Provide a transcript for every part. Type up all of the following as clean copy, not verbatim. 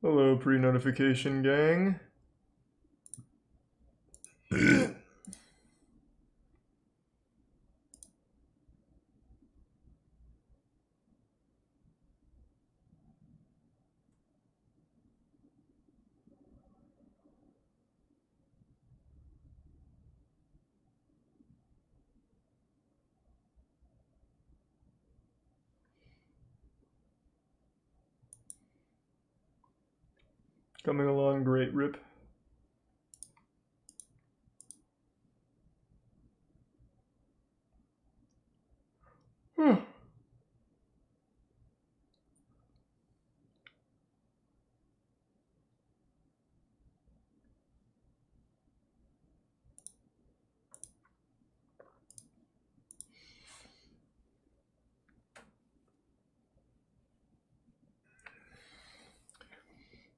Hello, pre-notification gang. Coming along great, Rip.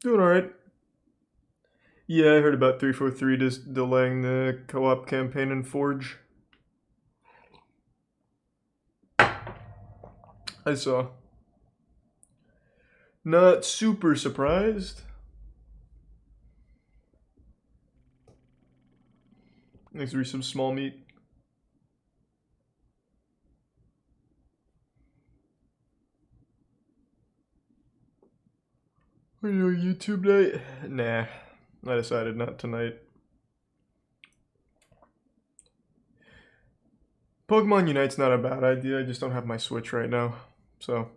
Doing alright. Yeah, I heard about 343 just delaying the co-op campaign in Forge. I saw. Not super surprised. Thanks for some small meat. Are you a YouTube night? Nah, I decided not tonight. Pokemon Unite's not a bad idea, I just don't have my Switch right now. So,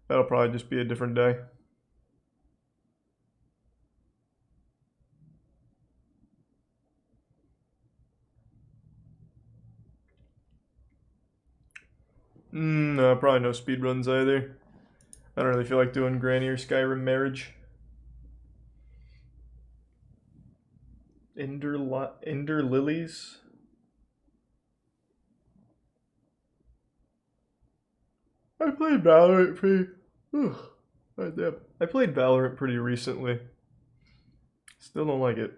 that'll probably just be a different day. No, probably no speedruns either. I don't really feel like doing Granny or Skyrim Marriage. Ender Lilies? I played Valorant pretty... I played Valorant pretty recently. Still don't like it.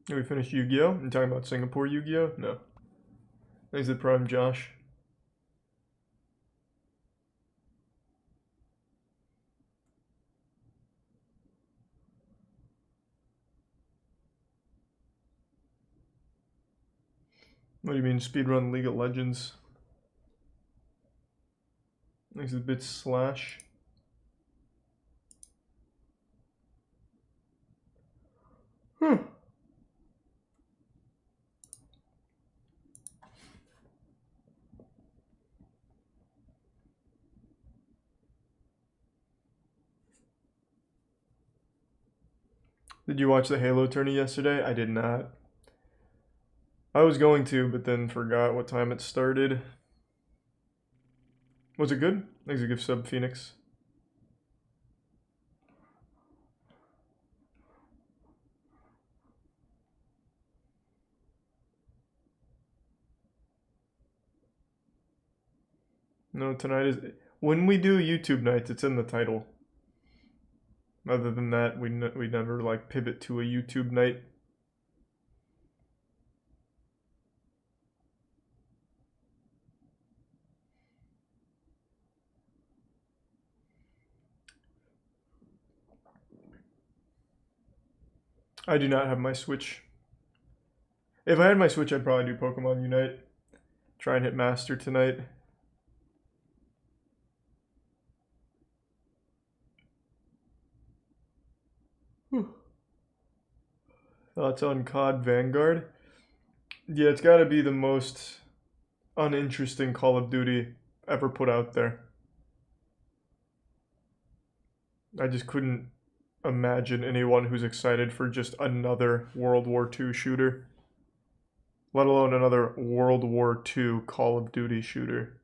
Have we finished Yu-Gi-Oh? You talking about Singapore Yu-Gi-Oh? No. Thanks to Prime Josh. What do you mean speedrun League of Legends? Thanks to Bits Slash. Did you watch the Halo tourney yesterday? I did not. I was going to, but then forgot what time it started. Was it good? Thanks to Gift Sub Phoenix. No, tonight is... When we do YouTube nights, it's in the title. Other than that, we never like pivot to a YouTube night. I do not have my Switch. If I had my Switch, I'd probably do Pokemon Unite. Try and hit Master tonight. Thoughts on COD Vanguard? Yeah, it's got to be the most uninteresting Call of Duty ever put out there. I just couldn't imagine anyone who's excited for just another World War II shooter. Let alone another World War II Call of Duty shooter.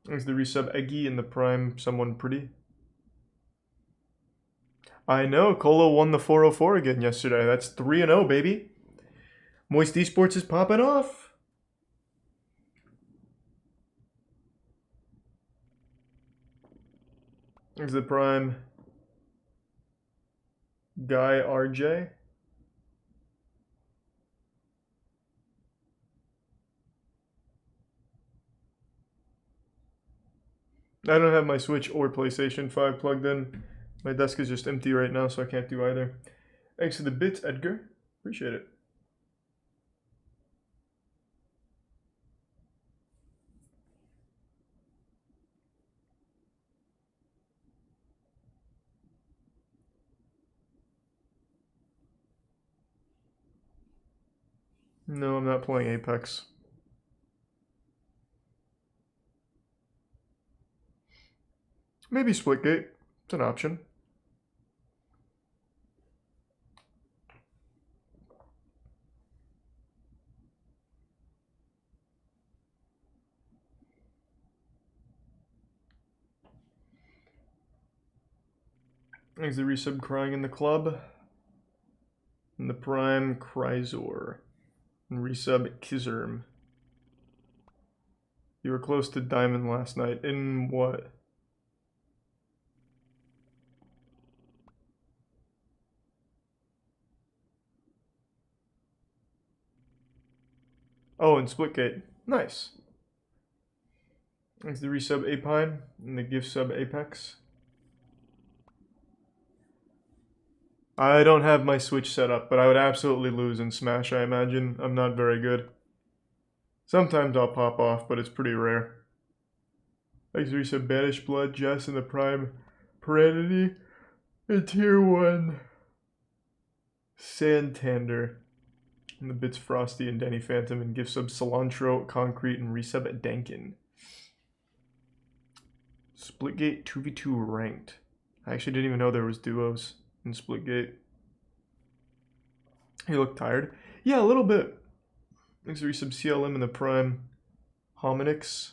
Thanks to the resub Eggy in the Prime Someone Pretty. I know, Colo won the 404 again yesterday. That's 3-0, baby. Moist Esports is popping off. Here's the prime. Guy RJ. I don't have my Switch or PlayStation 5 plugged in. My desk is just empty right now, so I can't do either. Thanks for the bits, Edgar. Appreciate it. No, I'm not playing Apex. Maybe Splitgate. It's an option. Thanks the resub crying in the club. And the prime Chrysor. And resub Kizerm. You were close to Diamond last night. In what? Oh, in Splitgate. Nice. Thanks the resub Apine and the gift sub Apex. I don't have my Switch set up, but I would absolutely lose in Smash, I imagine. I'm not very good. Sometimes I'll pop off, but it's pretty rare. Thanks to resub Banish Blood, Jess, and the Prime Perenity. And Tier 1 Santander. And the bits Frosty and Danny Phantom, and gift sub Cilantro, Concrete, and resub Dankin. Splitgate 2v2 ranked. I actually didn't even know there was duos in Splitgate. You look tired? Yeah, a little bit. Thanks to resub CLM and the Prime Hominix.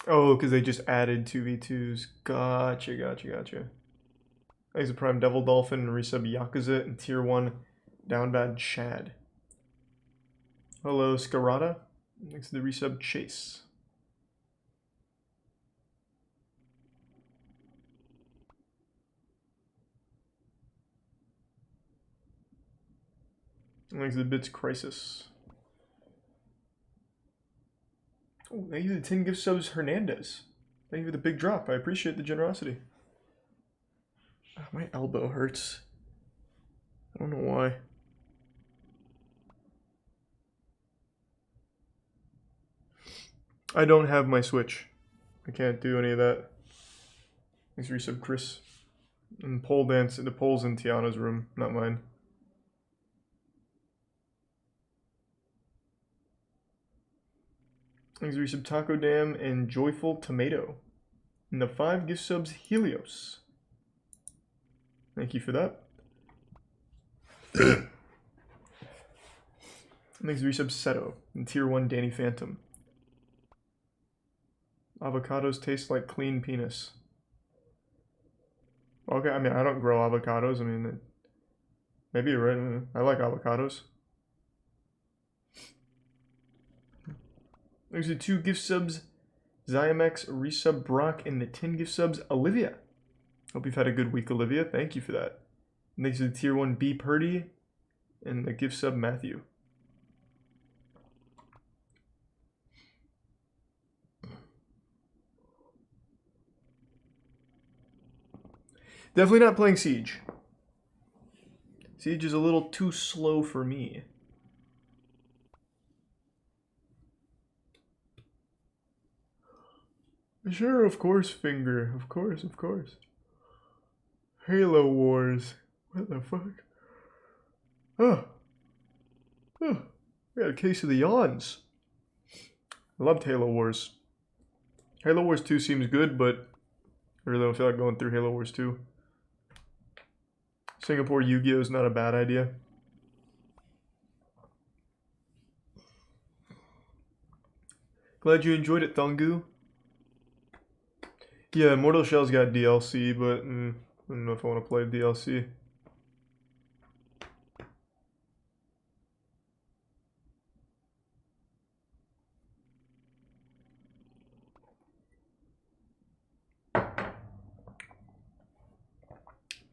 Oh, because they just added 2v2s. Gotcha. Thanks to Prime Devil Dolphin and resub Yakuza and Tier 1 Down Bad Chad. Hello, Scarata. Thanks to the resub Chase. Thanks to the bits Crisis. Oh, thank you for the 10 gift subs Hernandez. Thank you for the big drop. I appreciate the generosity. Oh, my elbow hurts. I don't know why. I don't have my Switch. I can't do any of that. Thanks for resub Chris. And pole dance. The pole's in Tiana's room, not mine. Thanks for resub Taco Dam and Joyful Tomato. And the 5 gift subs Helios. Thank you for that. Thanks to resub Seto and Tier 1 Danny Phantom. Avocados taste like clean penis. Okay, I mean, I don't grow avocados. I mean, maybe you're right. I like avocados. There's the 2 gift subs Xiamex, resub Brock, and the 10 gift subs Olivia. Hope you've had a good week, Olivia. Thank you for that. And thanks to the Tier 1 B Purdy and the gift sub Matthew. Definitely not playing Siege. Siege is a little too slow for me. Sure, of course, Finger. Of course. Halo Wars. What the fuck? Oh. We got a case of the yawns. I loved Halo Wars. Halo Wars 2 seems good, but I really don't feel like going through Halo Wars 2. Singapore Yu-Gi-Oh! Is not a bad idea. Glad you enjoyed it, Thungu. Yeah, Mortal Shell's got DLC, but I don't know if I want to play DLC.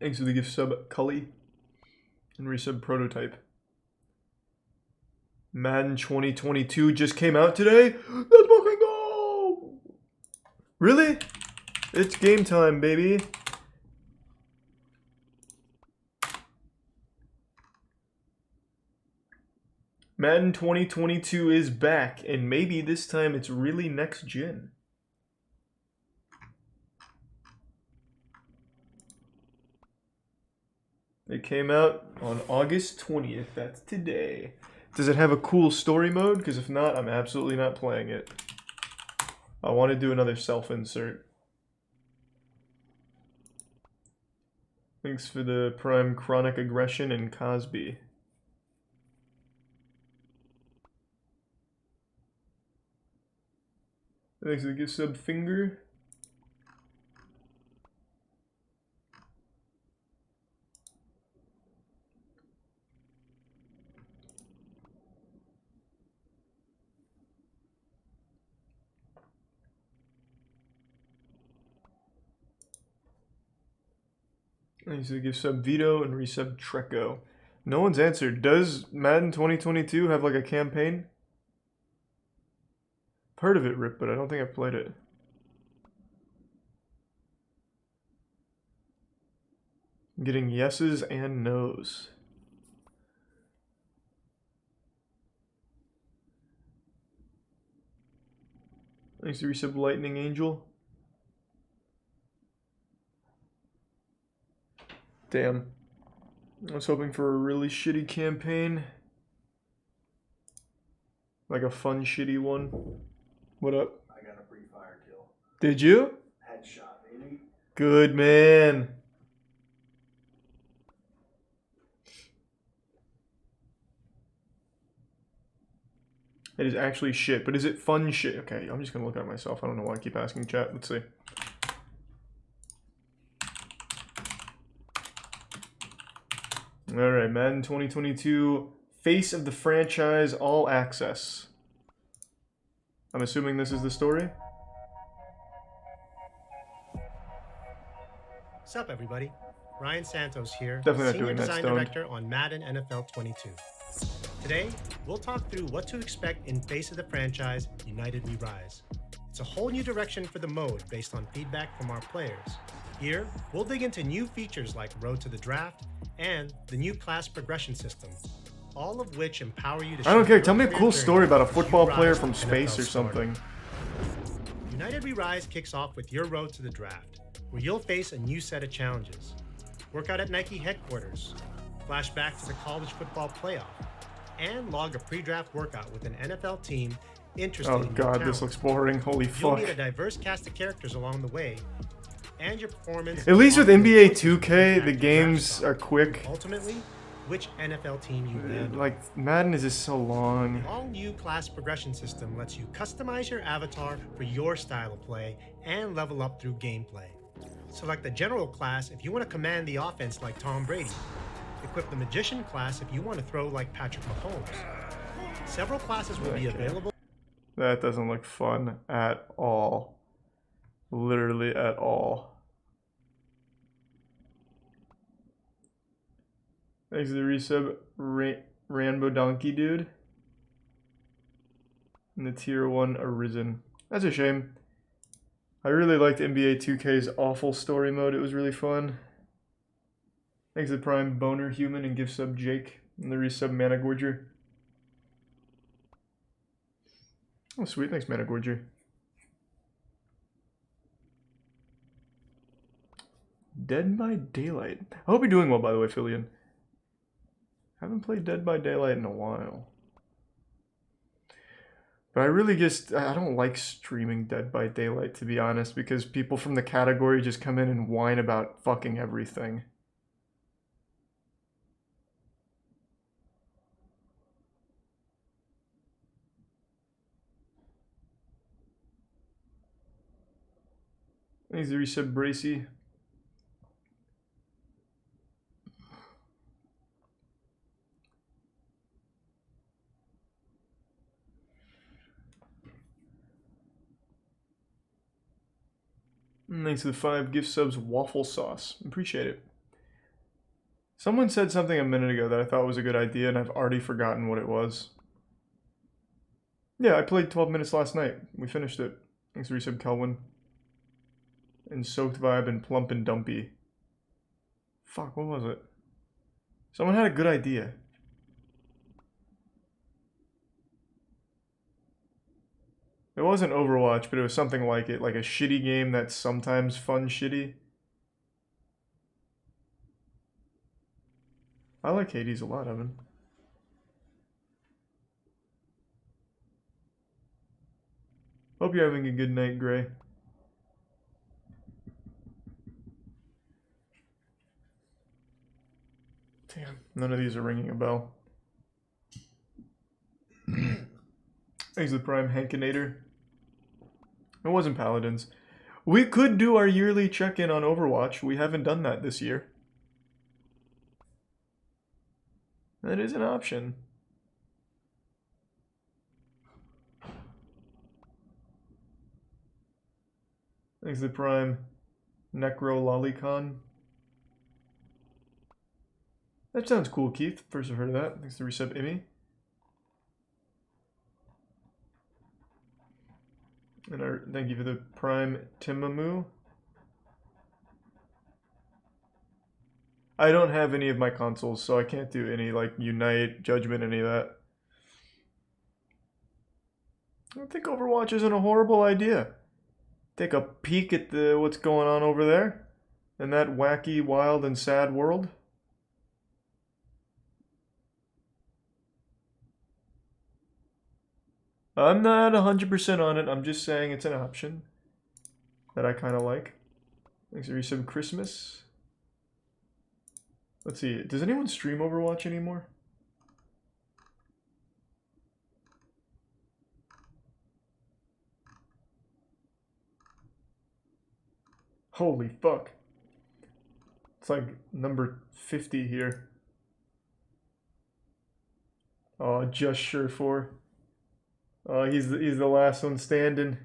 Thanks for the gift sub, Cully. And resub Prototype. Madden 2022 just came out today? Let's fucking go! Really? It's game time, baby. Madden 2022 is back, and maybe this time it's really next gen. It came out on August 20th, that's today. Does it have a cool story mode? Because if not, I'm absolutely not playing it. I want to do another self-insert. Thanks for the Prime Chronic Aggression and Cosby. Thanks for the gift sub, Finger. Thanks for the gift sub, Vito, and resub Treco. No one's answered. Does Madden 2022 have like a campaign? I've heard of it, Rip, but I don't think I've played it. I'm getting yeses and nos. Thanks to resub Lightning Angel. Damn. I was hoping for a really shitty campaign. Like a fun, shitty one. What up? I got a free fire kill. Did you? Headshot, baby. Good man. It is actually shit, but is it fun shit? Okay, I'm just gonna look at it myself. I don't know why I keep asking chat. Let's see. Alright, Madden 2022, Face of the Franchise, All Access. I'm assuming this is the story? What's up, everybody? Ryan Santos here, Definitely not Senior doing that, Design stoned. Director on Madden NFL 22. Today, we'll talk through what to expect in Face of the Franchise, United We Rise. It's a whole new direction for the mode based on feedback from our players. Here, we'll dig into new features like Road to the Draft and the new class progression system, all of which empower you to I don't care, shape tell me a your cool career story about a as you football rise player to from NFL space or stardom. something. United We Rise kicks off with your Road to the Draft, where you'll face a new set of challenges. Work out at Nike headquarters, flash back to the college football playoff, and log a pre-draft workout with an NFL team interested Oh in your god, talent. this looks boring. Holy You'll fuck. meet a diverse cast of characters along the way, and your performance... At least with often NBA influences 2K, impact the your draft games stock. are quick. Ultimately, which NFL team you land on. Like, Madden is just so long. The all-new class progression system lets you customize your avatar for your style of play and level up through gameplay. Select the general class if you want to command the offense like Tom Brady. Equip the magician class if you want to throw like Patrick Mahomes. Several classes will be Okay. available. That doesn't look fun at all. Literally at all. Thanks to the resub, Rambo Donkey Dude. And the tier 1 Arisen. That's a shame. I really liked NBA 2K's awful story mode. It was really fun. Thanks to the Prime Boner Human and gift sub Jake. And the resub Managorger. Oh sweet, thanks Managorger. Dead by Daylight. I hope you're doing well, by the way, Filian. Haven't played Dead by Daylight in a while. But I really just, I don't like streaming Dead by Daylight, to be honest, because people from the category just come in and whine about fucking everything. Thanks to resub Bracy. And thanks to the 5 gift subs, Waffle Sauce. Appreciate it. Someone said something a minute ago that I thought was a good idea, and I've already forgotten what it was. Yeah, I played 12 minutes last night. We finished it. Thanks for resub, Kelwin. And Soaked Vibe and Plump and Dumpy. Fuck, what was it? Someone had a good idea. It wasn't Overwatch, but it was something like it. Like a shitty game that's sometimes fun shitty. I like Hades a lot, Evan. Hope you're having a good night, Gray. Damn, none of these are ringing a bell. Thanks to the Prime Hankinator. It wasn't Paladins. We could do our yearly check-in on Overwatch. We haven't done that this year. That is an option. Thanks to the Prime Necro Lolicon. That sounds cool, Keith. First I've heard of that. Thanks to Resub Immy. And thank you for the Prime Timamu. I don't have any of my consoles, so I can't do any like Unite, Judgment, any of that. I think Overwatch isn't a horrible idea. Take a peek at what's going on over there in that wacky, wild, and sad world. I'm not 100% on it. I'm just saying it's an option that I kind of like. Thanks for some Christmas. Let's see. Does anyone stream Overwatch anymore? Holy fuck. It's like number 50 here. Oh, just sure for. Oh, he's the last one standing.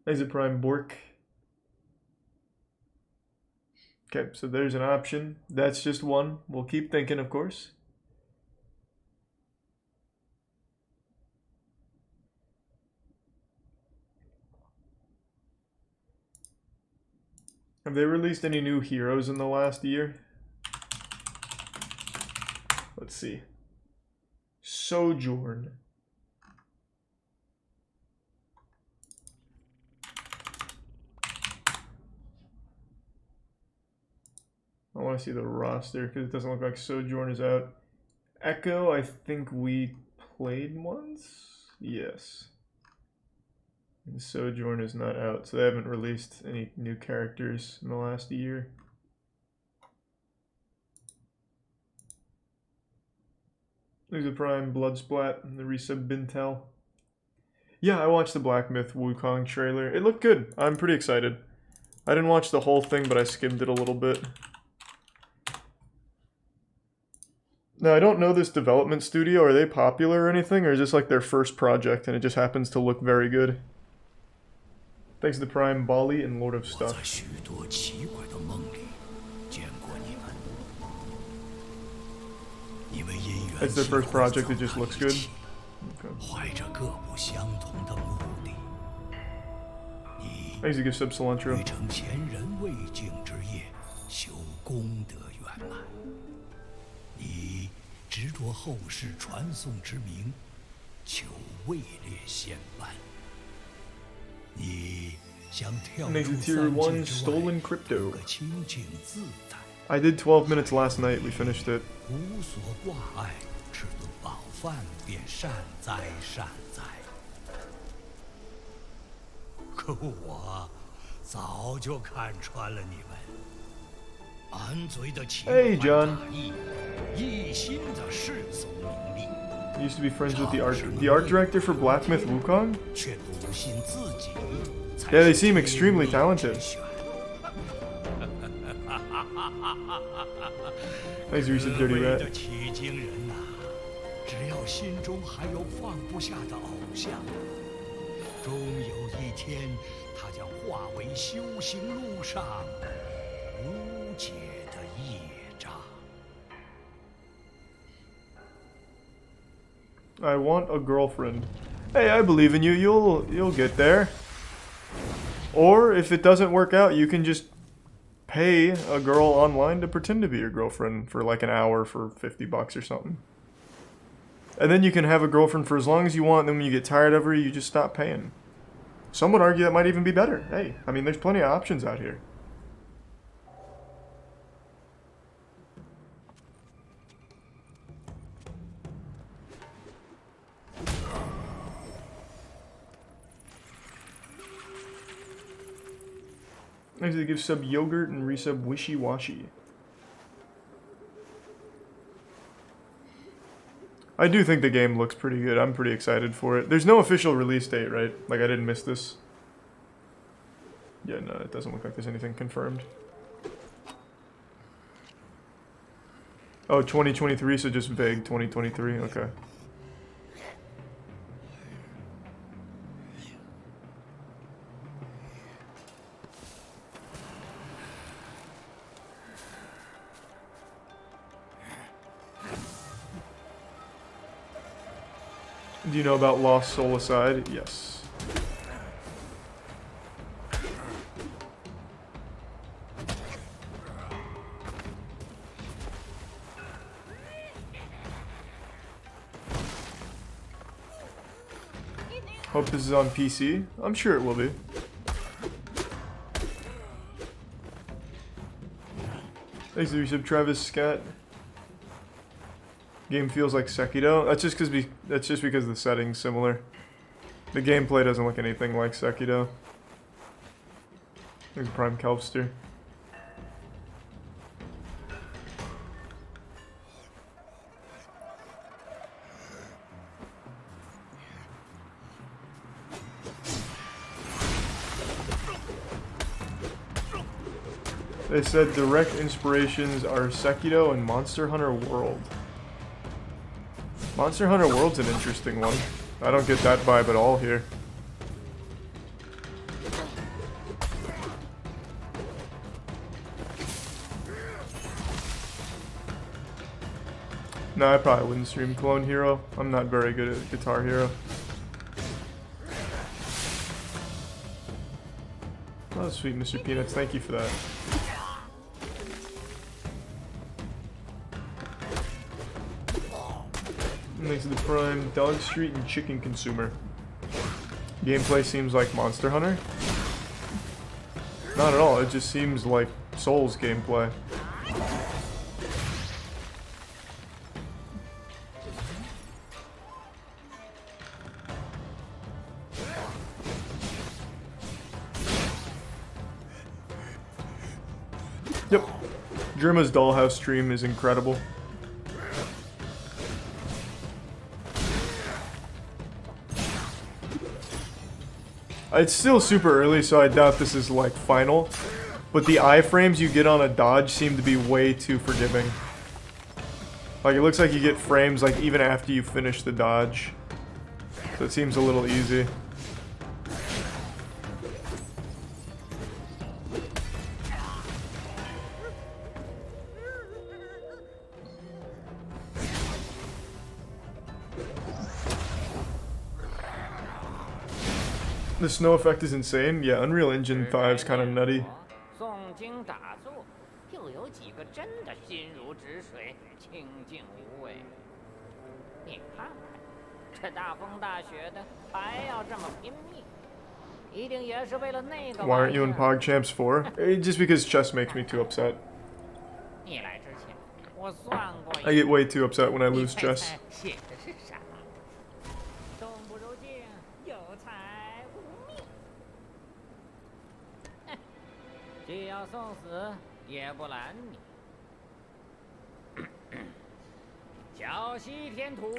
There's a Prime Bork. Okay, so there's an option. That's just one. We'll keep thinking, of course. Have they released any new heroes in the last year? Let's see. Sojourn. I want to see the roster because it doesn't look like Sojourn is out. Echo, I think we played once? Yes. And Sojourn is not out, so they haven't released any new characters in the last year. There's a Prime Bloodsplat and the resub Bintel. Yeah, I watched the Black Myth Wukong trailer. It looked good. I'm pretty excited. I didn't watch the whole thing, but I skimmed it a little bit. Now, I don't know this development studio. Are they popular or anything? Or is this like their first project and it just happens to look very good? Thanks to the Prime Bali and Lord of Stuff. It's their first project, it just looks good. Okay. Thanks to give sub cilantro. Thanks to tier 1 stolen crypto. I did 12 minutes last night, we finished it. Hey, John. Used to be friends with the art director for Black Myth Wukong? Yeah, they seem extremely talented. Thanks, Recent Dirty Rat. 化为修行路上无解的业障。 I want a girlfriend. Hey, I believe in you. You'll get there. Or if it doesn't work out, you can just pay a girl online to pretend to be your girlfriend for like an hour for $50 or something. And then you can have a girlfriend for as long as you want, and then when you get tired of her, you just stop paying. Some would argue that might even be better. Hey, I mean, there's plenty of options out here. Next, they give sub yogurt and resub wishy washy. I do think the game looks pretty good. I'm pretty excited for it. There's no official release date, right? Like, I didn't miss this. Yeah, no, it doesn't look like there's anything confirmed. Oh, 2023, so just vague 2023, okay. Do you know about Lost Soul Aside? Yes. Hope this is on PC. I'm sure it will be. Thanks to resub Travis Scott. Game feels like Sekiro. That's just because the setting's similar. The gameplay doesn't look anything like Sekiro. There's Prime Kelpster. They said direct inspirations are Sekiro and Monster Hunter World. Monster Hunter World's an interesting one. I don't get that vibe at all here. No, I probably wouldn't stream Clone Hero. I'm not very good at Guitar Hero. Oh, sweet Mr. Peanuts, thank you for that. Thanks to the Prime, Dog Street, and Chicken Consumer. Gameplay seems like Monster Hunter. Not at all, it just seems like Souls gameplay. Yep. Germa's Dollhouse stream is incredible. It's still super early, so I doubt this is like final. But the iframes you get on a dodge seem to be way too forgiving. Like, it looks like you get frames like even after you finish the dodge. So it seems a little easy. The snow effect is insane. Yeah, Unreal Engine 5 is kind of nutty. Why aren't you in PogChamps 4? Just because chess makes me too upset. I get way too upset when I lose chess.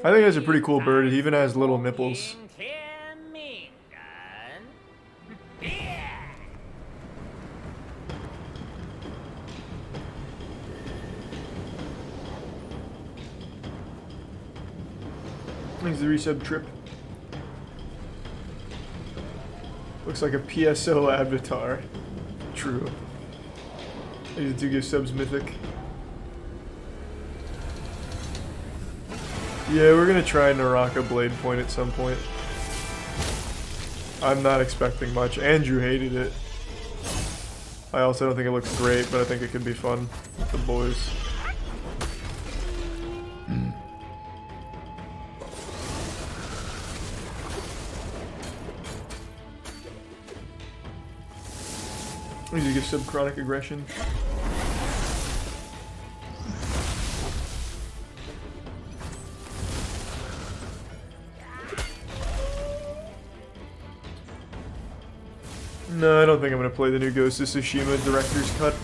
I think that's a pretty cool bird. It even has little nipples. Thanks the resub trip. Looks like a PSO avatar. True. These do give subs mythic. Yeah, we're gonna try Naraka Blade Point at some point. I'm not expecting much. Andrew hated it. I also don't think it looks great, but I think it could be fun with the boys. We need to give sub chronic aggression. No, I don't think I'm gonna play the new Ghost of Tsushima Director's Cut.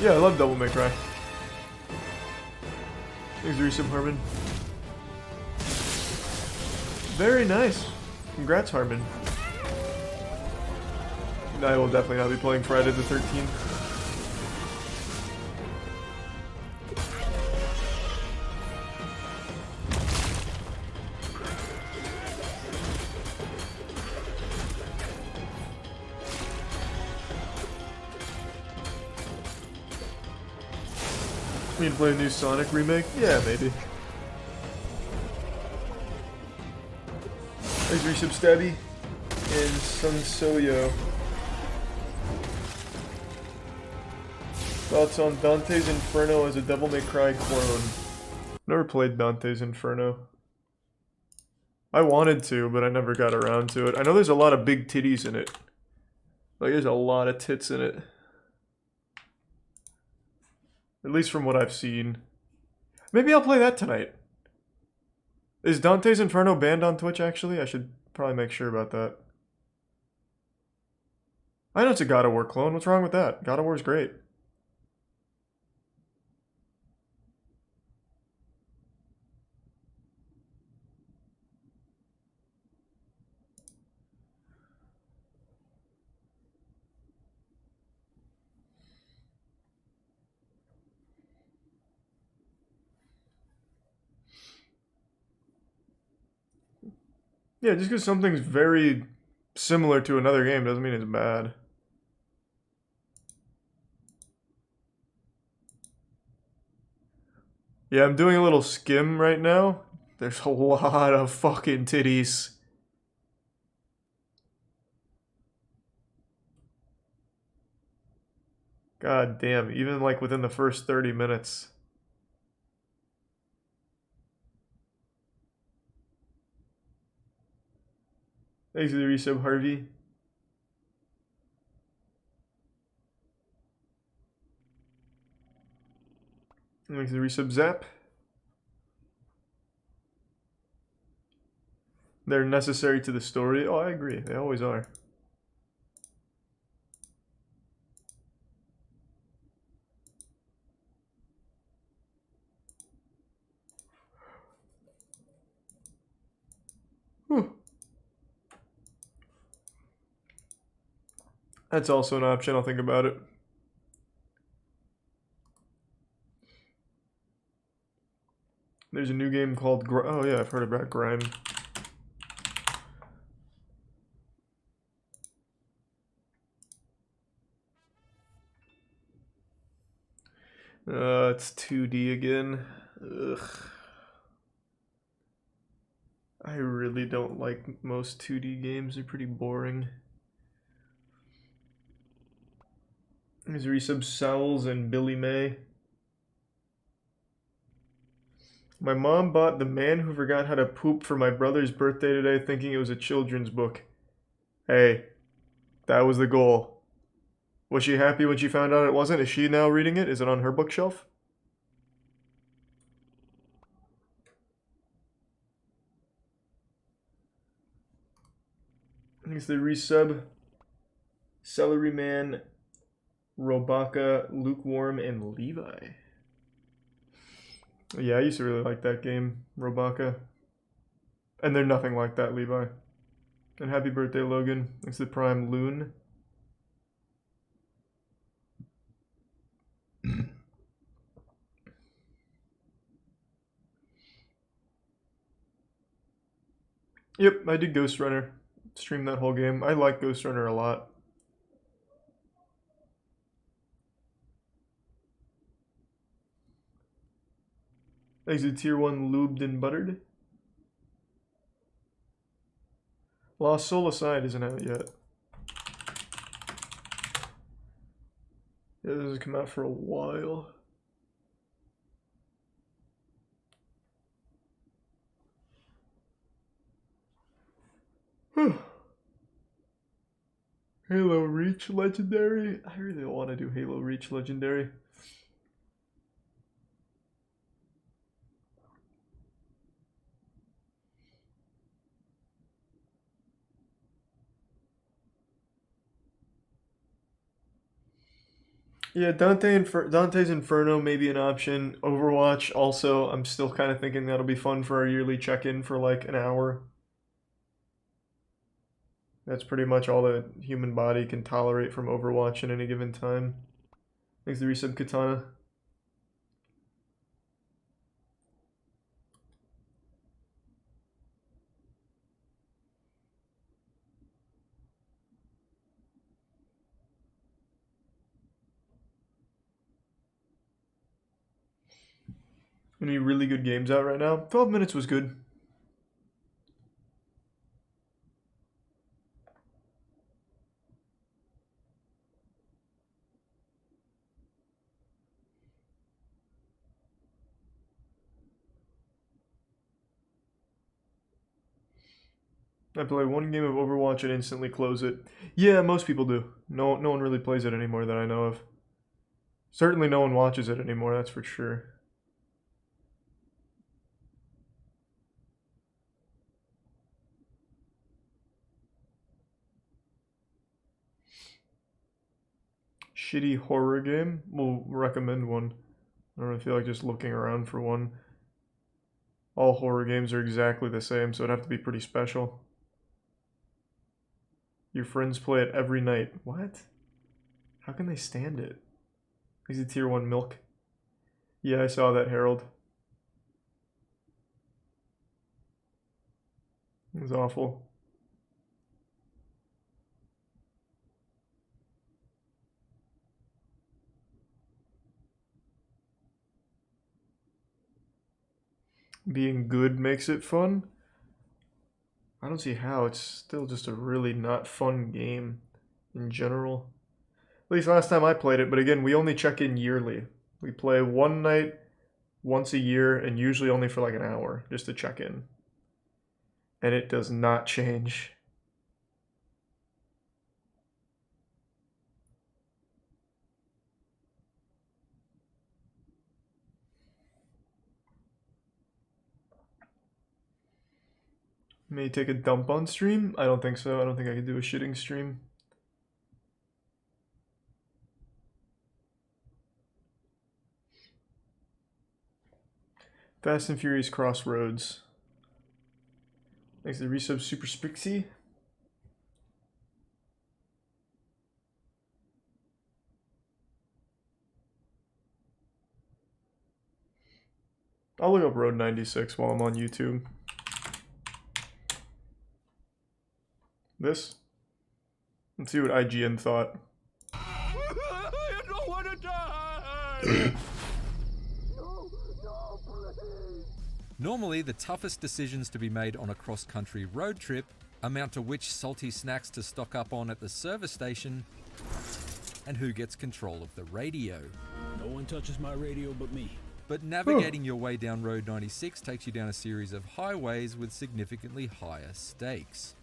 Yeah, I love Devil May Cry. Thanks, Resub Harmon. Very nice. Congrats, Harmon. I will definitely not be playing Friday the 13th. We need to play a new Sonic remake? Yeah, maybe. Thanks, Resub Stabby and Sunsoyo. Thoughts on Dante's Inferno as a Devil May Cry clone? Never played Dante's Inferno. I wanted to, but I never got around to it. I know there's a lot of big titties in it. Like, there's a lot of tits in it. At least from what I've seen. Maybe I'll play that tonight. Is Dante's Inferno banned on Twitch, actually? I should probably make sure about that. I know it's a God of War clone. What's wrong with that? God of War's great. Yeah, just because something's very similar to another game doesn't mean it's bad. Yeah, I'm doing a little skim right now. There's a lot of fucking titties. God damn, even like within the first 30 minutes. Thanks for the resub, Harvey. Thanks for the resub, Zap. They're necessary to the story. Oh, I agree. They always are. Whew. That's also an option. I'll think about it. There's a new game called oh yeah, I've heard about Grime. It's 2D again. Ugh. I really don't like most 2D games. They're pretty boring. There's resub Sowls and Billy May. My mom bought The Man Who Forgot How to Poop for my brother's birthday today, thinking it was a children's book. Hey, that was the goal. Was she happy when she found out it wasn't? Is she now reading it? Is it on her bookshelf? Thanks to the resub. Celery Man, Robaka, Lukewarm, and Levi. Yeah, I used to really like that game, Robaka. And they're nothing like that, Levi. And happy birthday, Logan. It's the Prime Loon. Yep, I did Ghost Runner. Streamed that whole game. I like Ghost Runner a lot. Exit tier 1 lubed and buttered. Lost Soul Aside isn't out yet. Yeah, this has come out for a while. Halo Reach Legendary? I really want to do Halo Reach Legendary. Yeah, Dante's Inferno may be an option. Overwatch also, I'm still kind of thinking that'll be fun for our yearly check-in for like an hour. That's pretty much all the human body can tolerate from Overwatch at any given time. Thanks to resub Katana. Any really good games out right now? 12 Minutes was good. I play one game of Overwatch and instantly close it. Yeah, most people do. No one really plays it anymore that I know of. Certainly no one watches it anymore, that's for sure. Shitty horror game? We'll recommend one. I don't really feel like just looking around for one. All horror games are exactly the same, so it'd have to be pretty special. Your friends play it every night. What? How can they stand it? Is it tier 1 milk? Yeah, I saw that, Harold. It was awful. Being good makes it fun? I don't see how. It's still just a really not fun game in general. At least last time I played it, but again, we only check in yearly. We play one night, once a year, and usually only for like an hour, just to check in. And it does not change. May take a dump on stream? I don't think so. I don't think I could do a shitting stream. Fast and Furious Crossroads. Thanks to the resub Super Spixie. I'll look up Road 96 while I'm on YouTube. This? Let's see what IGN thought. I don't want to die! Normally, the toughest decisions to be made on a cross-country road trip amount to which salty snacks to stock up on at the service station and who gets control of the radio. No one touches my radio but me. But navigating your way down Road 96 takes you down a series of highways with significantly higher stakes.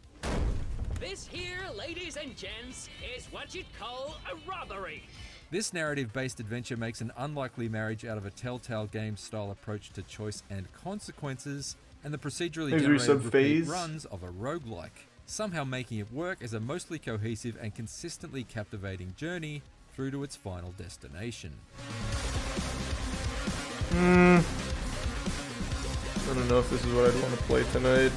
This here, ladies and gents, is what you'd call a robbery. This narrative-based adventure makes an unlikely marriage out of a Telltale Games-style approach to choice and consequences, and the procedurally generated repeat runs of a roguelike, somehow making it work as a mostly cohesive and consistently captivating journey through to its final destination. I don't know if this is what I'd want to play tonight.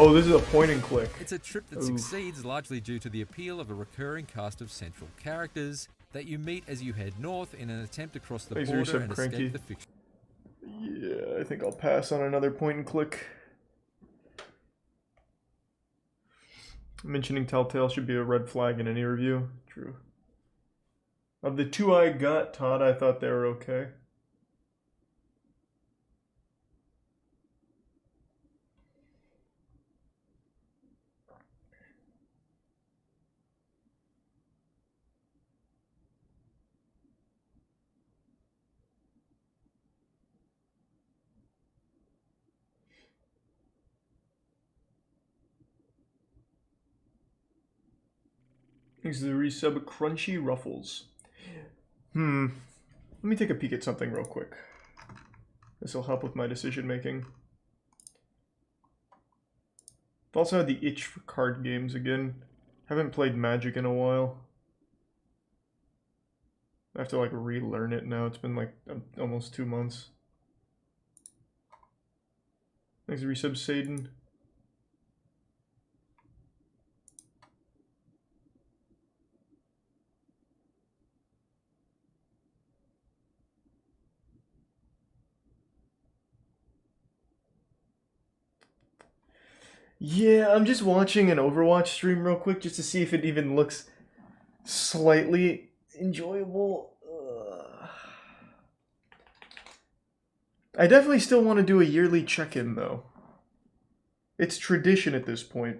Oh, this is a point and click. It's a trip that succeeds largely due to the appeal of a recurring cast of central characters that you meet as you head north in an attempt to cross the border and escape the fiction. Yeah, I think I'll pass on another point and click. Mentioning Telltale should be a red flag in any review. True. Of the two I got, Todd, I thought they were okay. Thanks to the resub Crunchy Ruffles. Let me take a peek at something real quick. This will help with my decision making. I've also had the itch for card games again. Haven't played Magic in a while. I have to like relearn it now. It's been like almost 2 months. Thanks to resub Saden. Yeah, I'm just watching an Overwatch stream real quick just to see if it even looks slightly enjoyable. I definitely still want to do a yearly check-in though. It's tradition at this point.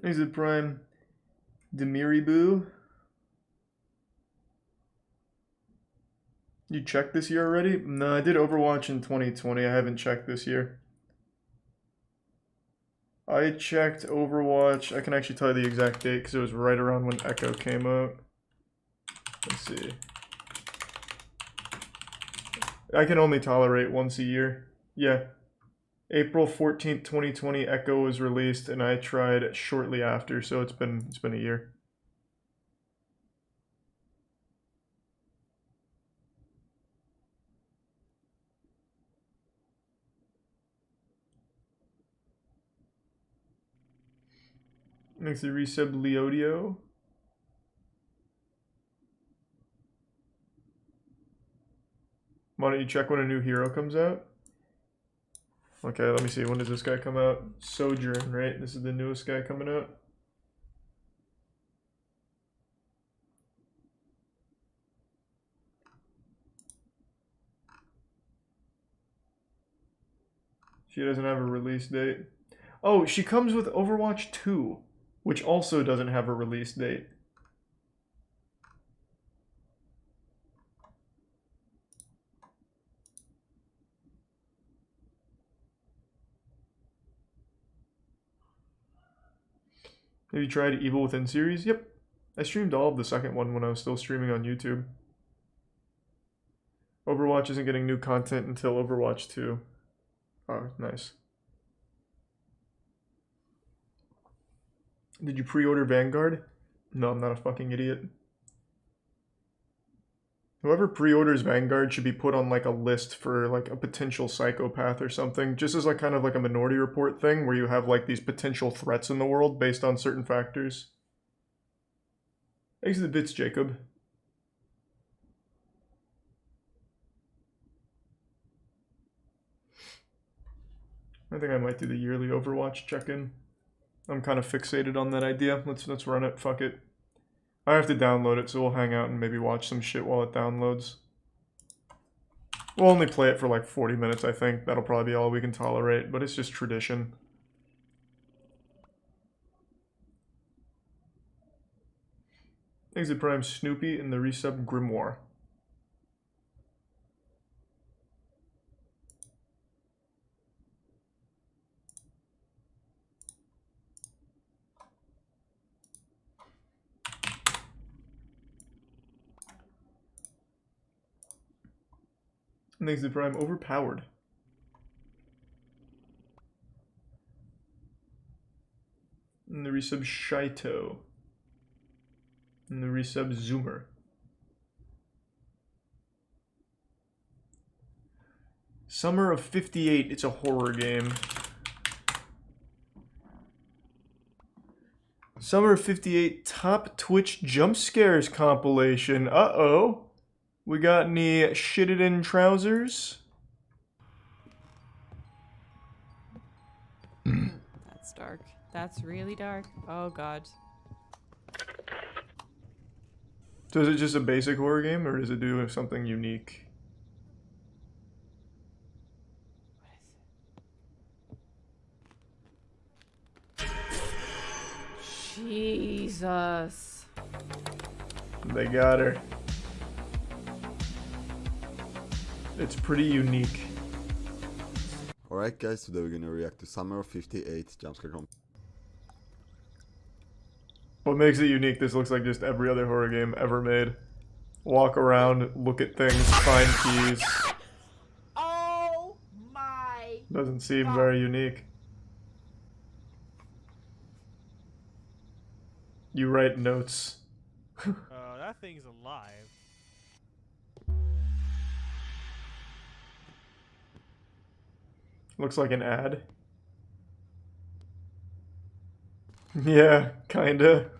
Is it Prime Demiriboo? You checked this year already? No, I did Overwatch in 2020. I haven't checked this year. I checked Overwatch. I can actually tell you the exact date because it was right around when Echo came out. Let's see. I can only tolerate once a year. Yeah. April 14th, 2020, Echo was released, and I tried shortly after, so it's been a year. Makes the resub Leodio. Why don't you check when a new hero comes out? Okay, let me see. When does this guy come out? Sojourn, right? This is the newest guy coming out. She doesn't have a release date. Oh, she comes with Overwatch 2, which also doesn't have a release date. Have you tried Evil Within series? Yep. I streamed all of the second one when I was still streaming on YouTube. Overwatch isn't getting new content until Overwatch 2. Oh, nice. Did you pre-order Vanguard? No, I'm not a fucking idiot. Whoever pre-orders Vanguard should be put on like a list for like a potential psychopath or something, just as like kind of like a Minority Report thing where you have like these potential threats in the world based on certain factors. Thanks to the bits, Jacob. I think I might do the yearly Overwatch check-in. I'm kind of fixated on that idea. Let's run it. Fuck it. I have to download it, so we'll hang out and maybe watch some shit while it downloads. We'll only play it for like 40 minutes, I think. That'll probably be all we can tolerate, but it's just tradition. Exit Prime Snoopy and the resub Grimoire. Thanks to Prime overpowered. And the resub Shito. And the resub Zoomer. Summer of 58, it's a horror game. Summer of 58 top Twitch jump scares compilation. Uh-oh. We got any shitted in trousers? That's dark. That's really dark. Oh god. So is it just a basic horror game, or does it do something unique? Jesus. They got her. It's pretty unique. Alright guys, today we're gonna react to Summer of 58 jumpscare comp. What makes it unique, this looks like just every other horror game ever made. Walk around, look at things, find keys. Oh my! Doesn't seem very unique. You write notes. That thing's alive. Looks like an ad. Yeah, kinda.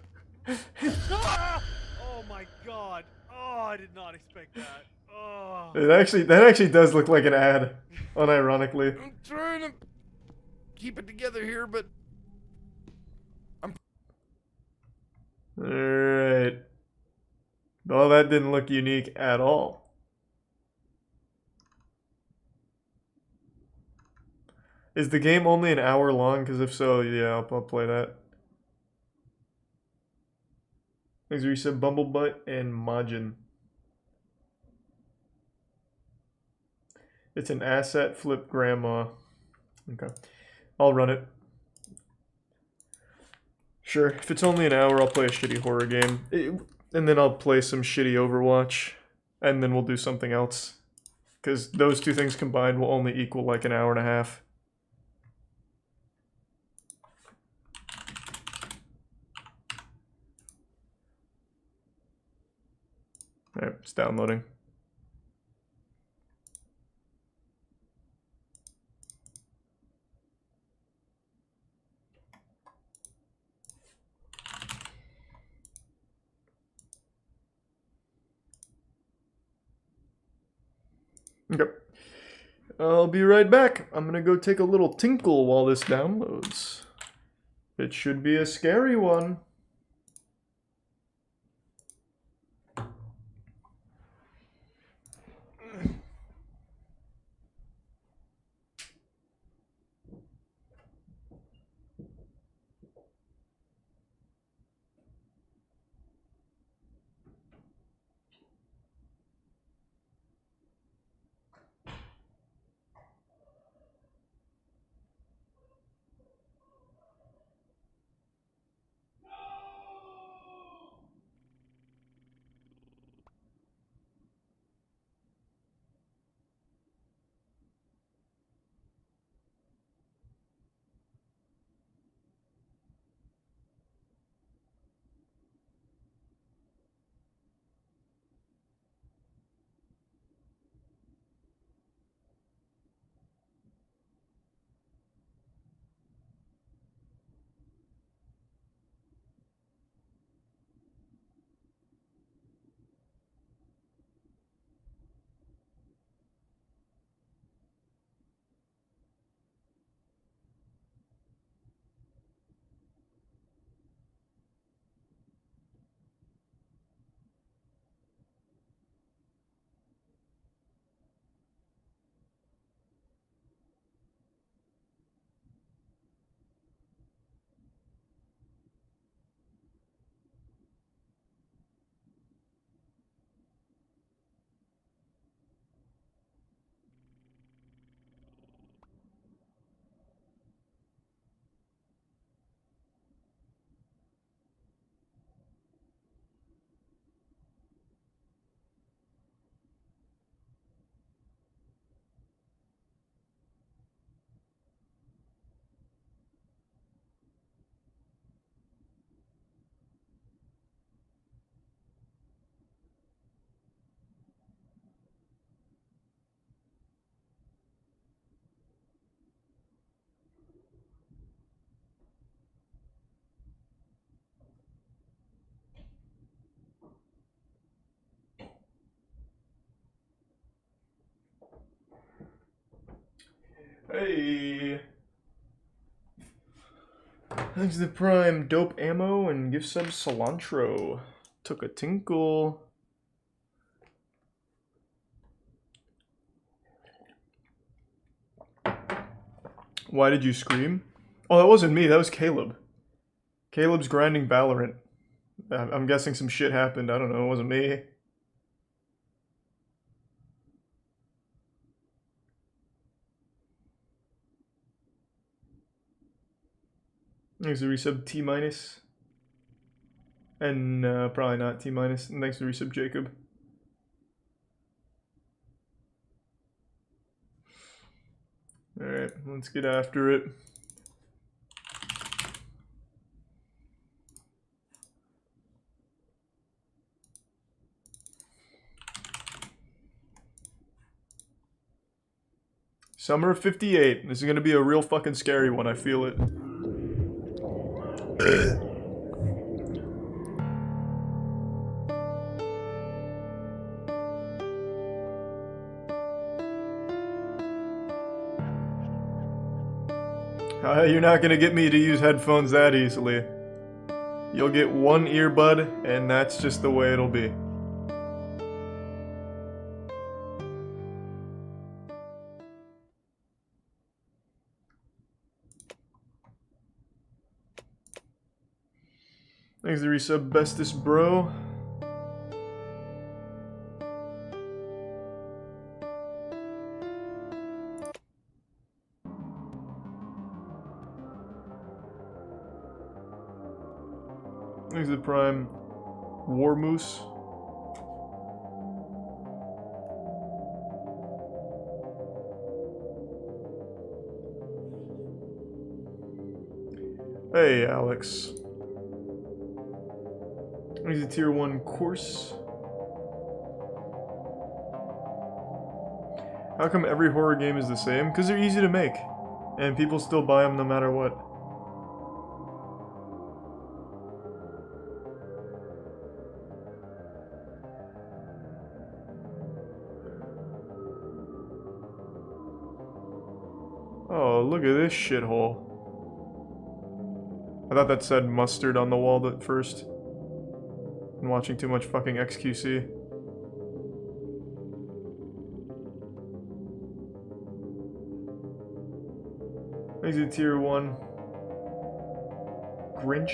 Ah! Oh my god. Oh, I did not expect that. Oh. That actually does look like an ad, unironically. I'm trying to keep it together here, but Alright. Well, that didn't look unique at all. Is the game only an hour long? Because if so, yeah, I'll play that. Thanks, Reset, Bumblebutt, and Majin. It's an asset flip grandma. Okay. I'll run it. Sure, if it's only an hour, I'll play a shitty horror game. And then I'll play some shitty Overwatch. And then we'll do something else. Because those two things combined will only equal like an hour and a half. Alright, it's downloading. Okay. I'll be right back. I'm gonna go take a little tinkle while this downloads. It should be a scary one. Hey. Thanks to the Prime. Dope ammo and gift sub cilantro. Took a tinkle. Why did you scream? Oh, that wasn't me. That was Caleb. Caleb's grinding Valorant. I'm guessing some shit happened. I don't know. It wasn't me. Thanks to resub T minus. And probably not T minus. And thanks to resub Jacob. Alright, let's get after it. Summer of 58. This is gonna be a real fucking scary one, I feel it. You're not gonna get me to use headphones that easily. You'll get one earbud, and that's just the way it'll be. Thanks to resub Bestest Bro. Thanks to the Prime. War Moose. Hey, Alex. Thanks to Tier 1 Course. How come every horror game is the same? Because they're easy to make. And people still buy them no matter what. Oh, look at this shithole. I thought that said mustard on the wall at first. I'm watching too much fucking XQC. Thanks to Tier 1 Grinch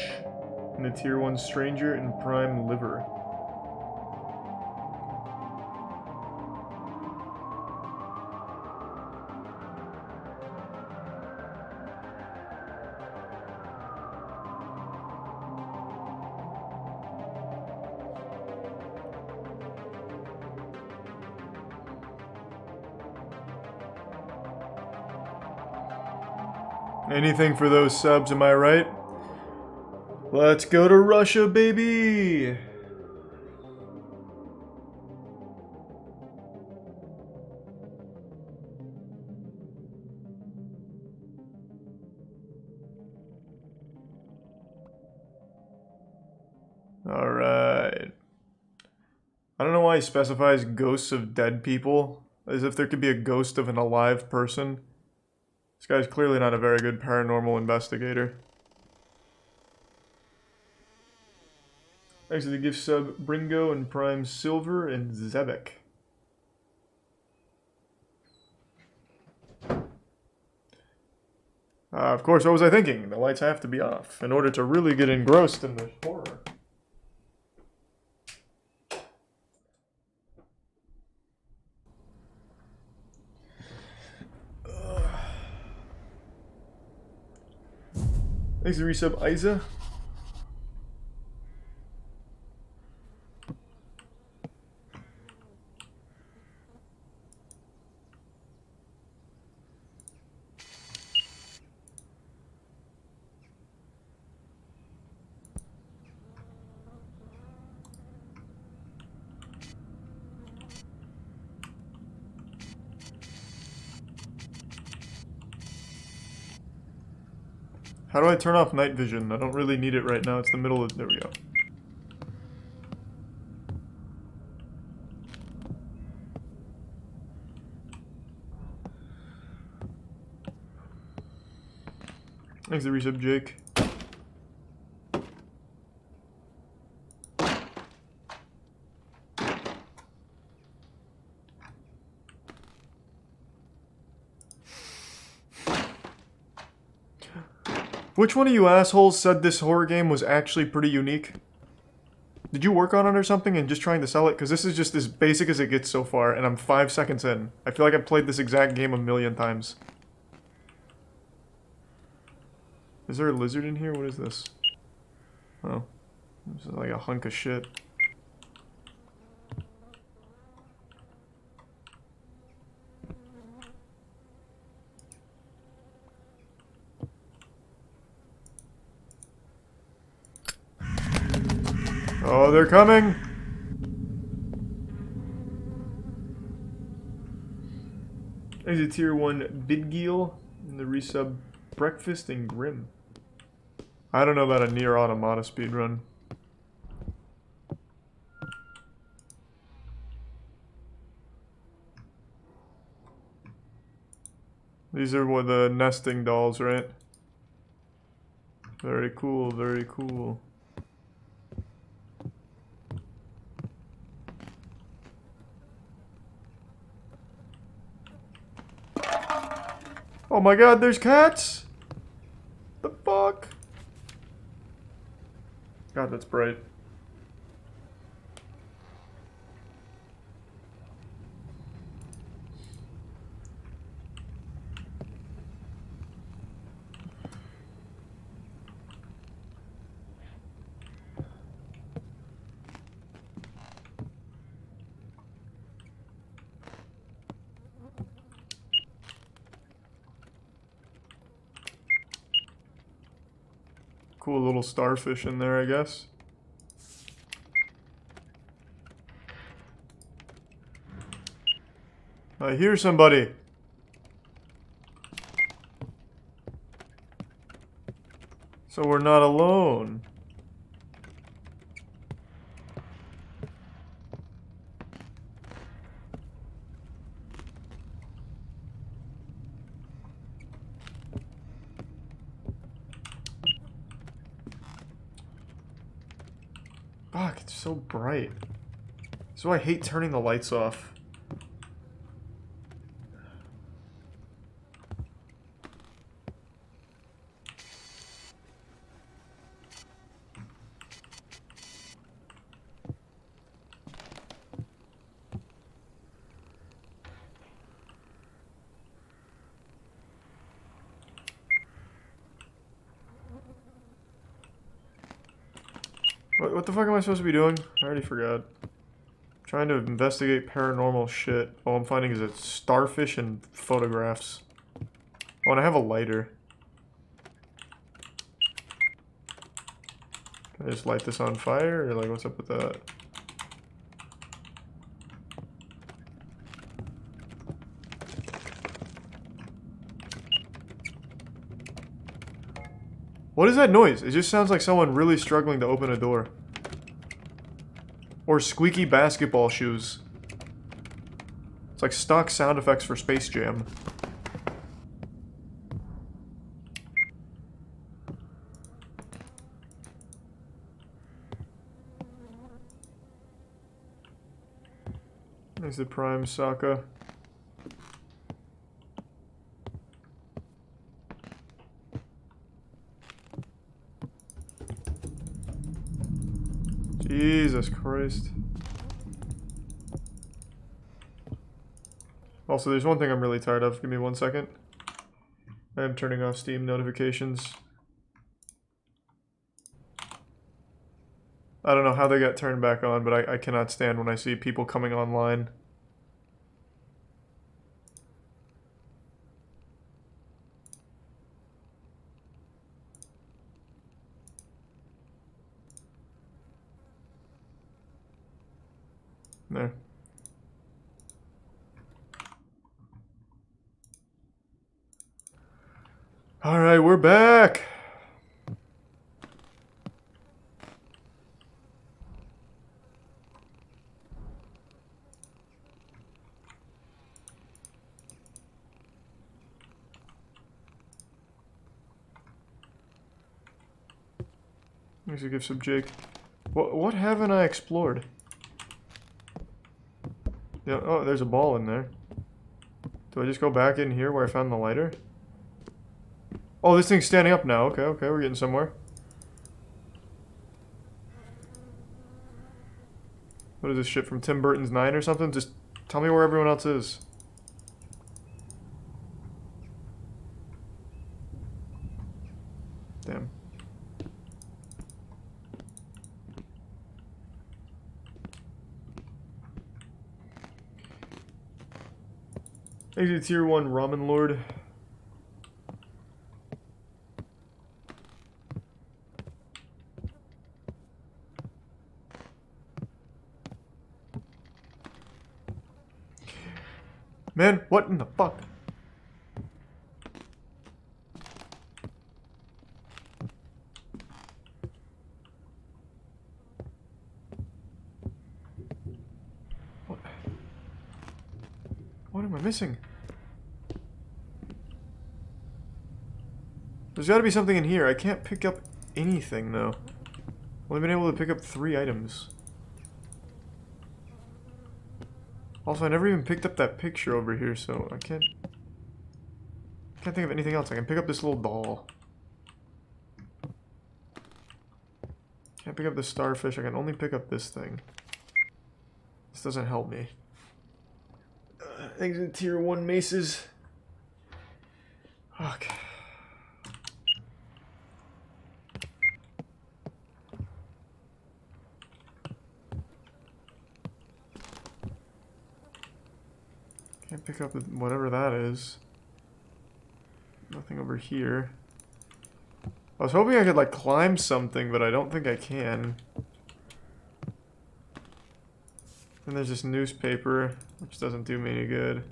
and the Tier 1 Stranger and Prime Liver. Anything for those subs, am I right? Let's go to Russia, baby! Alright. I don't know why he specifies ghosts of dead people, as if there could be a ghost of an alive person. This guy's clearly not a very good paranormal investigator. Thanks to the gift sub Bringo and Prime Silver and Zebek. Of course, what was I thinking? The lights have to be off in order to really get engrossed in the horror. Thanks to resub Isa. How do I turn off night vision? I don't really need it right now. It's the middle of... There we go. Thanks the resub, Jake. Which one of you assholes said this horror game was actually pretty unique? Did you work on it or something and just trying to sell it? Because this is just as basic as it gets so far, and I'm 5 seconds in. I feel like I've played this exact game a million times. Is there a lizard in here? What is this? Oh. This is like a hunk of shit. Oh, they're coming! There's a tier 1 Bidgeel and the resub Breakfast and Grim. I don't know about a near automata speedrun. These are what the nesting dolls, right? Very cool, very cool. Oh my god, there's cats! The fuck? God, that's bright. Cool little starfish in there, I guess. I hear somebody. So we're not alone. Fuck, it's so bright. So I hate turning the lights off. What the fuck am I supposed to be doing? I already forgot. Trying to investigate paranormal shit. All I'm finding is a starfish and photographs. Oh, and I have a lighter. Can I just light this on fire? Or like, what's up with that? What is that noise? It just sounds like someone really struggling to open a door. Or squeaky basketball shoes. It's like stock sound effects for Space Jam. There's the Prime Sokka. Jesus Christ. Also, there's one thing I'm really tired of. Give me 1 second. I am turning off Steam notifications. I don't know how they got turned back on, but I cannot stand when I see people coming online. There. Alright, we're back! Let's give some Jake. What haven't I explored? Yeah, oh, there's a ball in there. Do I just go back in here where I found the lighter? Oh, this thing's standing up now. Okay, okay, we're getting somewhere. What is this shit from Tim Burton's 9 or something? Just tell me where everyone else is. Damn. Exit tier 1 ramen lord. Man, what in the fuck? What am I missing? There's gotta be something in here. I can't pick up anything, though. I've only been able to pick up 3 items. Also, I never even picked up that picture over here, so I can't think of anything else. I can pick up this little doll. Can't pick up the starfish. I can only pick up this thing. This doesn't help me. Exit tier 1 maces. Okay. Can't pick up whatever that is. Nothing over here. I was hoping I could, like, climb something, but I don't think I can. And there's this newspaper, which doesn't do me any good.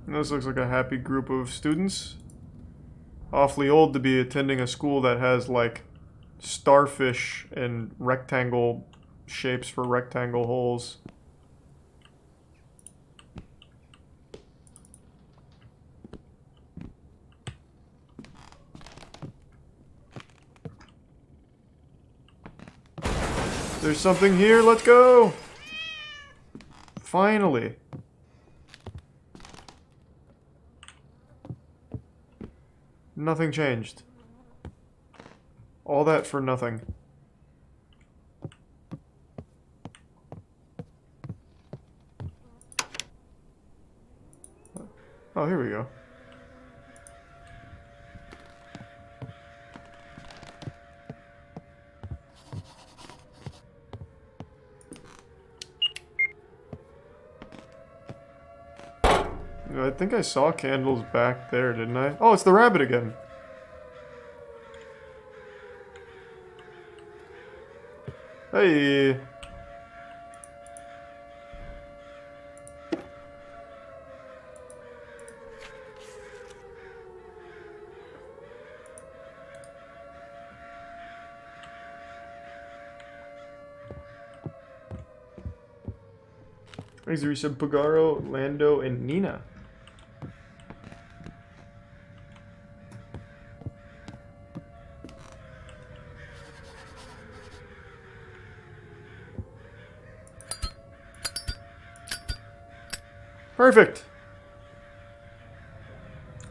This looks like a happy group of students. Awfully old to be attending a school that has, like, starfish and rectangle shapes for rectangle holes. There's something here, let's go! Finally. Nothing changed. All that for nothing. Oh, here we go. I think I saw candles back there, didn't I? Oh, it's the rabbit again. Hey. Razor said Pagaro, Lando, and Nina. Perfect.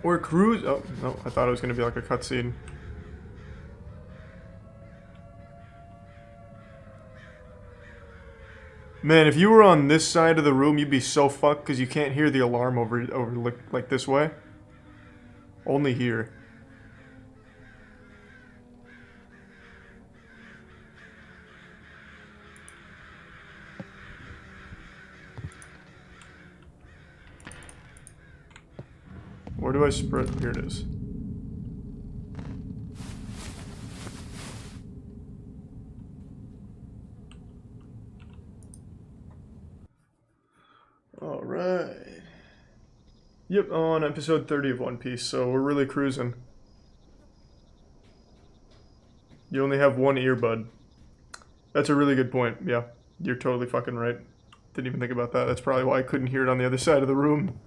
We're cruise. Oh no, I thought it was gonna be like a cutscene. Man, if you were on this side of the room, you'd be so fucked because you can't hear the alarm over like this way. Only here. Where do I spread? Here it is. Alright. Yep, on episode 30 of One Piece, so we're really cruising. You only have one earbud. That's a really good point. Yeah, you're totally fucking right. Didn't even think about that. That's probably why I couldn't hear it on the other side of the room.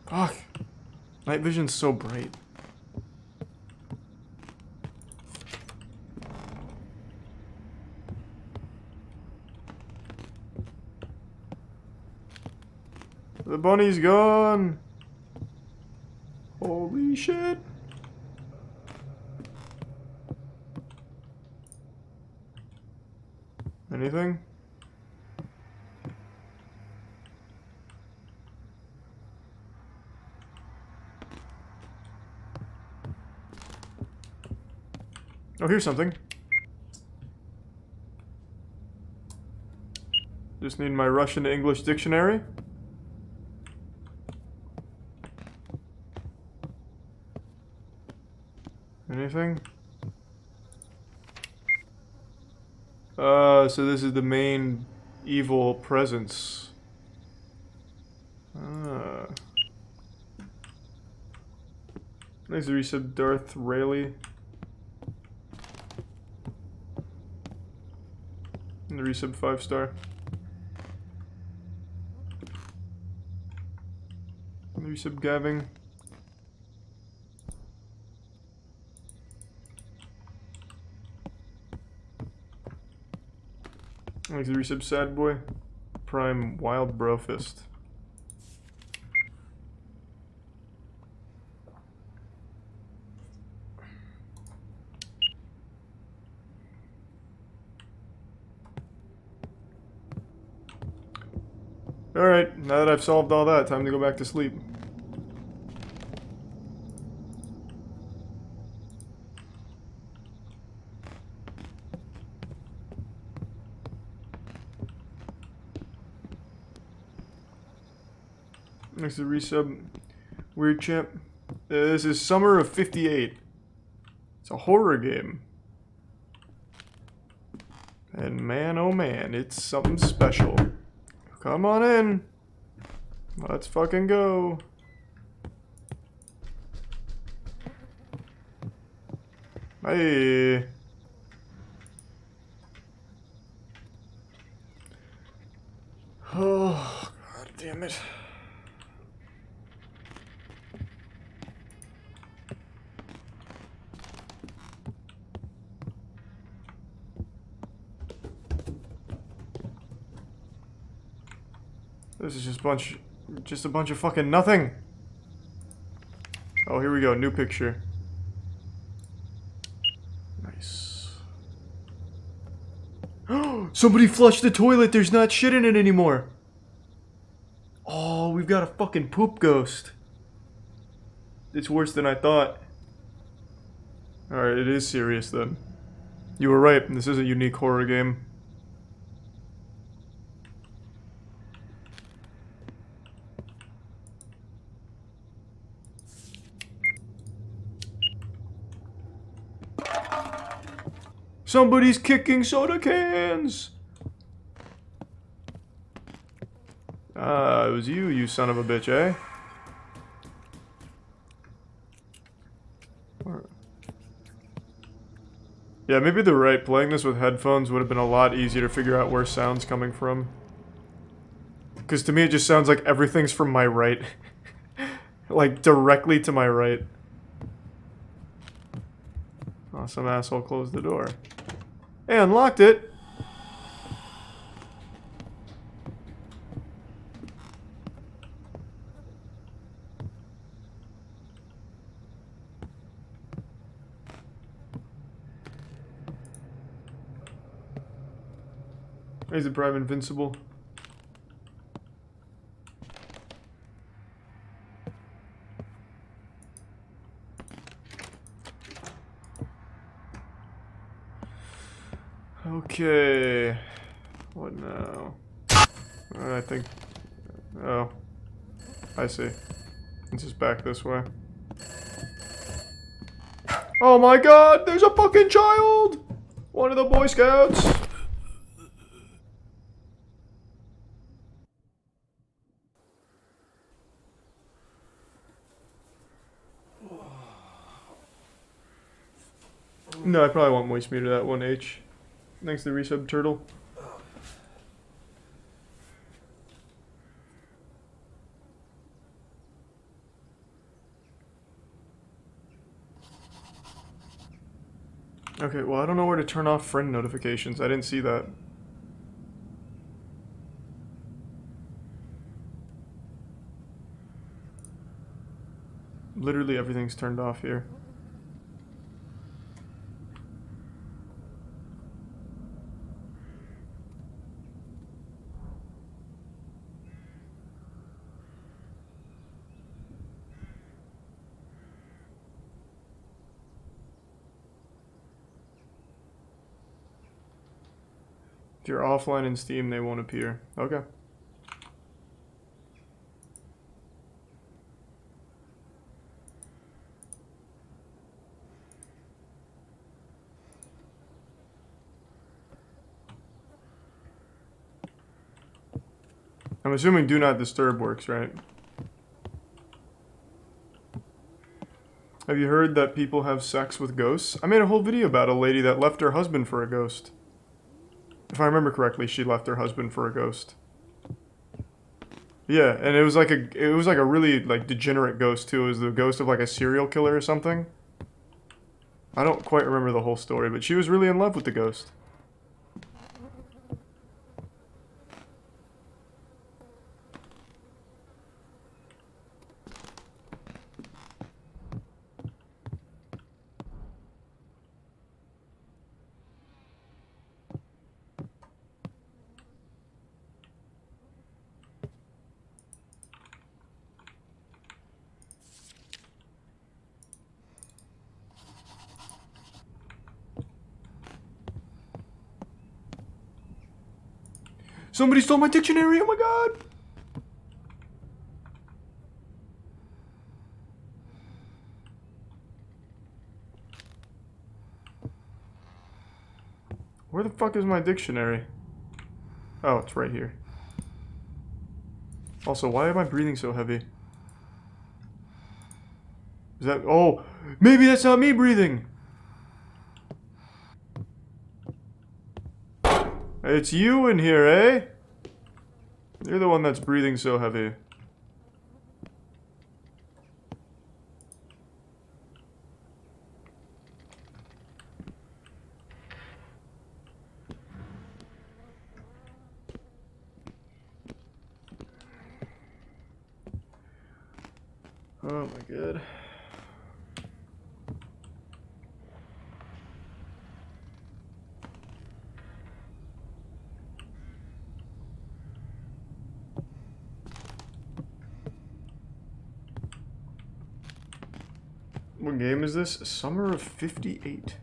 Fuck. Night vision's so bright. The bunny's gone. Holy shit. Anything? Oh, here's something. Just need my Russian to English dictionary. Anything? So this is the main evil presence. Thanks to resub Darth Rayleigh. And the resub 5-star. And the resub Gaving. Thanks to the resub Sad Boy. Prime Wild Bro Fist. Alright, now that I've solved all that, time to go back to sleep. Next to resub, Weird Champ. This is Summer of 58. It's a horror game. And man, oh man, it's something special. Come on in. Let's fucking go. Hey. Oh, god damn it. This is just a bunch of fucking nothing. Oh, here we go, new picture. Nice. Somebody flushed the toilet, there's not shit in it anymore. Oh, we've got a fucking poop ghost. It's worse than I thought. Alright, it is serious then. You were right, this is a unique horror game. Somebody's kicking soda cans! Ah, it was you, you son of a bitch, eh? Yeah, maybe they're right. Playing this with headphones would have been a lot easier to figure out where sound's coming from. Because to me it just sounds like everything's from my right. Like, directly to my right. Oh, some asshole closed the door. Hey, unlocked it! Is it Prime Invincible? Okay. What now? I think... Oh. I see. It's just back this way. Oh my god! There's a fucking child! One of the Boy Scouts! No, I probably won't moist meter that 1H. Thanks to the resub turtle. Okay, well I don't know where to turn off friend notifications. I didn't see that. Literally everything's turned off here. If you're offline in Steam, they won't appear. Okay. I'm assuming do not disturb works, right? Have you heard that people have sex with ghosts? I made a whole video about a lady that left her husband for a ghost. If I remember correctly, she left her husband for a ghost. Yeah, and it was like a really like degenerate ghost too. It was the ghost of like a serial killer or something. I don't quite remember the whole story, but she was really in love with the ghost. Somebody stole my dictionary, oh my god! Where the fuck is my dictionary? Oh, it's right here. Also, why am I breathing so heavy? Is that... Oh! Maybe that's not me breathing! It's you in here, eh? You're the one that's breathing so heavy. Oh my god. What game is this? Summer of 58.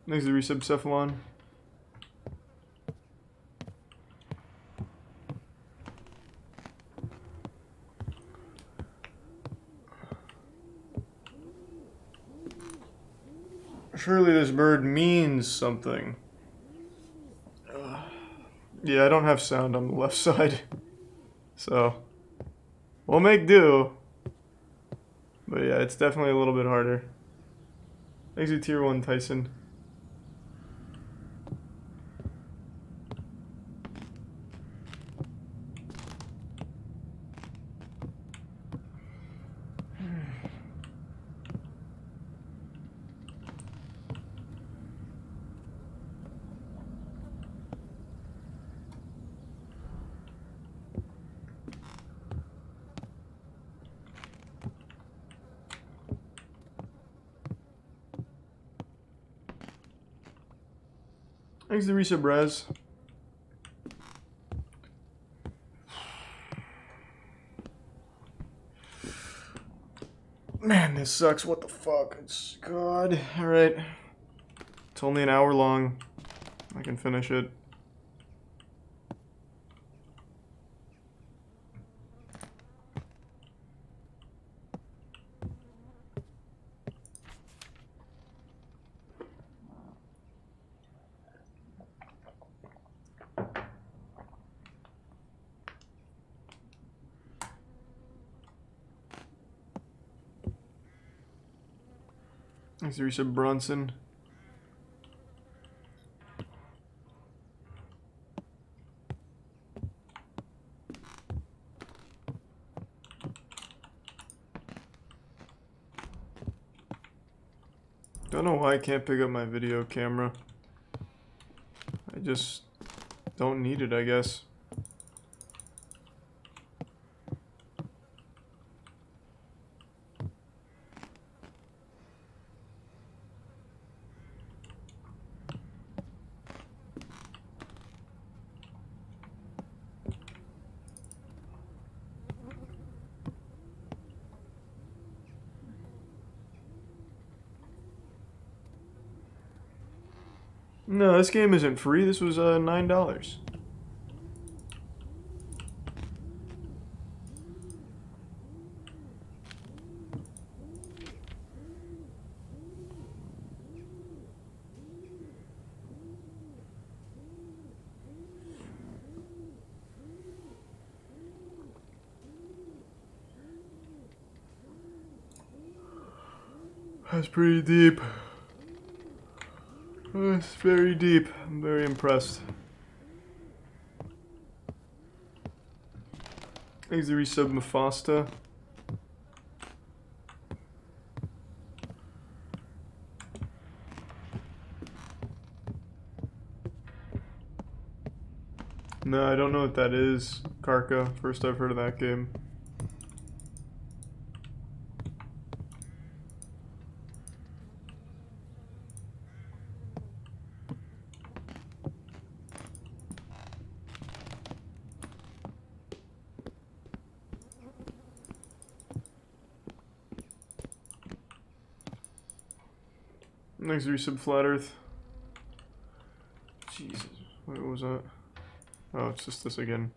Thanks to resub Cephalon. Surely this bird means something. Yeah, I don't have sound on the left side. So, we'll make do. But yeah, it's definitely a little bit harder. Thanks to Tier 1 Tyson. Thanks to resub Raz. Man, this sucks. What the fuck? It's God. Alright. It's only an hour long. I can finish it. Thanks to Resub Bronson. Don't know why I can't pick up my video camera. I just don't need it, I guess. No, this game isn't free. This was $9. That's pretty deep. That's very deep. I'm very impressed. Thanks to resub Mafasta. No, I don't know what that is. Karka. First I've heard of that game. Next resub Flat Earth. Jesus, what was that? Oh, it's just this again.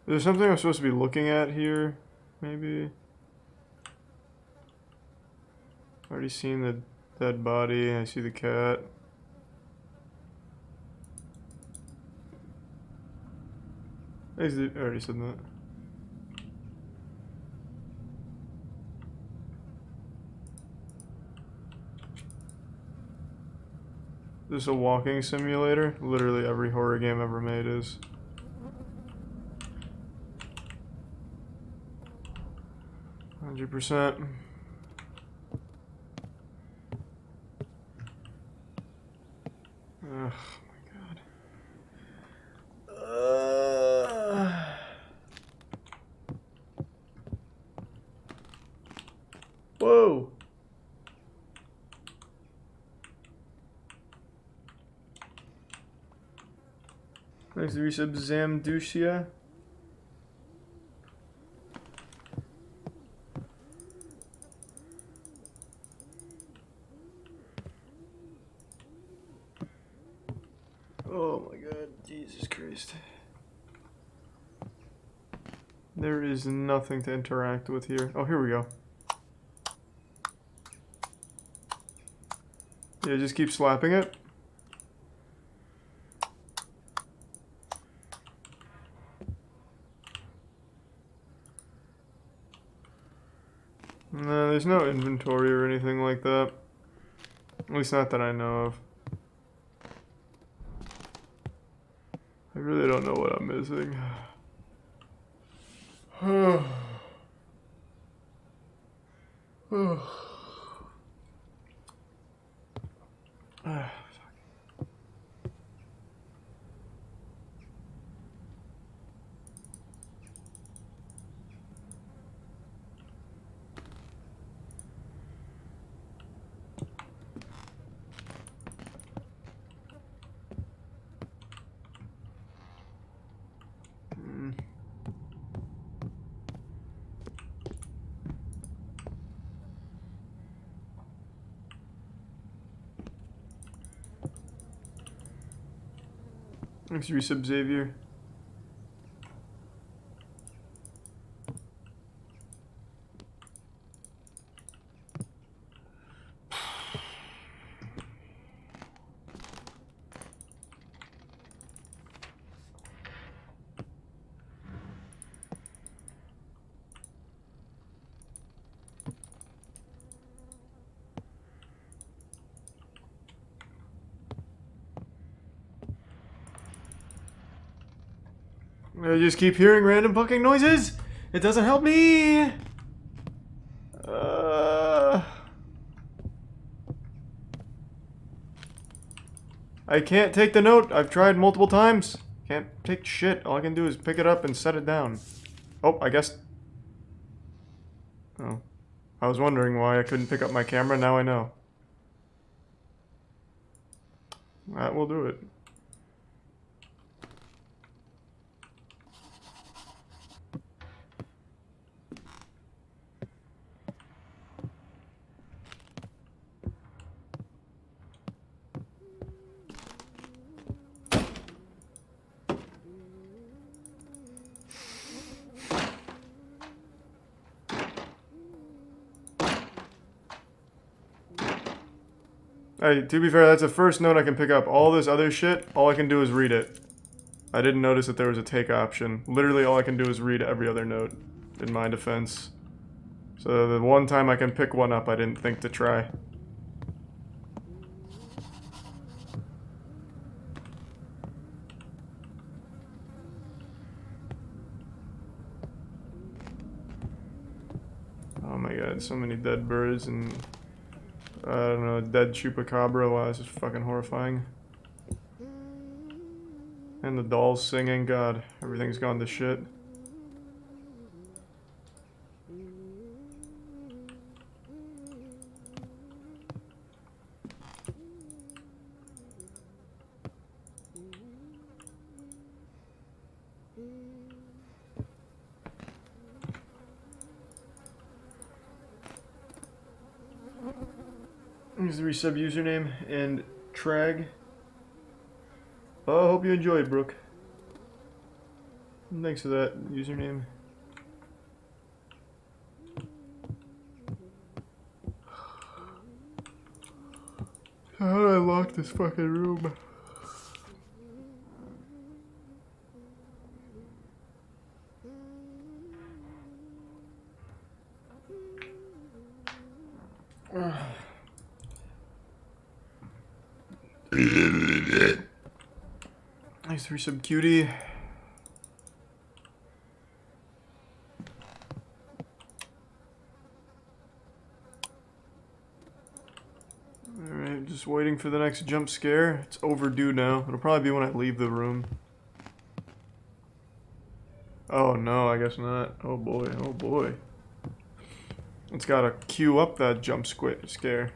Is there something I'm supposed to be looking at here? Maybe? Already seen the dead body. I see the cat. I already said that. This is a walking simulator? Literally every horror game ever made is. %. Oh my god. Whoa. Thanks to resub Zamdushia. Oh my god, Jesus Christ. There is nothing to interact with here. Oh, here we go. Yeah, just keep slapping it. No, there's no inventory or anything like that. At least not that I know of. I really don't know what I'm missing. Thanks, resub Xavier. I just keep hearing random fucking noises. It doesn't help me. I can't take the note. I've tried multiple times. Can't take shit. All I can do is pick it up and set it down. Oh, I guess... Oh. I was wondering why I couldn't pick up my camera. Now I know. That will do it. Hey, to be fair, that's the first note I can pick up. All this other shit, all I can do is read it. I didn't notice that there was a take option. Literally all I can do is read every other note, in my defense. So the one time I can pick one up, I didn't think to try. Oh my god, so many dead birds and... I don't know, dead chupacabra. Wow, this is fucking horrifying. And the dolls singing, god, everything's gone to shit. Here's the resub username and Trag. Oh, I hope you enjoyed, Brooke. Thanks for that username. How do I lock this fucking room? Nice resub, cutie. Alright, just waiting for the next jump scare. It's overdue now. It'll probably be when I leave the room. Oh no, I guess not. Oh boy, oh boy. It's gotta queue up that jump scare.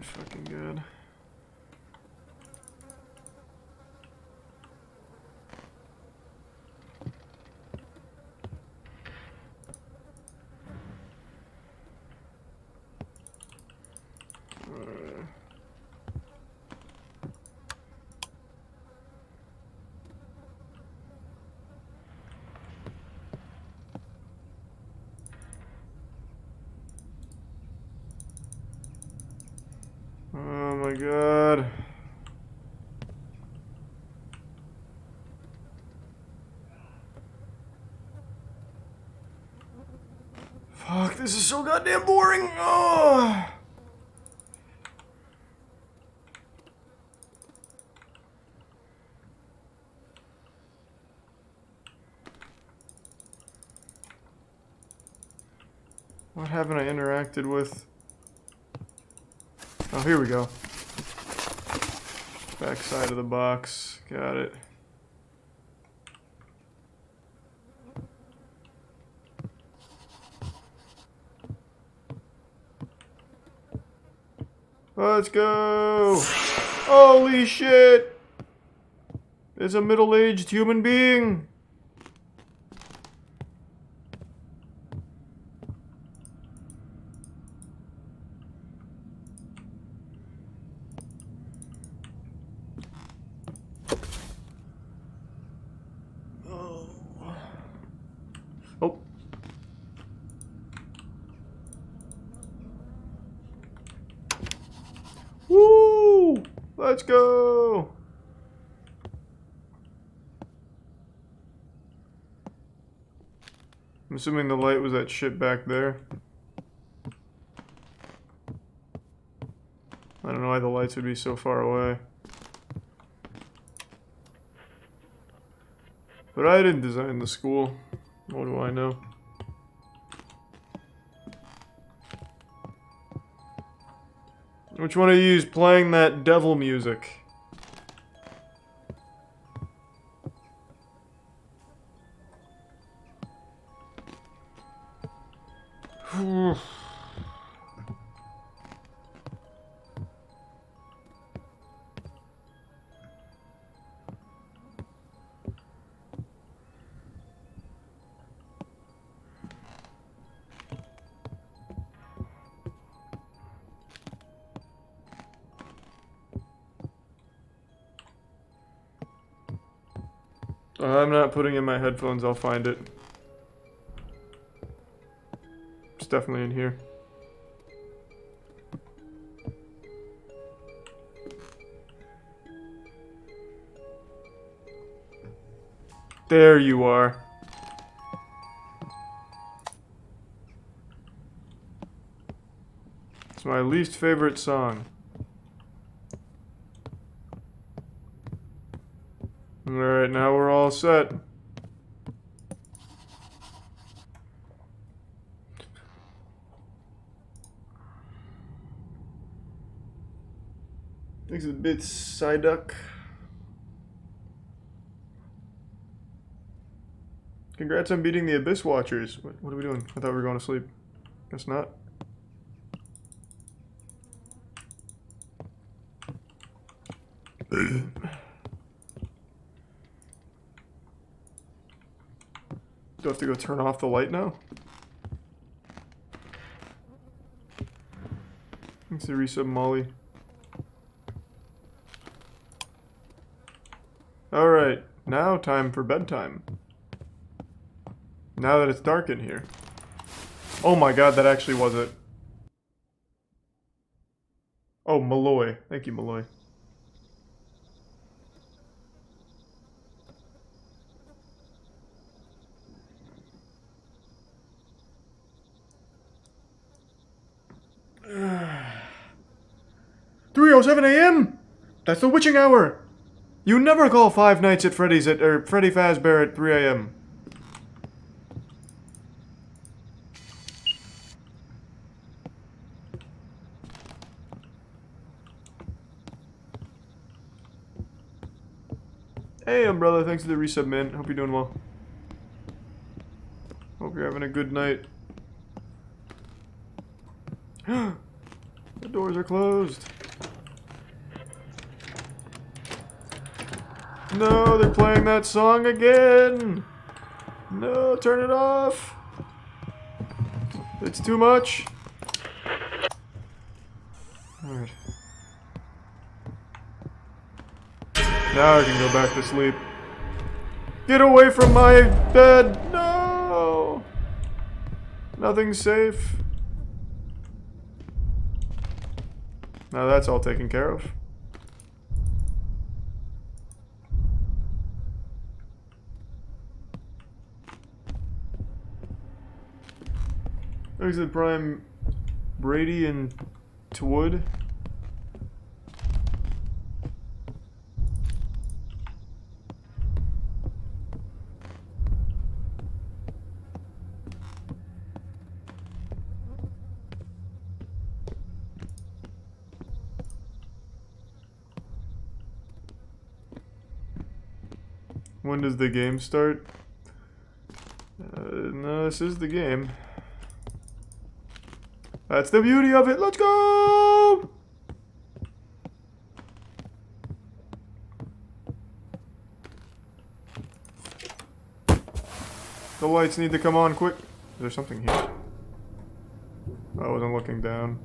Fucking good. Oh my god. Fuck, this is so goddamn boring. Oh. What haven't I interacted with? Oh, here we go. Back side of the box. Got it. Let's go! Holy shit! It's a middle-aged human being! Let's go! I'm assuming the light was that shit back there. I don't know why the lights would be so far away. But I didn't design the school. What do I know? Which one of you is playing that devil music? I'm not putting in my headphones, I'll find it. It's definitely in here. There you are. It's my least favorite song. Alright, now we're all set. Thanks a bit, Psyduck. Congrats on beating the Abyss Watchers. What are we doing? I thought we were going to sleep. Guess not. Do I have to go turn off the light now? Thanks to resub Molly. Alright, now time for bedtime. Now that it's dark in here. Oh my god, that actually was it. Oh, Malloy. Thank you, Malloy. $3:07 a.m. That's the witching hour. You never call Five Nights at Freddy's or Freddy Fazbear at 3 a.m. Hey, Umbrella, thanks for the resub, man. Hope you're doing well. Hope you're having a good night. The doors are closed. No, they're playing that song again. No, turn it off. It's too much. Alright. Now I can go back to sleep. Get away from my bed! No! Nothing's safe. Now that's all taken care of. Thanks to Prime Brady and Twood. When does the game start? No, this is the game. That's the beauty of it. Let's go! The lights need to come on quick. Is there something here? I wasn't looking down.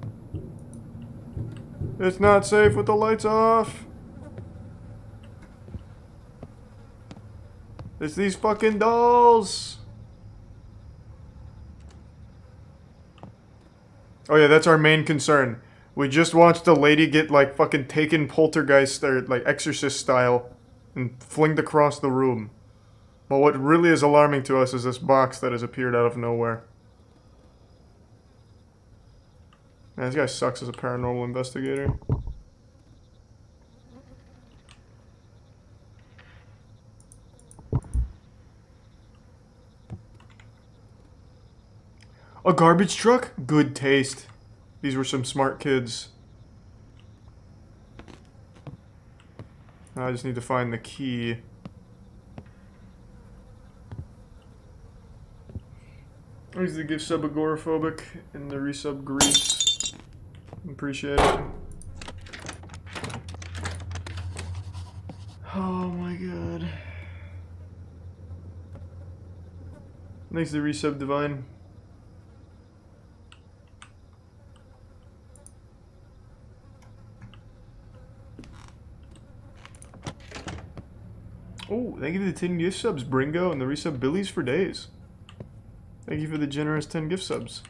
It's not safe with the lights off. It's these fucking dolls. Oh yeah, that's our main concern. We just watched a lady get, like, fucking taken poltergeist, or, like, exorcist style, and flinged across the room. But what really is alarming to us is this box that has appeared out of nowhere. Man, this guy sucks as a paranormal investigator. A garbage truck? Good taste. These were some smart kids. I just need to find the key. There's the gift sub agoraphobic and the resub grease. Appreciate it. Oh my god. Thanks the resub divine. Oh, thank you for the 10 gift subs, Bringo, and the resub Billies for days. Thank you for the generous 10 gift subs.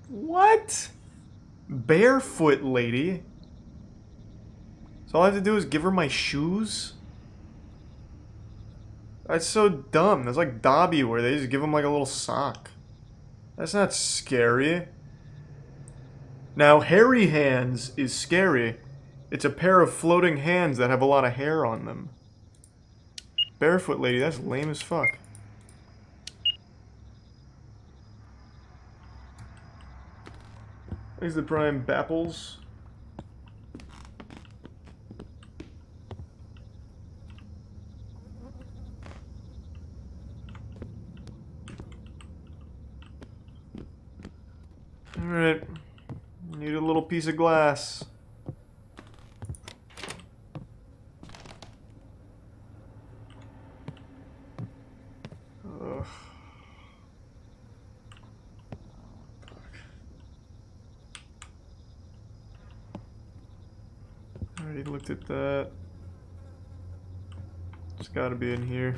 What? Barefoot lady? So all I have to do is give her my shoes? That's so dumb. That's like Dobby where they just give him like a little sock. That's not scary. Now, hairy hands is scary. It's a pair of floating hands that have a lot of hair on them. Barefoot lady, that's lame as fuck. There's the prime Bapples. Alright. Need a little piece of glass. Ugh. Already looked at that. It's gotta be in here.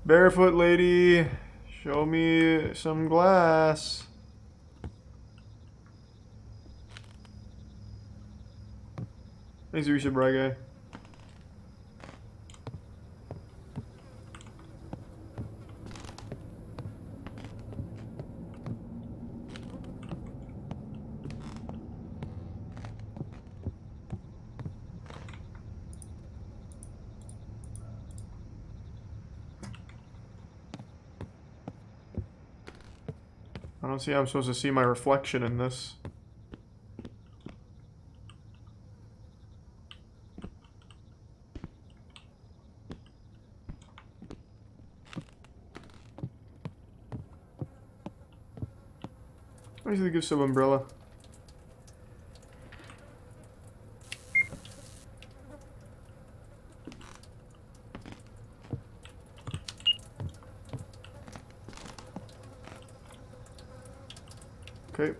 Barefoot lady, show me some glass. Thanks, Risha Bry guy. I don't see how I'm supposed to see my reflection in this. Where's the gift sub umbrella? Okay.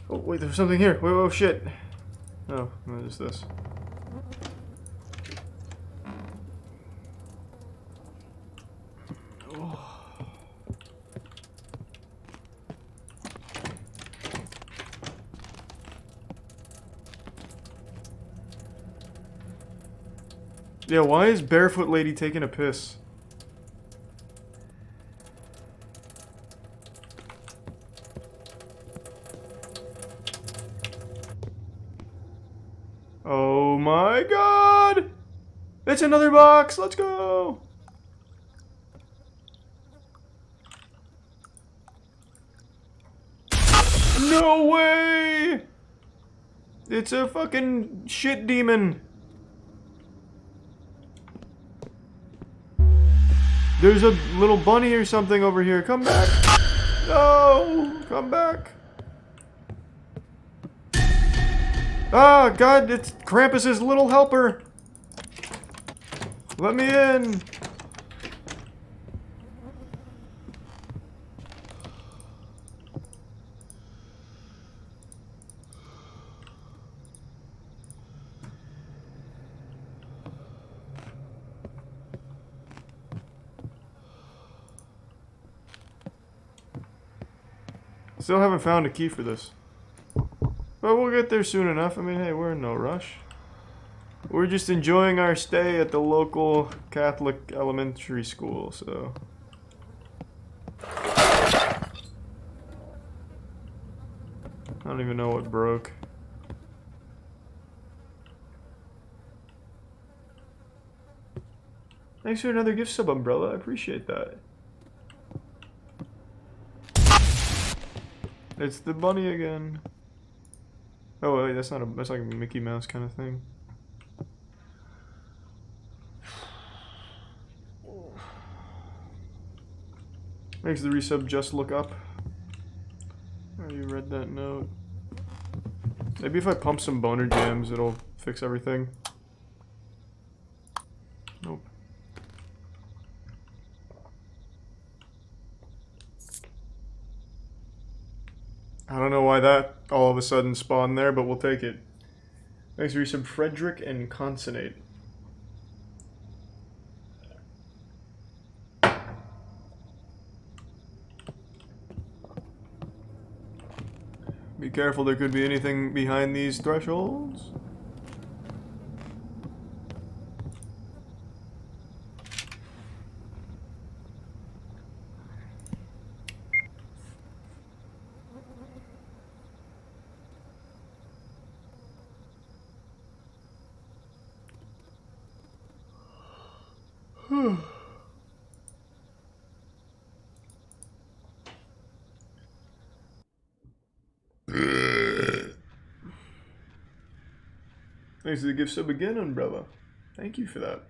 Oh, wait, there's something here. Wait, oh, shit. Oh, what is this? Yeah, why is Barefoot Lady taking a piss? Oh my god! It's another box! Let's go! No way! It's a fucking shit demon. There's a little bunny or something over here. Come back. No! Come back. Ah, God, it's Krampus's little helper. Let me in. Still haven't found a key for this. But we'll get there soon enough. I mean, hey, we're in no rush. We're just enjoying our stay at the local Catholic elementary school, so... I don't even know what broke. Thanks for another gift sub, Umbrella. I appreciate that. It's the bunny again. Oh wait, that's not a. That's like a Mickey Mouse kind of thing. Makes the resub just look up. Oh, you read that note. Maybe if I pump some boner jams, it'll fix everything. Nope. I don't know why that all of a sudden spawned there, but we'll take it. Thanks for resub, Frederick and Consonate. Be careful, there could be anything behind these thresholds. Thanks for the gift sub again, Umbrella. Thank you for that.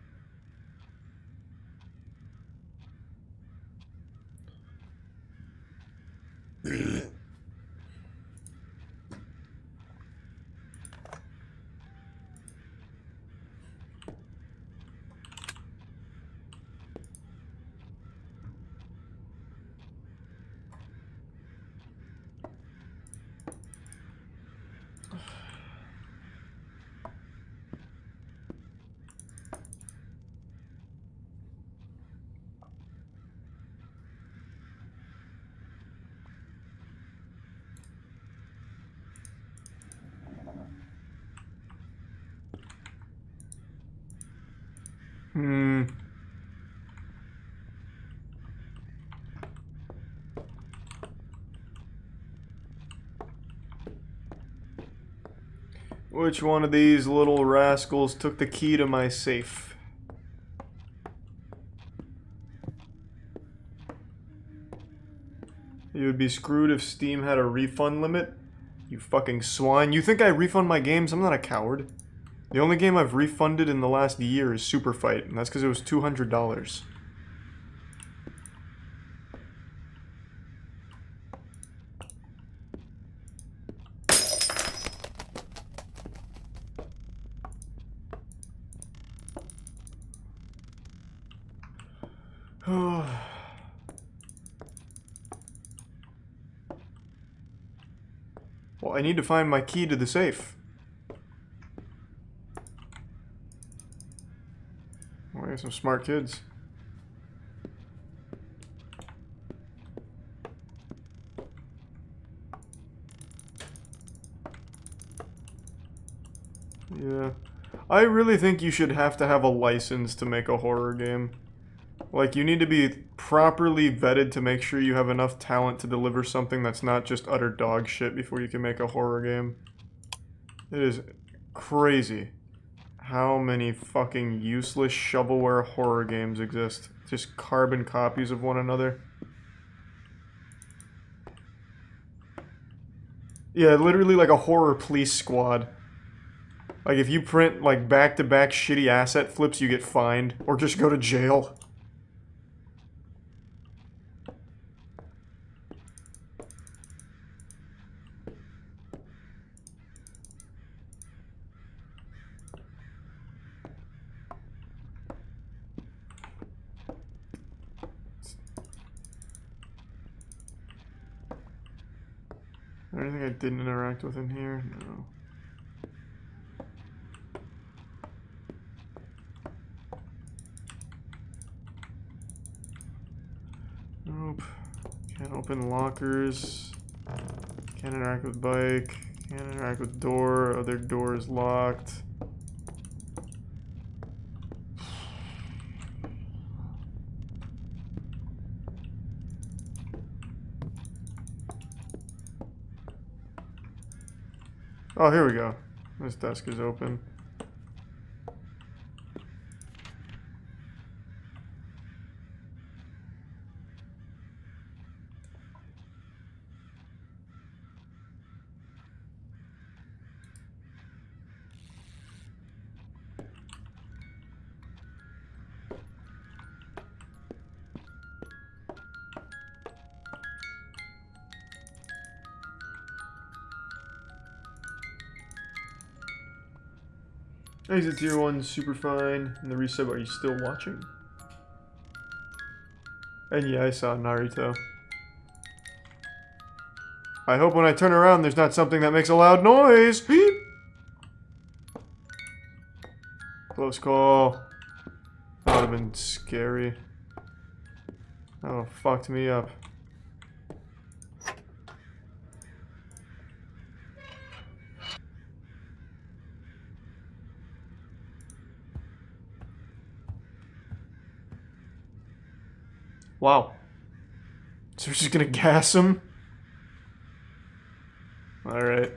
Which one of these little rascals took the key to my safe? You would be screwed if Steam had a refund limit? You fucking swine. You think I refund my games? I'm not a coward. The only game I've refunded in the last year is Super Fight, and that's because it was $200. Well, I need to find my key to the safe. Well, I got some smart kids. Yeah. I really think you should have to have a license to make a horror game. Like, you need to be properly vetted to make sure you have enough talent to deliver something that's not just utter dog shit before you can make a horror game. It is crazy how many fucking useless shovelware horror games exist. Just carbon copies of one another. Yeah, literally like a horror police squad. Like if you print like back-to-back shitty asset flips, you get fined or just go to jail. Anything I didn't interact with in here? No. Nope. Can't open lockers. Can't interact with bike. Can't interact with door. Other door is locked. Oh, here we go. This desk is open. Exit tier 1, super fine. And the resub, are you still watching? And yeah, I saw Naruto. I hope when I turn around there's not something that makes a loud noise! Close call. That would have been scary. Oh, fucked me up. Wow. So we're just gonna gas him? Alright.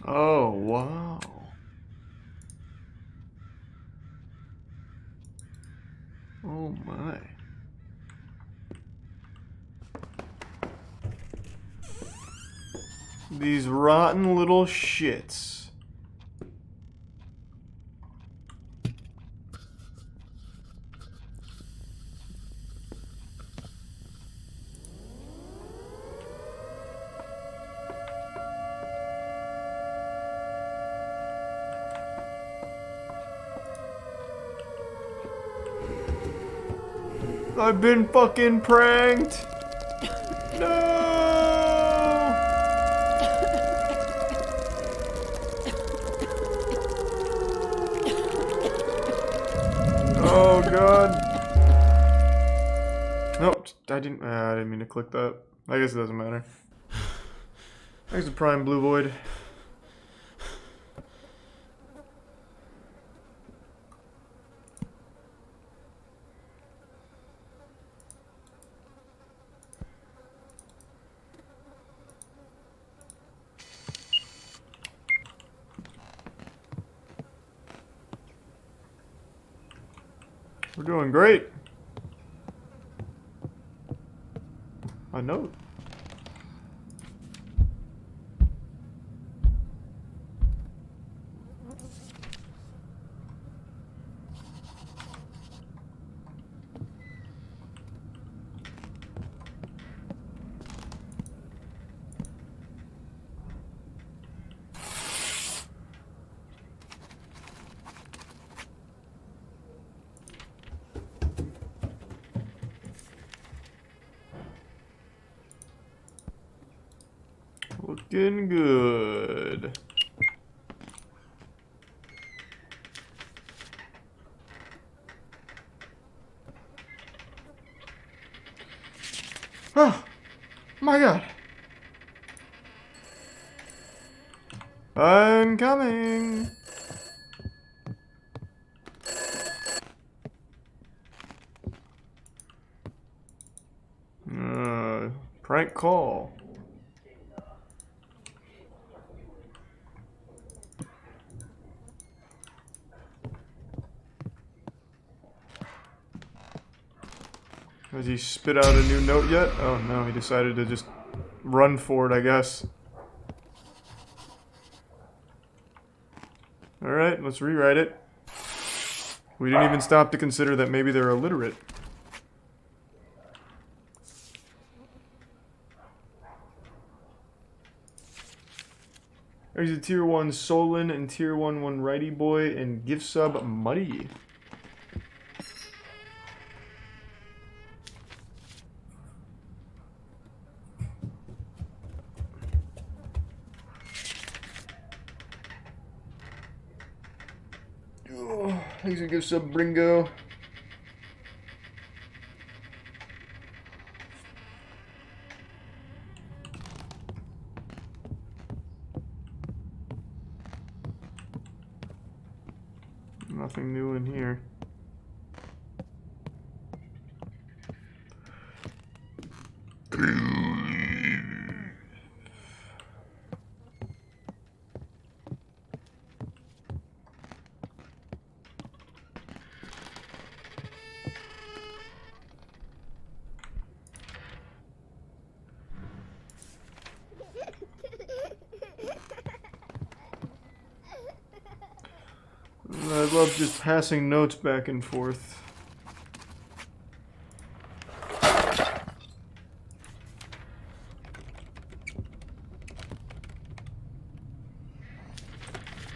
Oh, wow. Oh my. These rotten little shits. I've been fucking pranked. No. Oh god. Nope, I didn't mean to click that. I guess it doesn't matter. There's a prime blue void. We're doing great. A note. Looking good. Oh my god. I'm coming. Prank call. Has he spit out a new note yet? Oh no, he decided to just run for it, I guess. Alright, let's rewrite it. We didn't even stop to consider that maybe they're illiterate. There's a tier 1 Solon and tier 1 righty boy and gift sub Muddy. Oh, thanks for gift sub Bringo. Nothing new in here. I love just passing notes back and forth.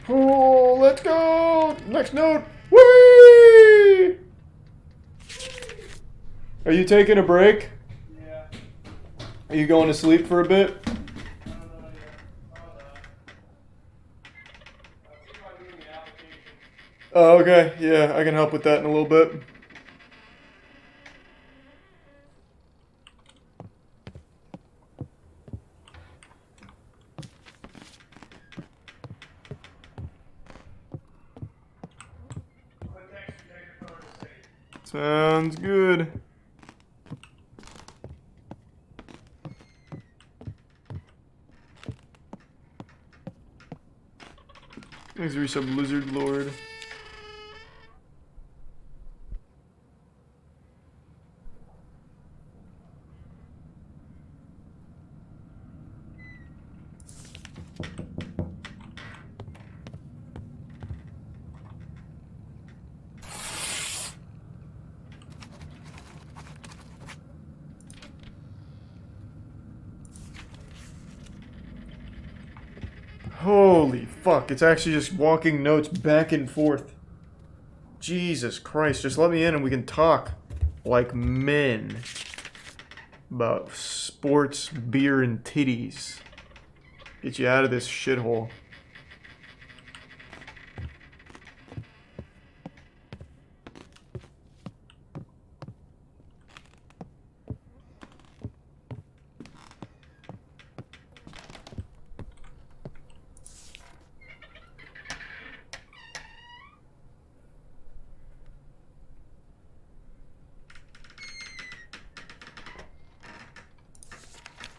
Oh, let's go! Next note! Whee! Are you taking a break? Yeah. Are you going to sleep for a bit? Oh, okay. Yeah, I can help with that in a little bit. Sounds good. Thanks for resub Lizard Lord. Holy fuck, it's actually just walking notes back and forth. Jesus Christ, just let me in and we can talk like men about sports, beer, and titties. Get you out of this shithole.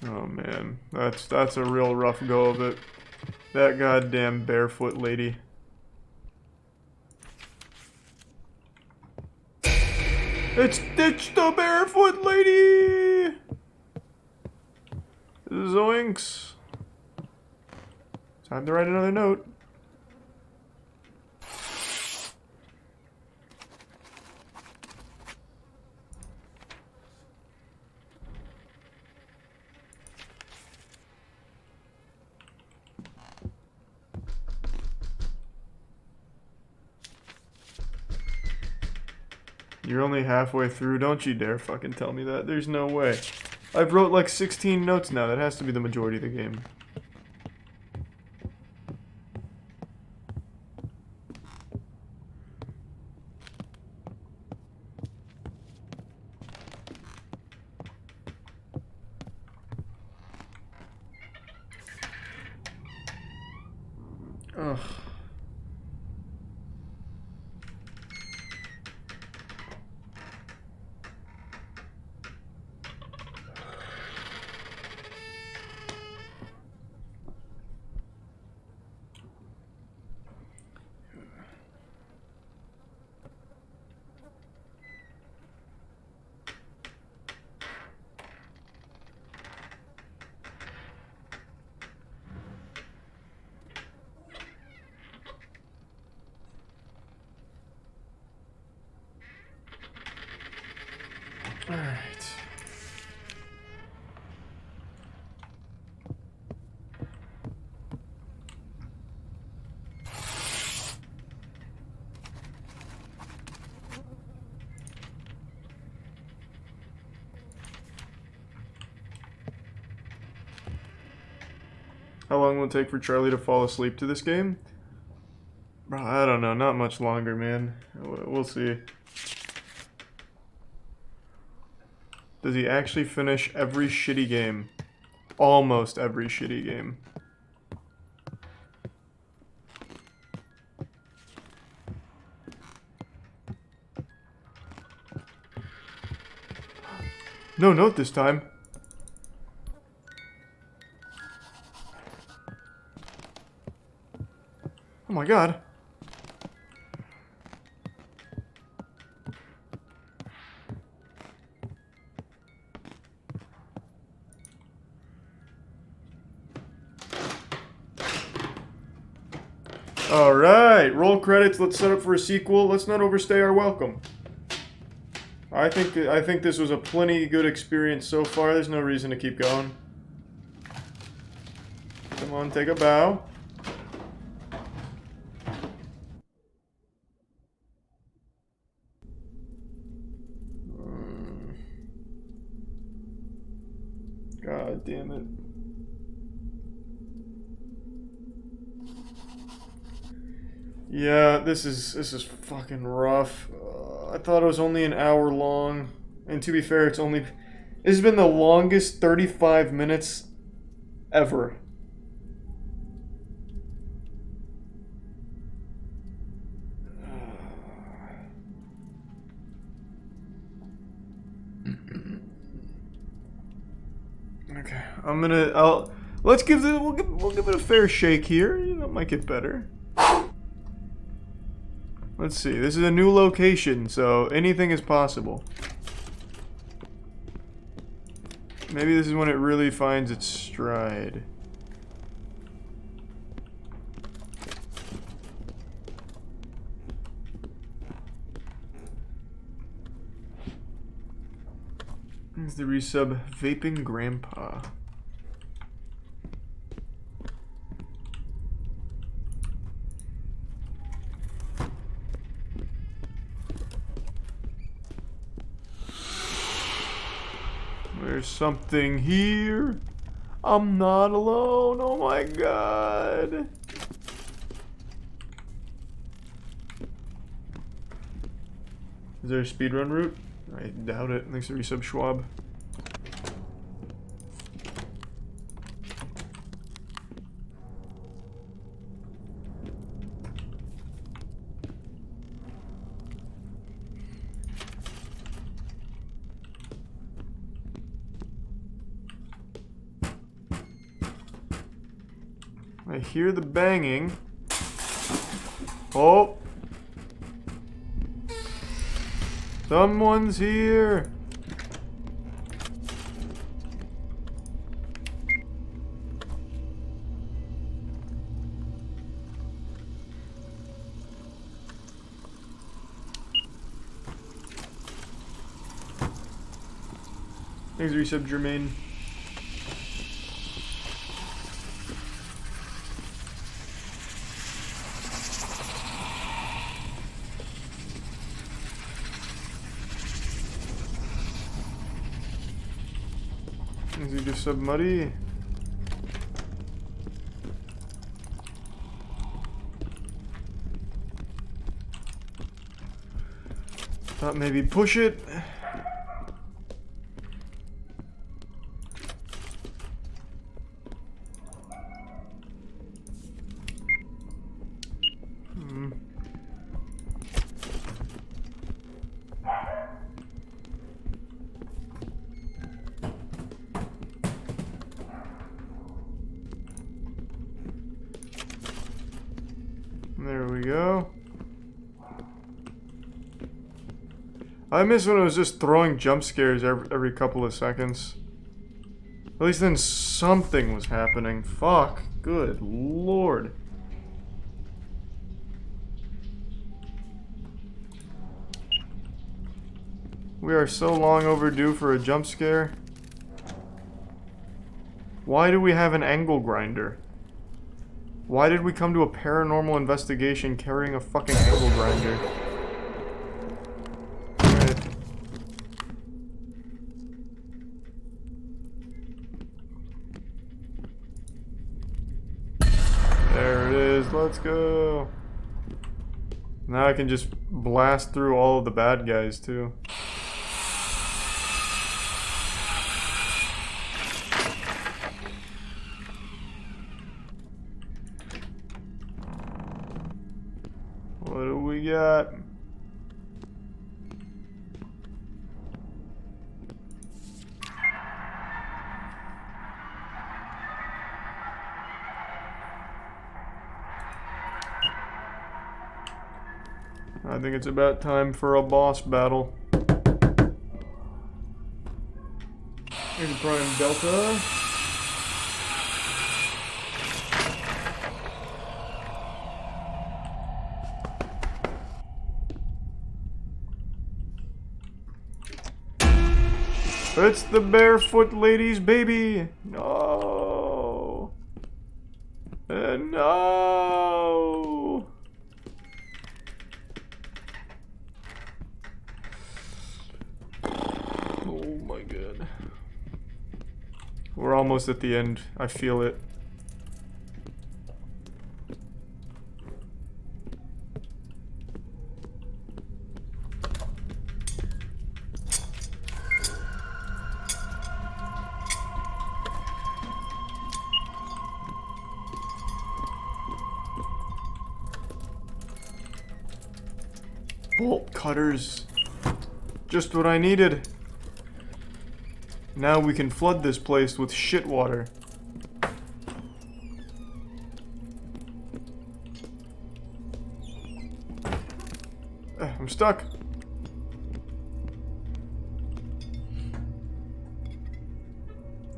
Oh man, that's a real rough go of it. That goddamn barefoot lady. It's the barefoot lady! Zoinks. Time to write another note. You're only halfway through, don't you dare fucking tell me that. There's no way. I've wrote like 16 notes now, that has to be the majority of the game. Alright. How long will it take for Charlie to fall asleep to this game? Bro, I don't know. Not much longer, man. We'll see. Does he actually finish every shitty game? Almost every shitty game. No note this time. Oh my god. Alright, roll credits, let's set up for a sequel. Let's not overstay our welcome. I think this was a plenty good experience so far. There's no reason to keep going. Come on, take a bow. God damn it. Yeah, this is fucking rough. I thought it was only an hour long, and to be fair, this has been the longest 35 minutes ever. Okay, let's give it, we'll give it a fair shake here. You know, it might get better. Let's see, this is a new location, so anything is possible. Maybe this is when it really finds its stride. Here's the resub Vaping Grandpa. There's something here. I'm not alone. Oh my god. Is there a speedrun route? I doubt it. Thanks to resub Schwab. I hear the banging. Oh! Someone's here! Thanks, resub Jermaine. Is he just sub muddy? Thought maybe push it. There we go. I miss when it was just throwing jump scares every couple of seconds. At least then something was happening. Fuck. Good lord. We are so long overdue for a jump scare. Why do we have an angle grinder? Why did we come to a paranormal investigation carrying a fucking angle grinder? Alright. There it is, let's go. Now I can just blast through all of the bad guys too. What do we got? I think it's about time for a boss battle. Here's Prime Delta. It's the barefoot lady's baby. No. No. Oh my god. We're almost at the end. I feel it. Bolt cutters. Just what I needed. Now we can flood this place with shit water. I'm stuck.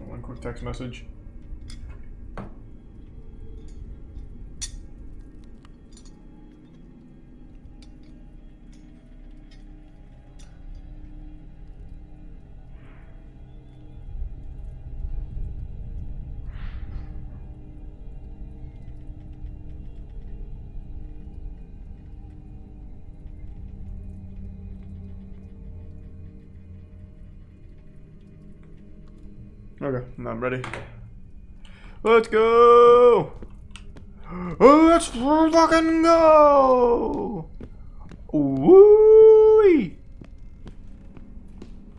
One quick text message. Okay, now I'm ready. Let's go! Let's fucking go! Woo-wee!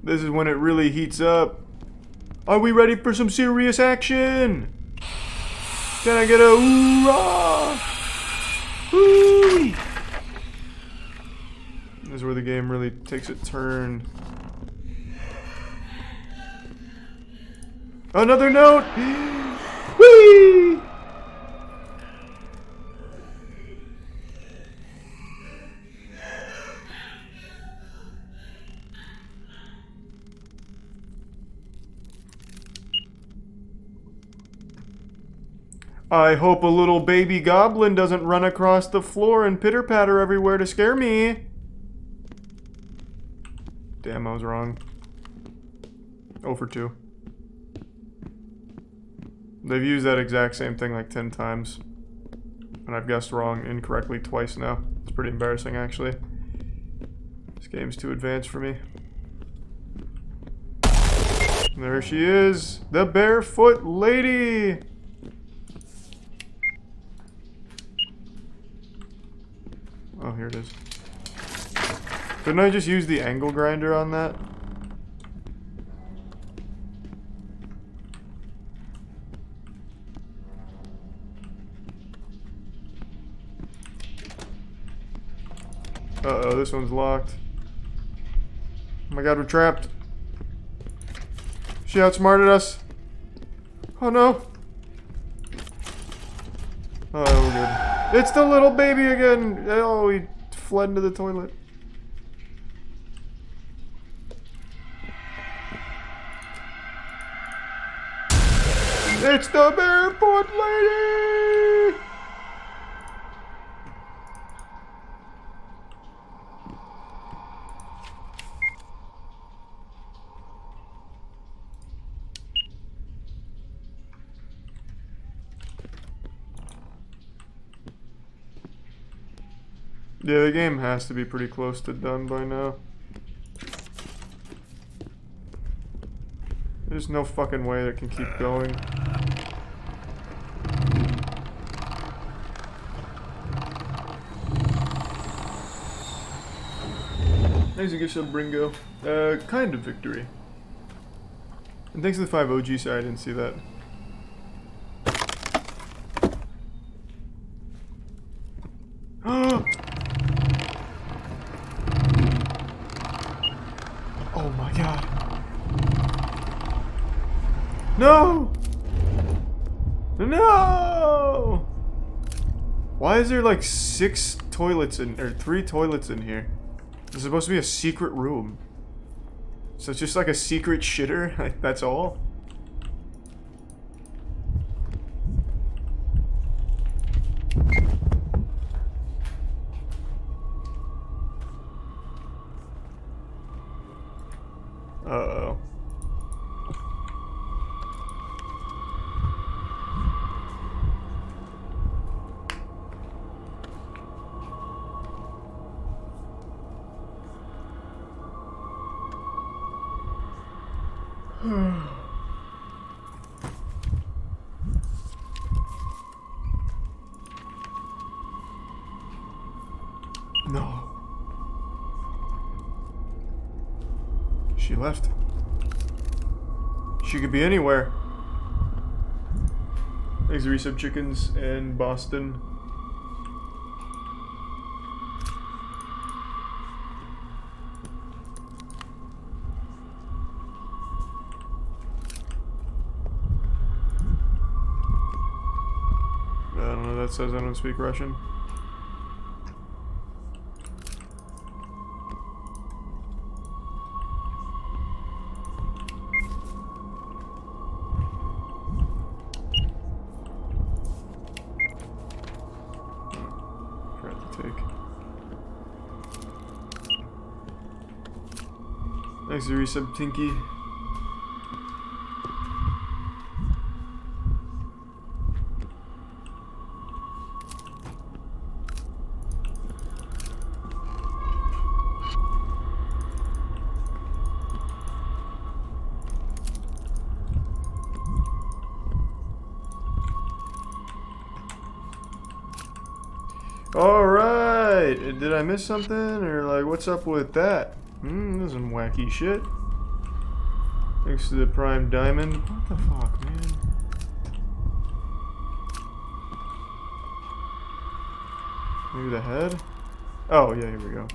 This is when it really heats up. Are we ready for some serious action? Can I get a hoorah? Woo-wee! This is where the game really takes a turn. Another note! Whee! I hope a little baby goblin doesn't run across the floor and pitter-patter everywhere to scare me. Damn, I was wrong. 0 for 2. They've used that exact same thing like 10 times. And I've guessed wrong incorrectly twice now. It's pretty embarrassing, actually. This game's too advanced for me. There she is! The barefoot lady! Oh, here it is. Couldn't I just use the angle grinder on that? Uh-oh, this one's locked. Oh my god, we're trapped. She outsmarted us. Oh no. Oh, we're good. It's the little baby again! Oh, he fled into the toilet. It's the barefoot lady! Yeah, the game has to be pretty close to done by now. There's no fucking way that can keep going. Thanks to give some Bringo. Kind of victory. And thanks to the 5 OG side, I didn't see that. Oh my god. No! No! Why is there like 6 toilets in, or 3 toilets in here? It's supposed to be a secret room. So it's just like a secret shitter? Like, that's all? Uh-oh. No. She left. She could be anywhere. Thanks to Resub Chickens and Boston. I don't know, that says I don't speak Russian. Thanks to Resub Tinky. Alright! Did I miss something? Or like, what's up with that? This is some wacky shit. Thanks to the Prime Diamond. What the fuck, man? Maybe the head? Oh, yeah, here we go.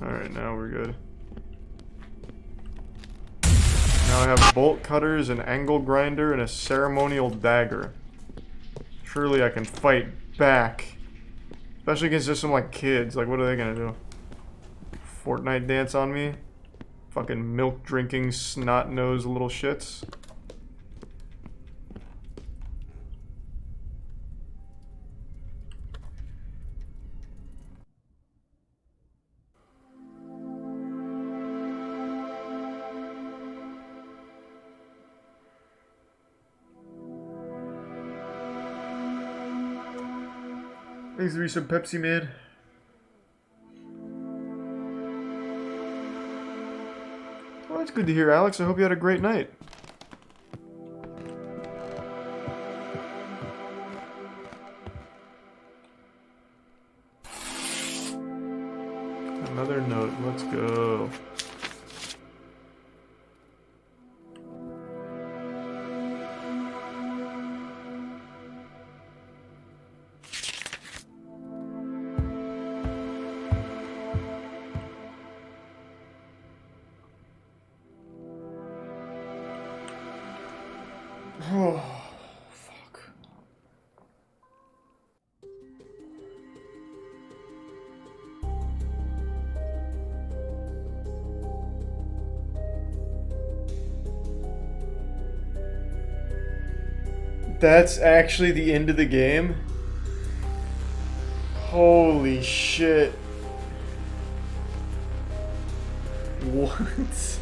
Alright, now we're good. Now I have bolt cutters, an angle grinder, and a ceremonial dagger. Surely I can fight back. Especially against just some, like, kids. Like, what are they gonna do? Fortnite dance on me? Fucking milk-drinking, snot-nosed little shits. Thanks to Resub Pepsi Man. Well, that's good to hear, Alex. I hope you had a great night. Another note. Let's go. Oh, fuck. That's actually the end of the game? Holy shit. What?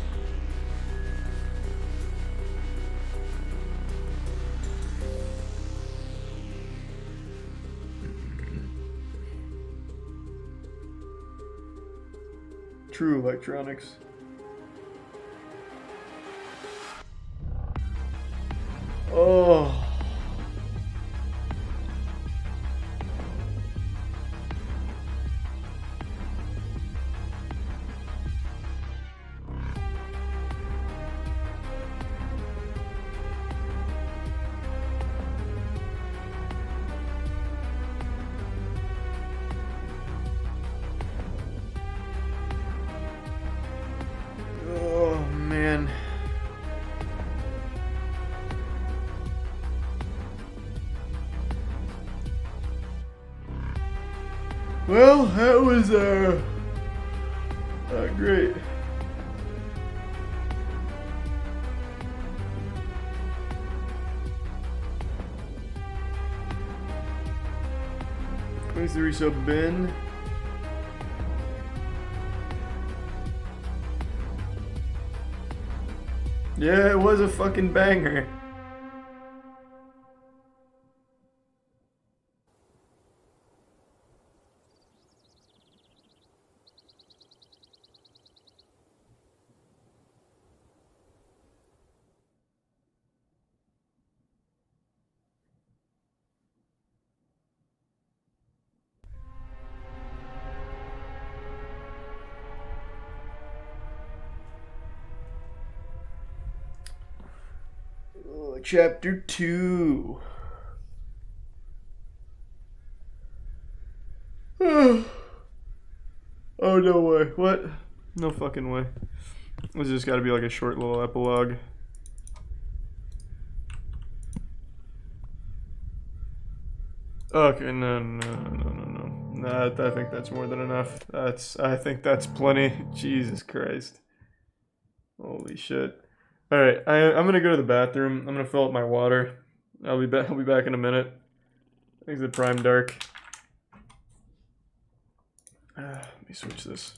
True electronics. Oh. Oh man. Well, that was great. Thanks to resub Ben. Yeah, it was a fucking banger. Oh, chapter 2. Oh no way. What? No fucking way. This just gotta be like a short little epilogue. Okay, no. I think that's more than enough. I think that's plenty. Jesus Christ. Holy shit. Alright, I'm gonna go to the bathroom. I'm gonna fill up my water. I'll be back in a minute. Thanks to Prime Dark. Let me switch this.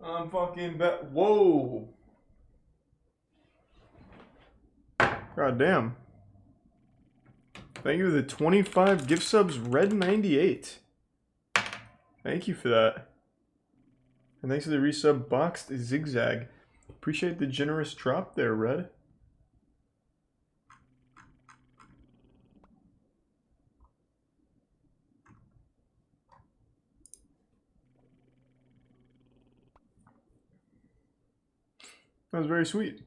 I'm fucking bet. Whoa. God damn. Thank you for the 25 gift subs, Red98. Thank you for that. And thanks for the resub boxed zigzag. Appreciate the generous drop there, Red. That was very sweet.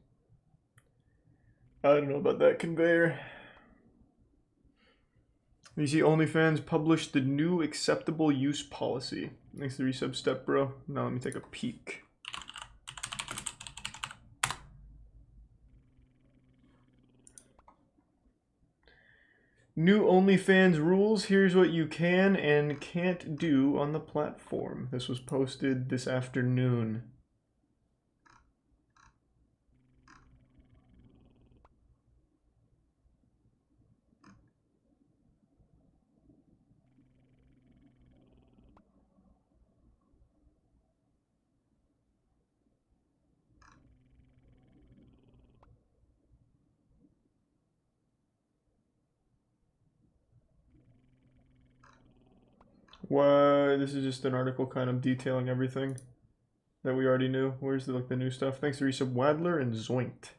I don't know about that conveyor. You see OnlyFans published the new acceptable use policy. Thanks to the resub step, bro. Now let me take a peek. New OnlyFans rules. Here's what you can and can't do on the platform. This was posted this afternoon. What? This is just an article kind of detailing everything that we already knew. Where's the, like, the new stuff? Thanks to resub Wadler and Zoinked.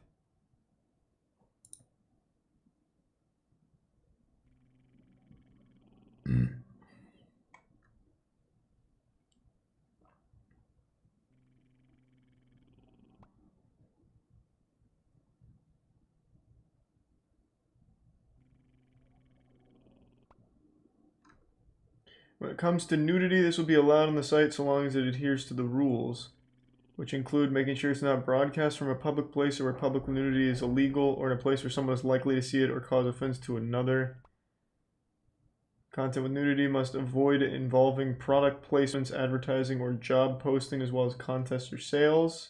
When it comes to nudity, this will be allowed on the site so long as it adheres to the rules, which include making sure it's not broadcast from a public place or where public nudity is illegal, or in a place where someone is likely to see it or cause offense to another. Content with nudity must avoid involving product placements, advertising, or job posting, as well as contests or sales.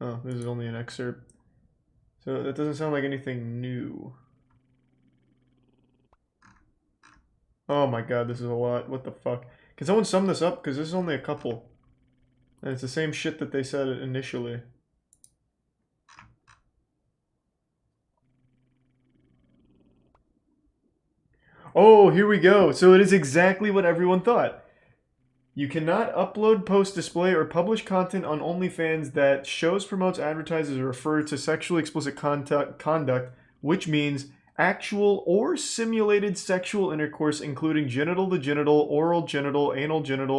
Oh, this is only an excerpt. So that doesn't sound like anything new. Oh my god, this is a lot. What the fuck? Can someone sum this up? Because this is only a couple. And it's the same shit that they said initially. Oh, here we go. So it is exactly what everyone thought. You cannot upload, post, display, or publish content on OnlyFans that shows, promotes, advertises, or refers to sexually explicit conduct, which means actual or simulated sexual intercourse, including genital to genital, oral genital,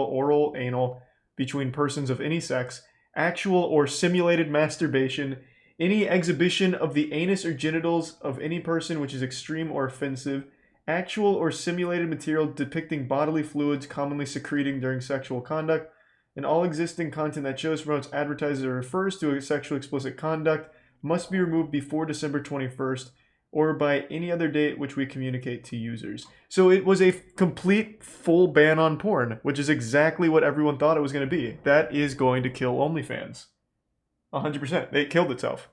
oral anal, between persons of any sex, actual or simulated masturbation, any exhibition of the anus or genitals of any person which is extreme or offensive, actual or simulated material depicting bodily fluids commonly secreting during sexual conduct, and all existing content that shows, promotes, advertises, or refers to a sexually explicit conduct must be removed before December 21st or by any other date which we communicate to users. So it was a complete full ban on porn, which is exactly what everyone thought it was going to be. That is going to kill OnlyFans. 100%. It killed itself.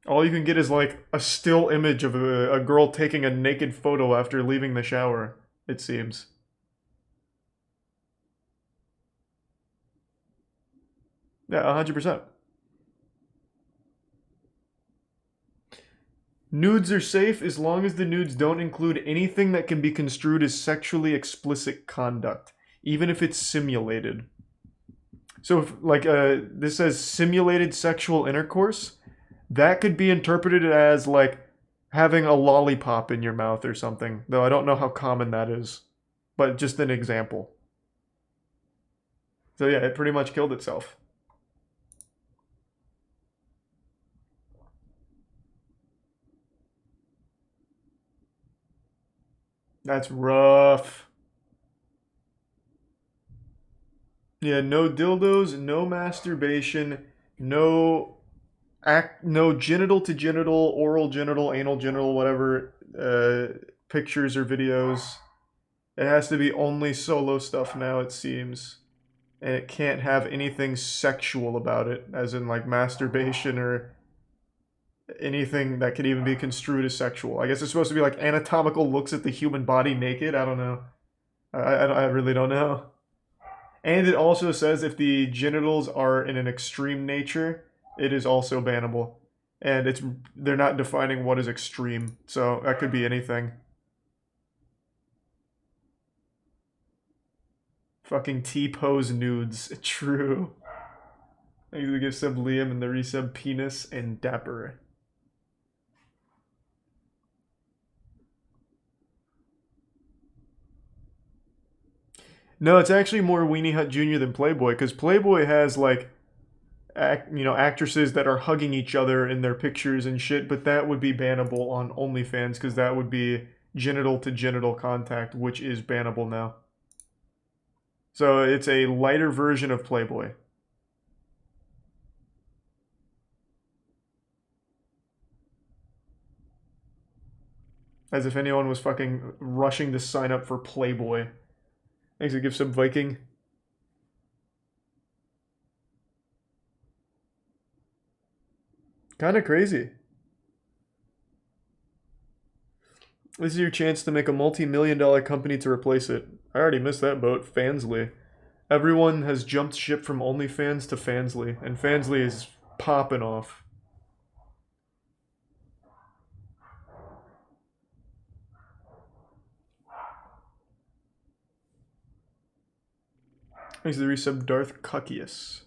All you can get is like a still image of a girl taking a naked photo after leaving the shower, it seems. Yeah, 100%. Nudes are safe as long as the nudes don't include anything that can be construed as sexually explicit conduct, even if it's simulated. So if, like, this says simulated sexual intercourse, that could be interpreted as, like, having a lollipop in your mouth or something. Though I don't know how common that is. But just an example. So yeah, it pretty much killed itself. That's rough. Yeah, no dildos, no masturbation, no genital to genital, oral genital, anal genital, whatever, pictures or videos. It has to be only solo stuff now, it seems. And it can't have anything sexual about it, as in like masturbation or anything that could even be construed as sexual. I guess it's supposed to be like anatomical looks at the human body naked. I don't know. I really don't know. And it also says if the genitals are in an extreme nature, it is also bannable. And they're not defining what is extreme, so that could be anything. Fucking T-pose nudes. True. Thanks to the gift sub Liam and the resub Penis and Dapper. No, it's actually more Weenie Hut Jr. than Playboy, because Playboy has, like, actresses that are hugging each other in their pictures and shit, but that would be bannable on OnlyFans, because that would be genital-to-genital contact, which is bannable now. So it's a lighter version of Playboy. As if anyone was fucking rushing to sign up for Playboy. Thanks for the gift sub Viking. Kind of crazy. This is your chance to make a multi-million-dollar company to replace it. I already missed that boat. Fansly. Everyone has jumped ship from OnlyFans to Fansly, and Fansly is popping off. Thanks to the resub Darth Cuckius.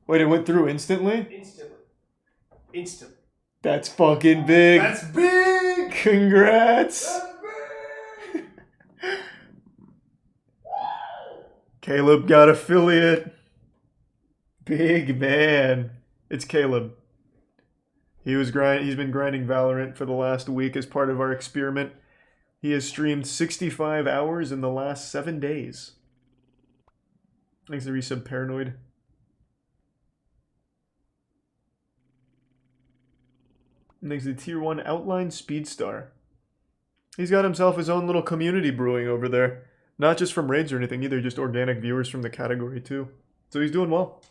Wait, it went through instantly? Instantly. Instantly. That's fucking big. That's big! Congrats! That's big! Caleb got affiliate. Big man. It's Caleb. He's been grinding Valorant for the last week as part of our experiment. He has streamed 65 hours in the last 7 days. Thanks to resub Paranoid. Thanks to Tier 1 Outline Speedstar. He's got himself his own little community brewing over there. Not just from raids or anything either, just organic viewers from the category too. So he's doing well.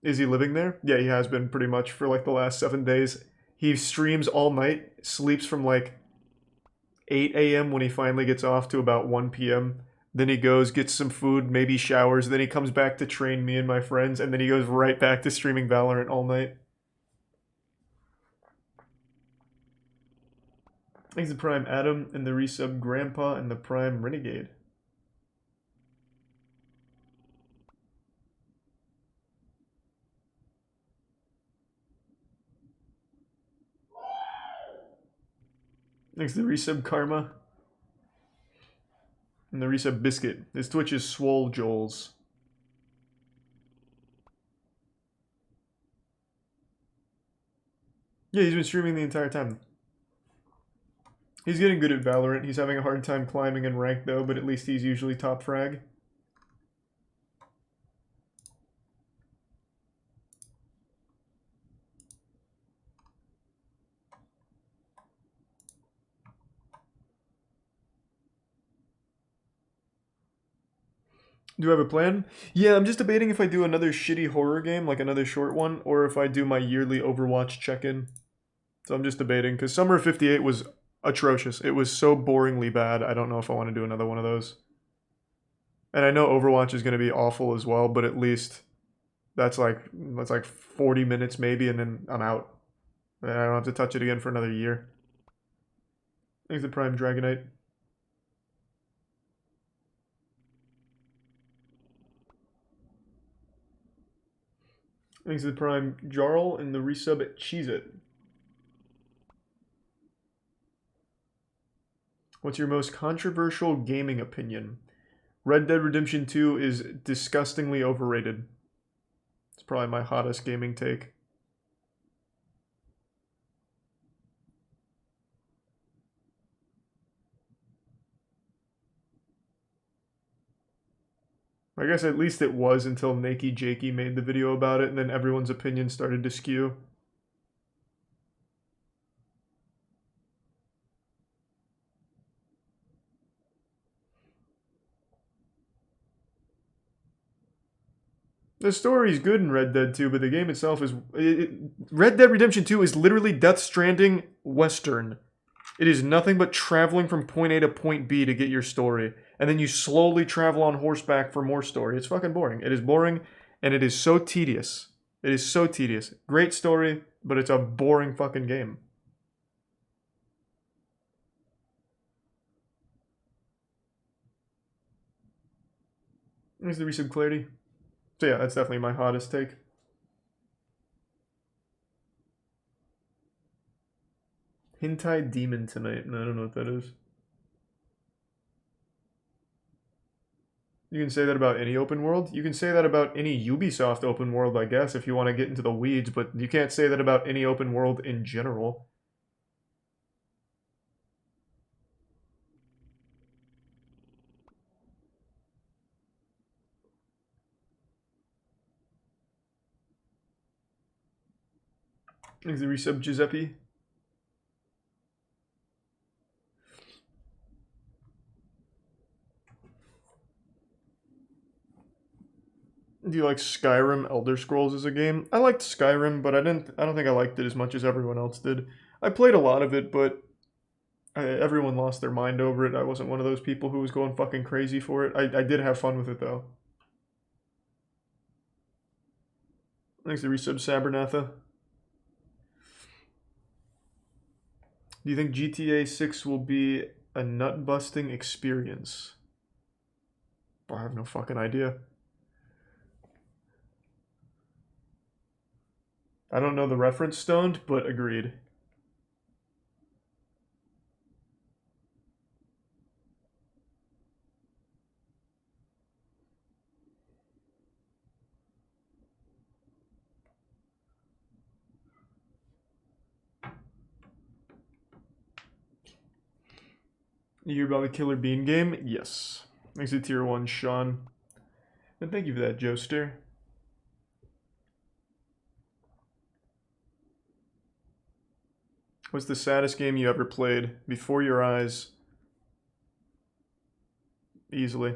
Is he living there? Yeah, he has been pretty much for like the last 7 days. He streams all night, sleeps from like 8 a.m. when he finally gets off to about 1 p.m. Then he goes, gets some food, maybe showers, then he comes back to train me and my friends, and then he goes right back to streaming Valorant all night. Thanks to Prime Adam and the resub Grandpa and the Prime Renegade. Thanks to the resub Karma. And the resub Biscuit. His Twitch is Swole Joels. Yeah, he's been streaming the entire time. He's getting good at Valorant. He's having a hard time climbing in rank though, but at least he's usually top frag. Do I have a plan? Yeah, I'm just debating if I do another shitty horror game, like another short one, or if I do my yearly Overwatch check-in. So I'm just debating, because Summer of 58 was atrocious. It was so boringly bad, I don't know if I want to do another one of those. And I know Overwatch is going to be awful as well, but at least that's like 40 minutes maybe, and then I'm out. And I don't have to touch it again for another year. Thanks to Prime Dragonite. Thanks to the Prime Jarl and the resub at Cheez-It. What's your most controversial gaming opinion? Red Dead Redemption 2 is disgustingly overrated. It's probably my hottest gaming take. I guess at least it was until Nakey Jakey made the video about it, and then everyone's opinion started to skew. The story's good in Red Dead 2, but the game itself is... Red Dead Redemption 2 is literally Death Stranding Western. It is nothing but traveling from point A to point B to get your story. And then you slowly travel on horseback for more story. It's fucking boring. It is boring, and it is so tedious. It is so tedious. Great story, but it's a boring fucking game. There's the resub clarity. So yeah, that's definitely my hottest take. Hentai Demon tonight. No, I don't know what that is. You can say that about any open world. You can say that about any Ubisoft open world, I guess, if you want to get into the weeds, but you can't say that about any open world in general. Thanks the resub, Giuseppe. Do you like Skyrim Elder Scrolls as a game? I liked Skyrim, but I don't think I liked it as much as everyone else did. I played a lot of it, but everyone lost their mind over it. I wasn't one of those people who was going fucking crazy for it. I did have fun with it though. Thanks to resub Sabernatha. Do you think GTA 6 will be a nut-busting experience? I have no fucking idea. I don't know the reference, Stoned, but agreed. You hear about the Killer Bean game? Yes. Thanks to Tier 1, Sean. And thank you for that, Joester. What's the saddest game you ever played? Before your eyes. Easily.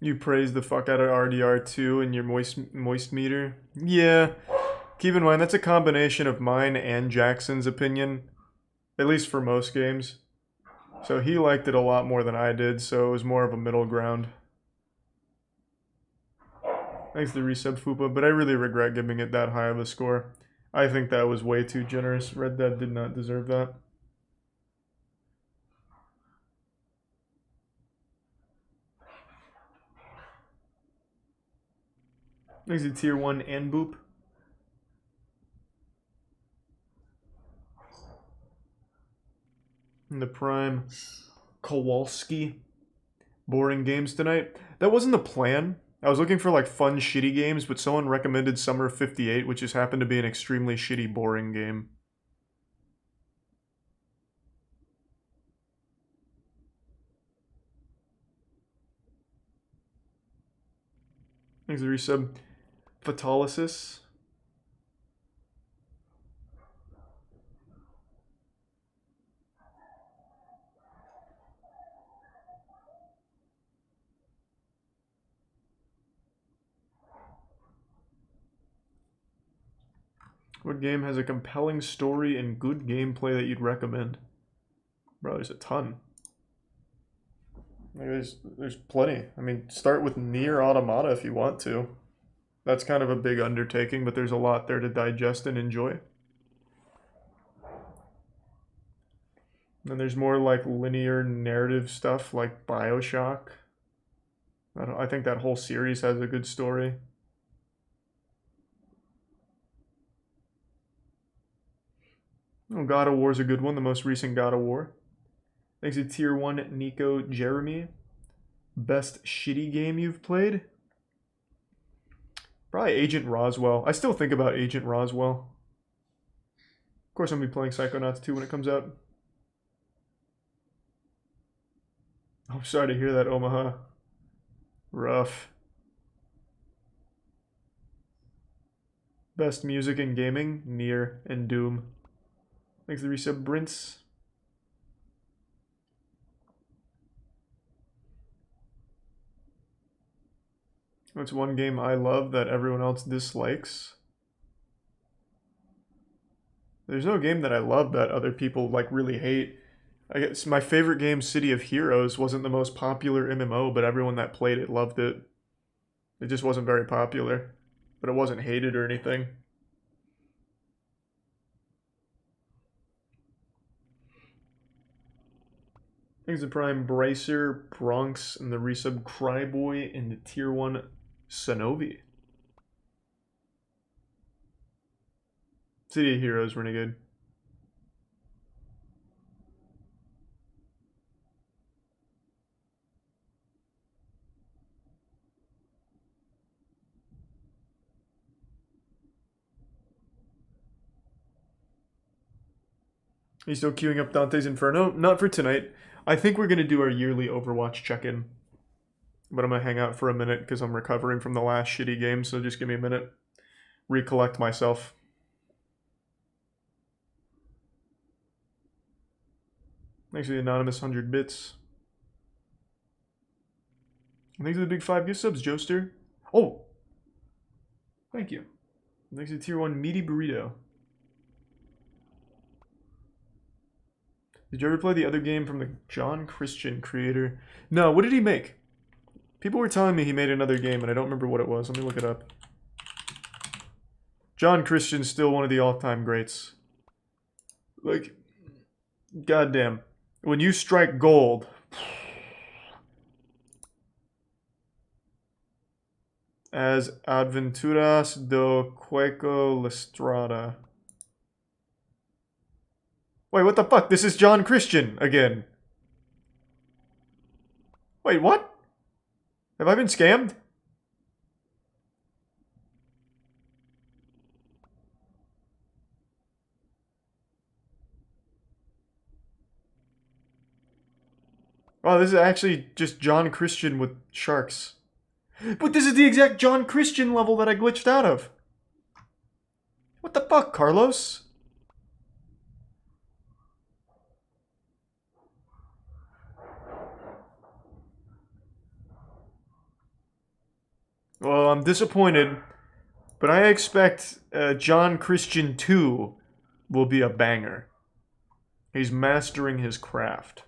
You praise the fuck out of RDR2 and your moist meter? Yeah. Keep in mind, that's a combination of mine and Jackson's opinion. At least for most games. So he liked it a lot more than I did, so it was more of a middle ground. Thanks to the resub Fupa, but I really regret giving it that high of a score. I think that was way too generous. Red Dead did not deserve that. Thanks to Tier 1 and Boop. And the Prime Kowalski. Boring games tonight. That wasn't the plan. I was looking for like fun, shitty games, but someone recommended Summer of 58, which just happened to be an extremely shitty, boring game. Thanks for the resub. Fatalysis. What game has a compelling story and good gameplay that you'd recommend? Bro, there's a ton. There's plenty. I mean, start with Nier Automata if you want to. That's kind of a big undertaking, but there's a lot there to digest and enjoy. And there's more like linear narrative stuff like BioShock. I think that whole series has a good story. Oh, God of War's a good one, the most recent God of War. Thanks to Tier 1 Nico Jeremy. Best shitty game you've played? Probably Agent Roswell. I still think about Agent Roswell. Of course I'm going to be playing Psychonauts 2 when it comes out. I'm sorry to hear that, Omaha. Rough. Best music in gaming, Nier and Doom. Thanks for the resub, Brince. What's one game I love that everyone else dislikes? There's no game that I love that other people like really hate. I guess my favorite game, City of Heroes, wasn't the most popular MMO, but everyone that played it loved it. It just wasn't very popular, but it wasn't hated or anything. Thanks to Prime Bracer, Bronx, and the resub Cryboy, and the Tier 1 Sanovi. City of Heroes, Renegade. Are you still queuing up Dante's Inferno? Not for tonight. I think we're going to do our yearly Overwatch check-in. But I'm going to hang out for a minute because I'm recovering from the last shitty game, so just give me a minute. Recollect myself. Thanks for the anonymous 100 bits. Thanks for the big 5 gift subs, Joester. Oh! Thank you. Thanks to the Tier 1 Meaty Burrito. Did you ever play the other game from the John Christian creator? No, what did he make? People were telling me he made another game, and I don't remember what it was. Let me look it up. John Christian's still one of the all-time greats. Like, goddamn. When you strike gold... as Aventuras do Cueco Lestrada. Wait, what the fuck? This is John Christian again. Wait, what? Have I been scammed? Oh, this is actually just John Christian with sharks. But this is the exact John Christian level that I glitched out of. What the fuck, Carlos? Well, I'm disappointed, but I expect John Christian 2 will be a banger. He's mastering his craft.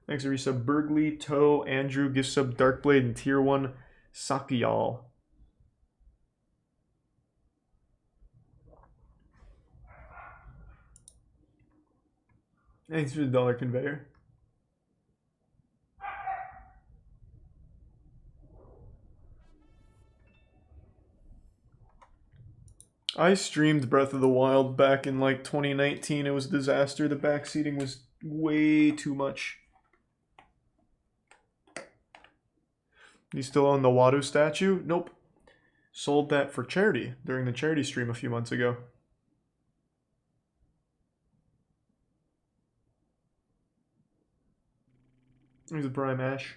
Thanks to resub Bergley, Toe, Andrew, gift sub Darkblade, and Tier 1 Sakiyal. Thanks for the dollar conveyor. I streamed Breath of the Wild back in like 2019. It was a disaster. The backseating was way too much. You still own the Wadu statue? Nope. Sold that for charity during the charity stream a few months ago. There's a Prime Ash.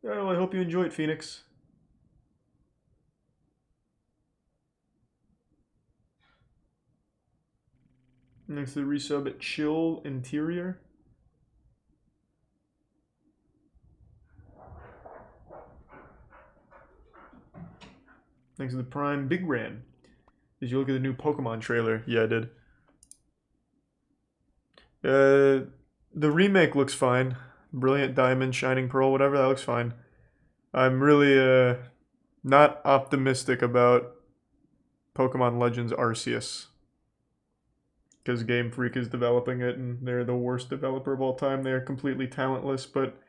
Well, I hope you enjoyed, Phoenix. Next to the resub at Chill Interior. Thanks to the Prime Big Ran. Did you look at the new Pokemon trailer? Yeah, I did. The remake looks fine. Brilliant Diamond, Shining Pearl, whatever, that looks fine. I'm really not optimistic about Pokemon Legends Arceus. Because Game Freak is developing it and they're the worst developer of all time. They're completely talentless, but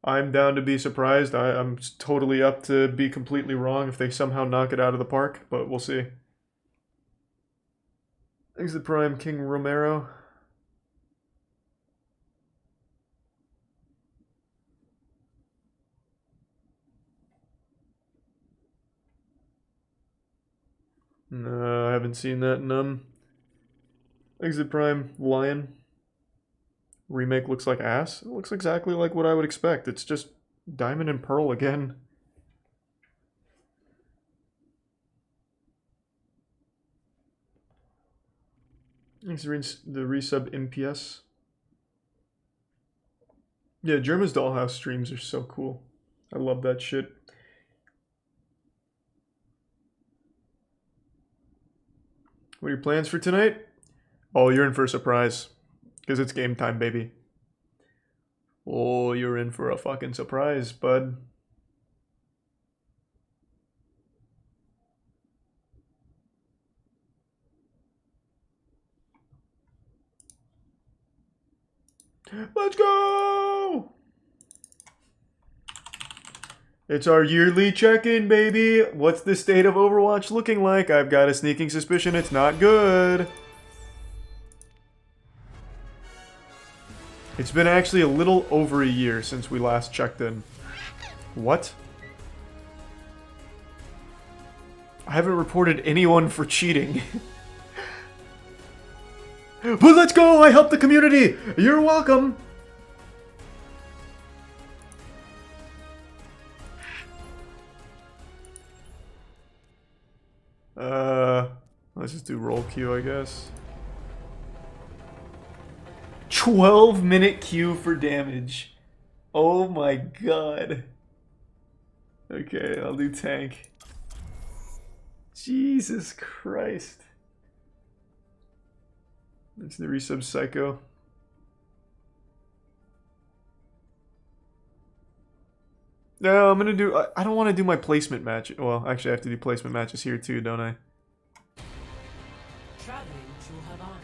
I'm down to be surprised. I'm totally up to be completely wrong if they somehow knock it out of the park, but we'll see. Thanks to the Prime King Romero. No, I haven't seen that, none. Thanks to the Prime Lion. Remake looks like ass. It looks exactly like what I would expect. It's just Diamond and Pearl again. Thanks for the resub MPS. Yeah, Germa's Dollhouse streams are so cool. I love that shit. What are your plans for tonight? Oh, you're in for a surprise. Because it's game time, baby. Oh, you're in for a fucking surprise, bud. Let's go! It's our yearly check-in, baby. What's the state of Overwatch looking like? I've got a sneaking suspicion it's not good. It's been actually a little over a year since we last checked in. What? I haven't reported anyone for cheating. But let's go! I helped the community! You're welcome! Let's just do roll queue, I guess. 12-minute queue for damage. Oh my god. Okay, I'll do tank. Jesus Christ. That's the resub psycho. No, I'm gonna do... I don't want to do my placement match. Well, actually I have to do placement matches here too, don't I? Traveling to Havana.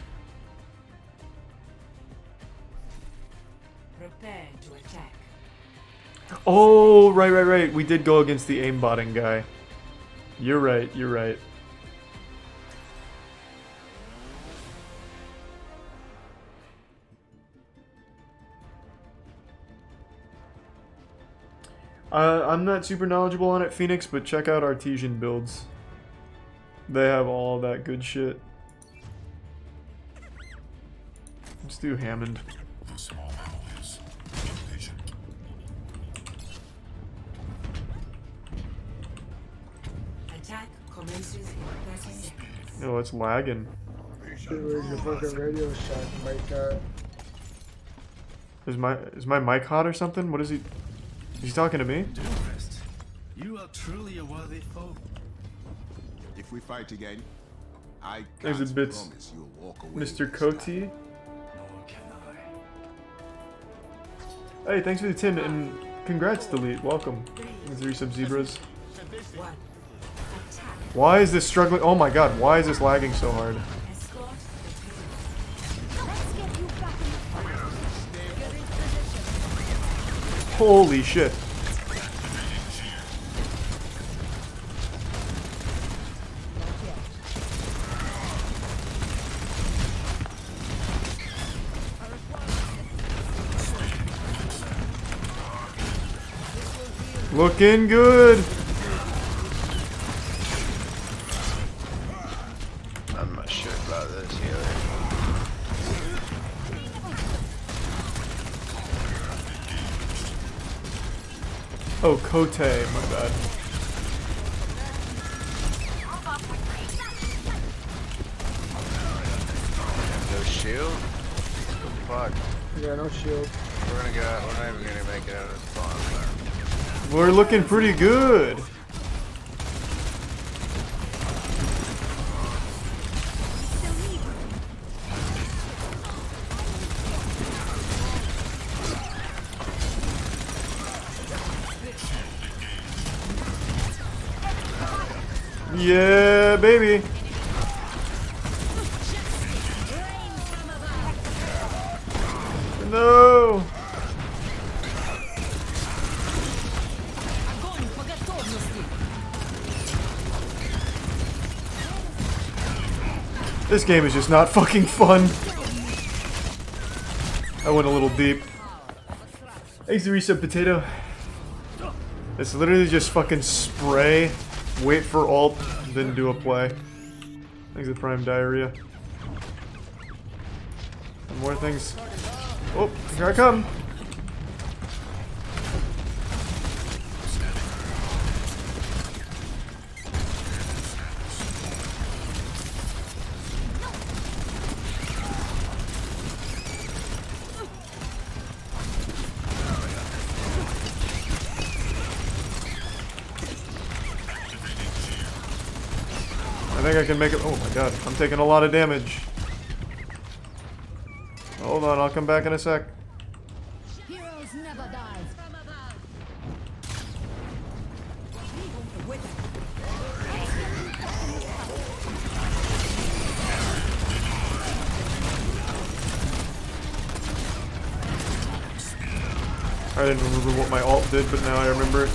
Prepare to attack. Oh, right. We did go against the aimbotting guy. You're right, you're right. I'm not super knowledgeable on it, Phoenix, but check out Artesian builds. They have all that good shit. Let's do Hammond. Attack commences in 30 seconds. Oh, it's lagging. Dude, your fucking Radio Shack, Mike. Is my mic hot or something? What is he? He's talking to me? You are truly a worthy foe. If we fight again, I There's can't a bit, promise you'll walk away. Mr. Coty. Hey, thanks for the 10 and congrats, Delete. Welcome. 3 sub zebras. Why is this struggling? Oh my god, why is this lagging so hard? Holy shit. Looking good. I'm not sure about this healer. Oh, Kote, my bad. No shield? What the fuck? Yeah, no shield. We're gonna get out. We're not even gonna make it out of this bonfire. We're looking pretty good. Yeah, baby. No. This game is just not fucking fun. I went a little deep. Thanks to Reset Potato. It's literally just fucking spray, wait for ult, then do a play. Thanks to Prime Diarrhea. And more things. Oh, here I come. I think I can make it. Oh my god, I'm taking a lot of damage. Hold on, I'll come back in a sec. Heroes never die. I didn't remember what my ult did, but now I remember it.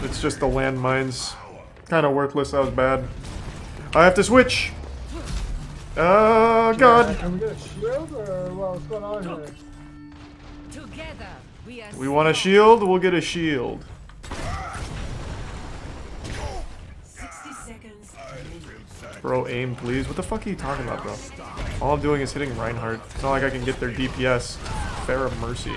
It's just the landmines. Kind of worthless, that was bad. I have to switch! Oh god! Can we get a shield or what's going on here? Together, We want a shield? We'll get a shield. 60 seconds. Bro, aim please. What the fuck are you talking about, bro? All I'm doing is hitting Reinhardt. It's not like I can get their DPS. Fair of mercy.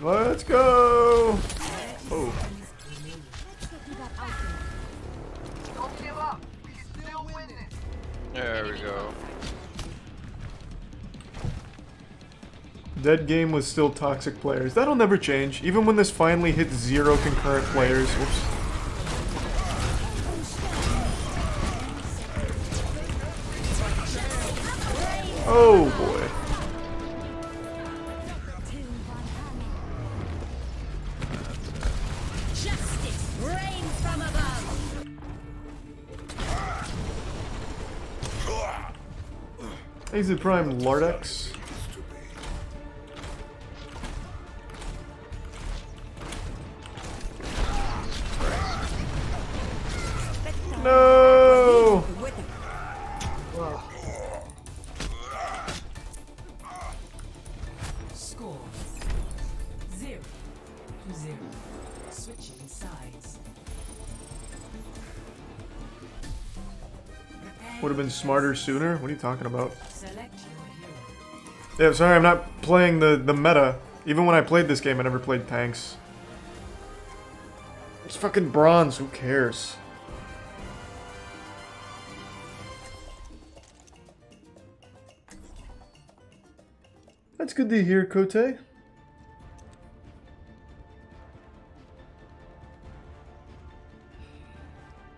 Let's go! Oh. There we go. Dead game was still toxic players. That'll never change. Even when this finally hits 0 concurrent players. Whoops. Oh boy. Justice reigns from above. He's the prime Lardex. No! Score 0-0. Switching sides. Would have been smarter sooner? What are you talking about? Select your hero. Yeah, sorry, I'm not playing the meta. Even when I played this game, I never played tanks. It's fucking bronze, who cares? That's good to hear, Kote.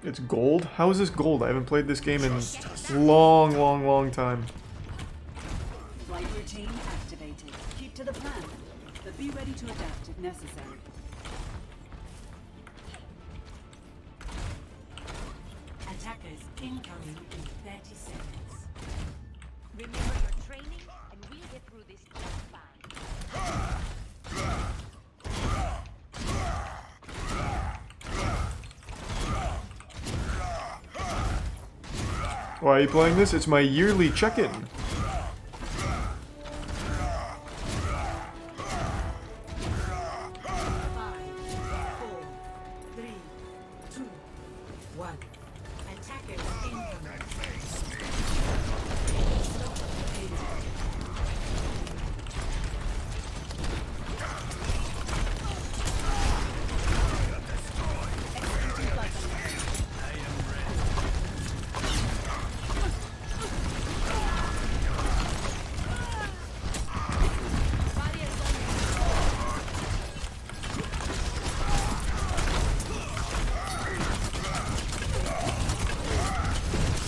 It's gold? How is this gold? I haven't played this game in long time. Flight routine activated. Keep to the plan, but be ready to adapt if necessary. Attackers incoming in 30 seconds. Remember your training, and we'll get through this just fine. Why are you playing this? It's my yearly check-in.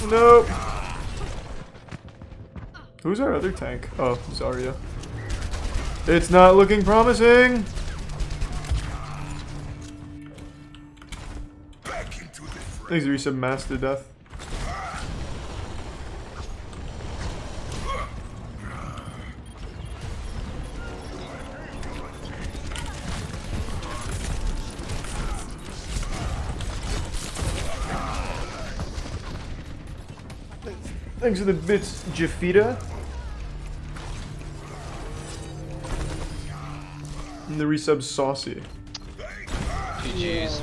Nope. Who's our other tank? Oh, Zarya. It's not looking promising. Thanks, Risa Master Death. Thanks for the bits, Jafita. And the resub Saucy. GG's.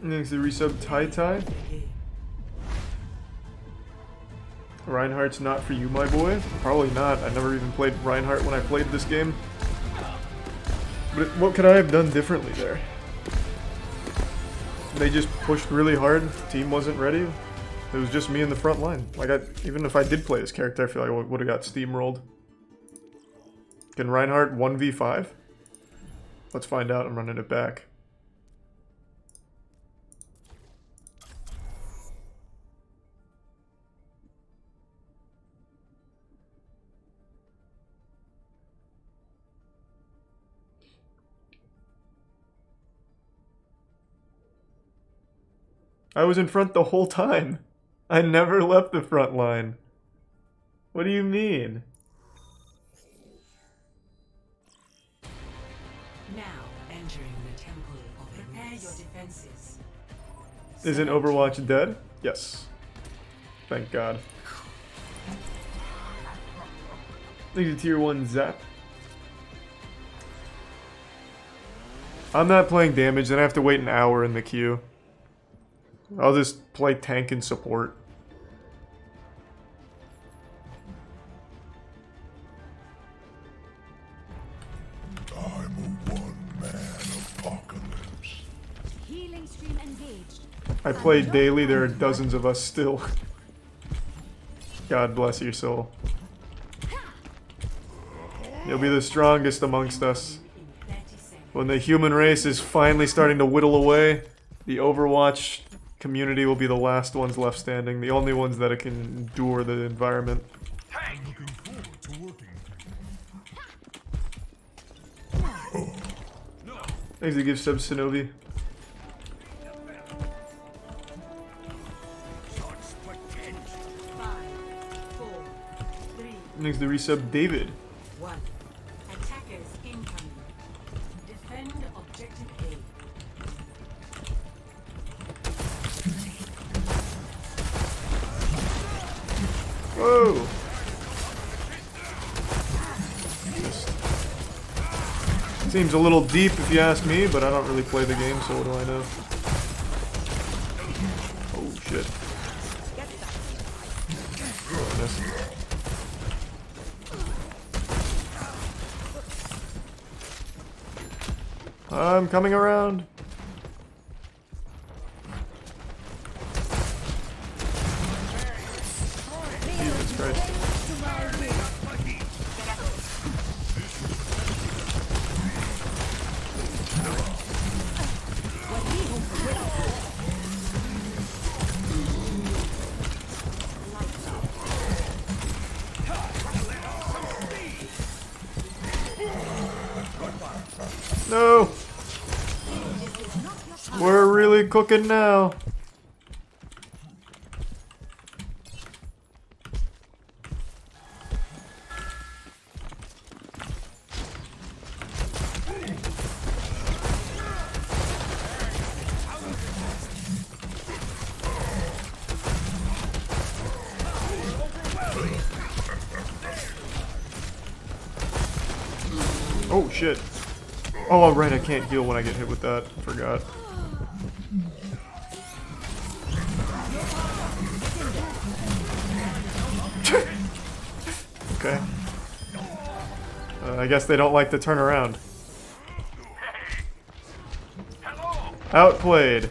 Thanks to the resub Tai. Reinhardt's not for you, my boy. Probably not. I never even played Reinhardt when I played this game. But what could I have done differently there? They just pushed really hard. The team wasn't ready. It was just me in the front line. Like, even if I did play this character, I feel like I would have got steamrolled. Can Reinhardt 1v5? Let's find out. I'm running it back. I was in front the whole time. I never left the front line. What do you mean? Now entering the temple of prepare your defenses. Isn't Overwatch dead? Yes. Thank God. Thank you, tier 1 Zap. I'm not playing damage, then I have to wait an hour in the queue. I'll just play tank and support. I'm a one-man apocalypse. Healing stream engaged. I play daily, there are dozens of us still. God bless your soul. You'll be the strongest amongst us. When the human race is finally starting to whittle away, the Overwatch community will be the last ones left standing, the only ones that can endure the environment. I'm looking forward to working with you. Thanks to give subs Shinobi. Thanks to resub David. 1. Attackers incoming. Defend objective A. Whoa! Seems a little deep if you ask me, but I don't really play the game, so what do I know? Oh shit. Oh, missed. I'm coming around. Jesus Christ. No! We're really cooking now. Oh shit. Oh right, I can't heal when I get hit with that. Forgot. Okay. I guess they don't like to turn around. Outplayed.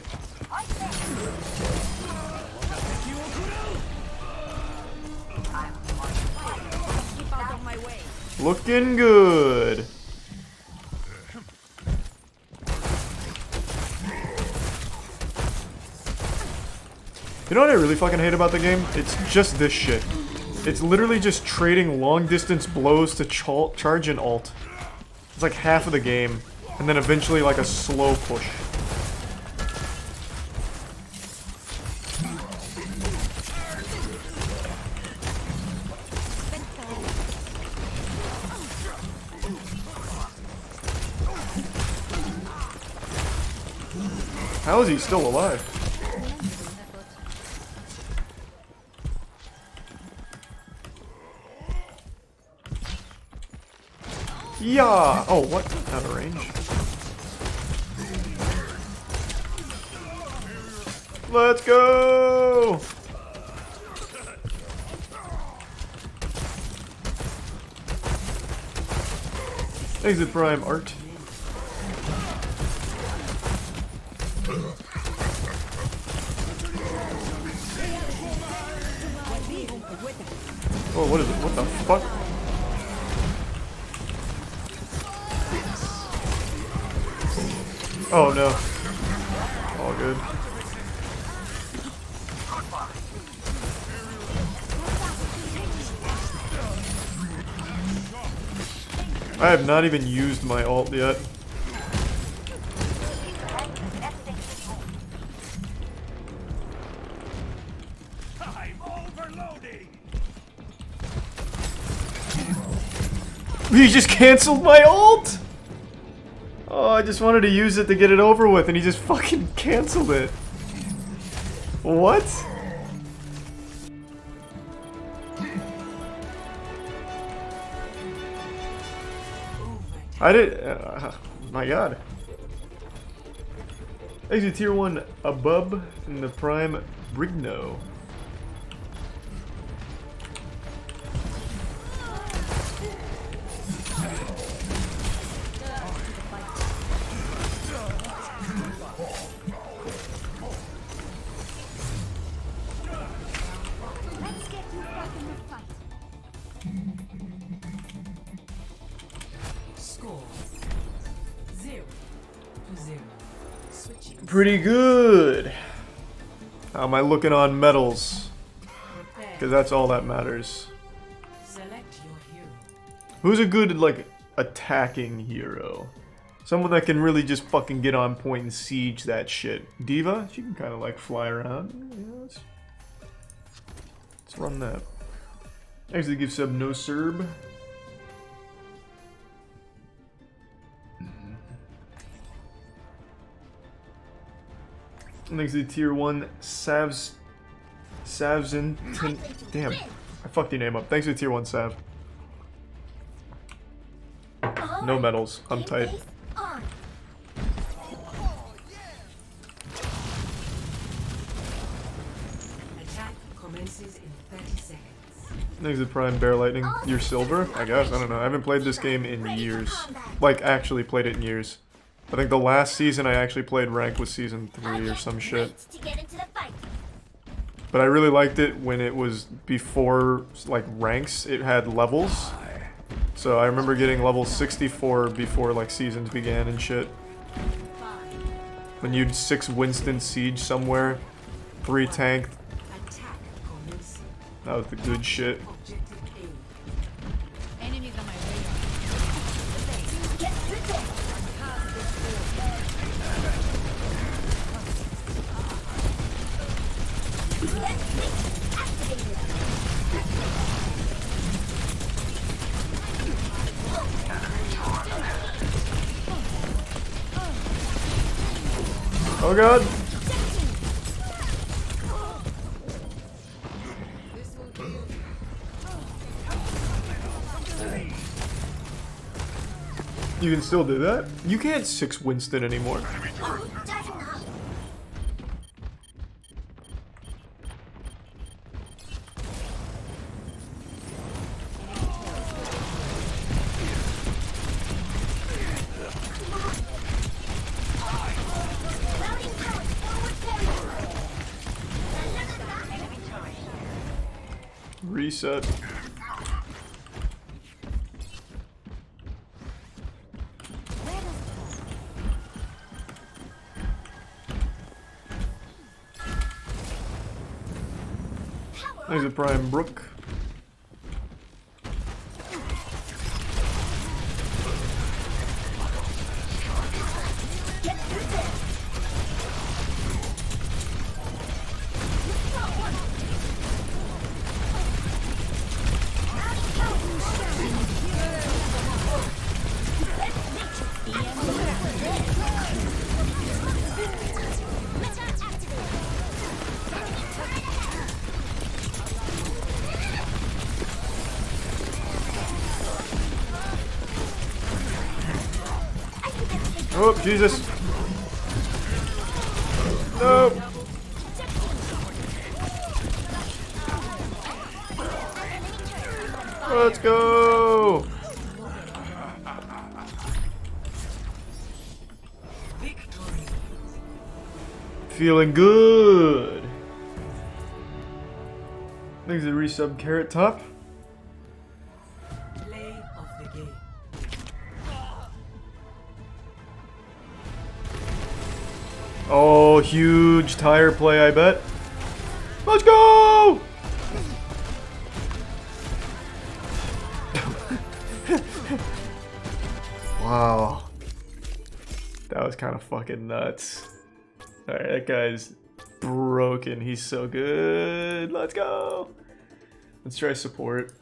Looking good. You know what I really fucking hate about the game? It's just this shit. It's literally just trading long distance blows to charge an ult. It's like half of the game. And then eventually like a slow push. How is he still alive? Yeah! Oh, what? Out of range. Let's go! Exit Prime Art. Oh, what is it? What the fuck? Oh no. All good. I have not even used my ult yet. He just canceled my ult! Oh, I just wanted to use it to get it over with, and he just fucking canceled it. What? I did. My god. Exit tier 1 above in the prime Brigno. Pretty good. How am I looking on medals? Because that's all that matters. Who's a good, like, attacking hero? Someone that can really just fucking get on point and siege that shit. Diva? She can kind of, like, fly around. Yeah, let's run that. Actually, give sub no serb. Next to tier 1, Savs. Damn, I fucked your name up. Thanks for tier 1, Sav. No medals. I'm tight. Next to Prime Bear Lightning. You're silver? I guess. I don't know. I haven't played this game in years. Like, actually played it in years. I think the last season I actually played rank was season 3 or some shit. But I really liked it when it was before, like, ranks. It had levels. So I remember getting level 64 before, like, seasons began and shit. When you'd 6 Winston siege somewhere, 3 tanked. That was the good shit. Oh god! You can still do that? You can't 6 Winston anymore. Reset. There's a Prime Brook. Oh, Jesus. No. Let's go. Feeling good. Thanks to resub Carrot Top. Play of the game. Oh, huge tire play, I bet. Let's go! Wow. That was kind of fucking nuts. Alright, that guy's broken. He's so good. Let's go. Let's try support.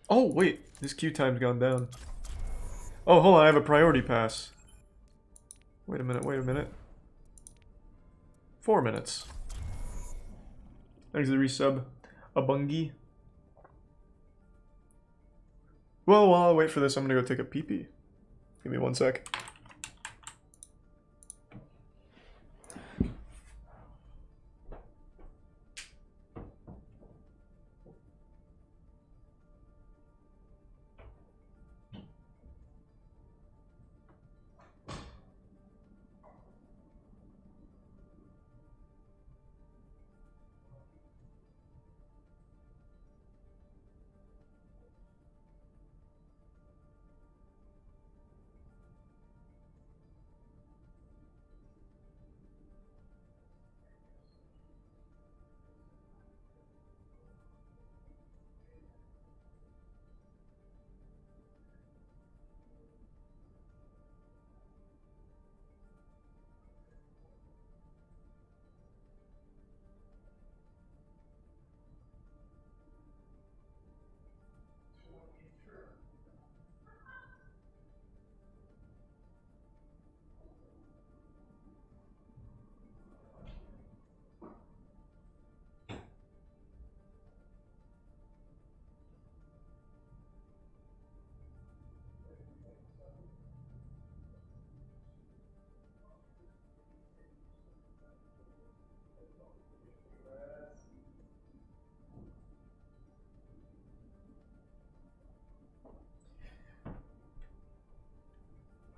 Oh, wait. This queue time's gone down. Oh, hold on. I have a priority pass. Wait a minute. Wait a minute. 4 minutes. Thanks to the resub. A bungie. Well, while I wait for this, I'm gonna go take a pee-pee. Give me 1 sec.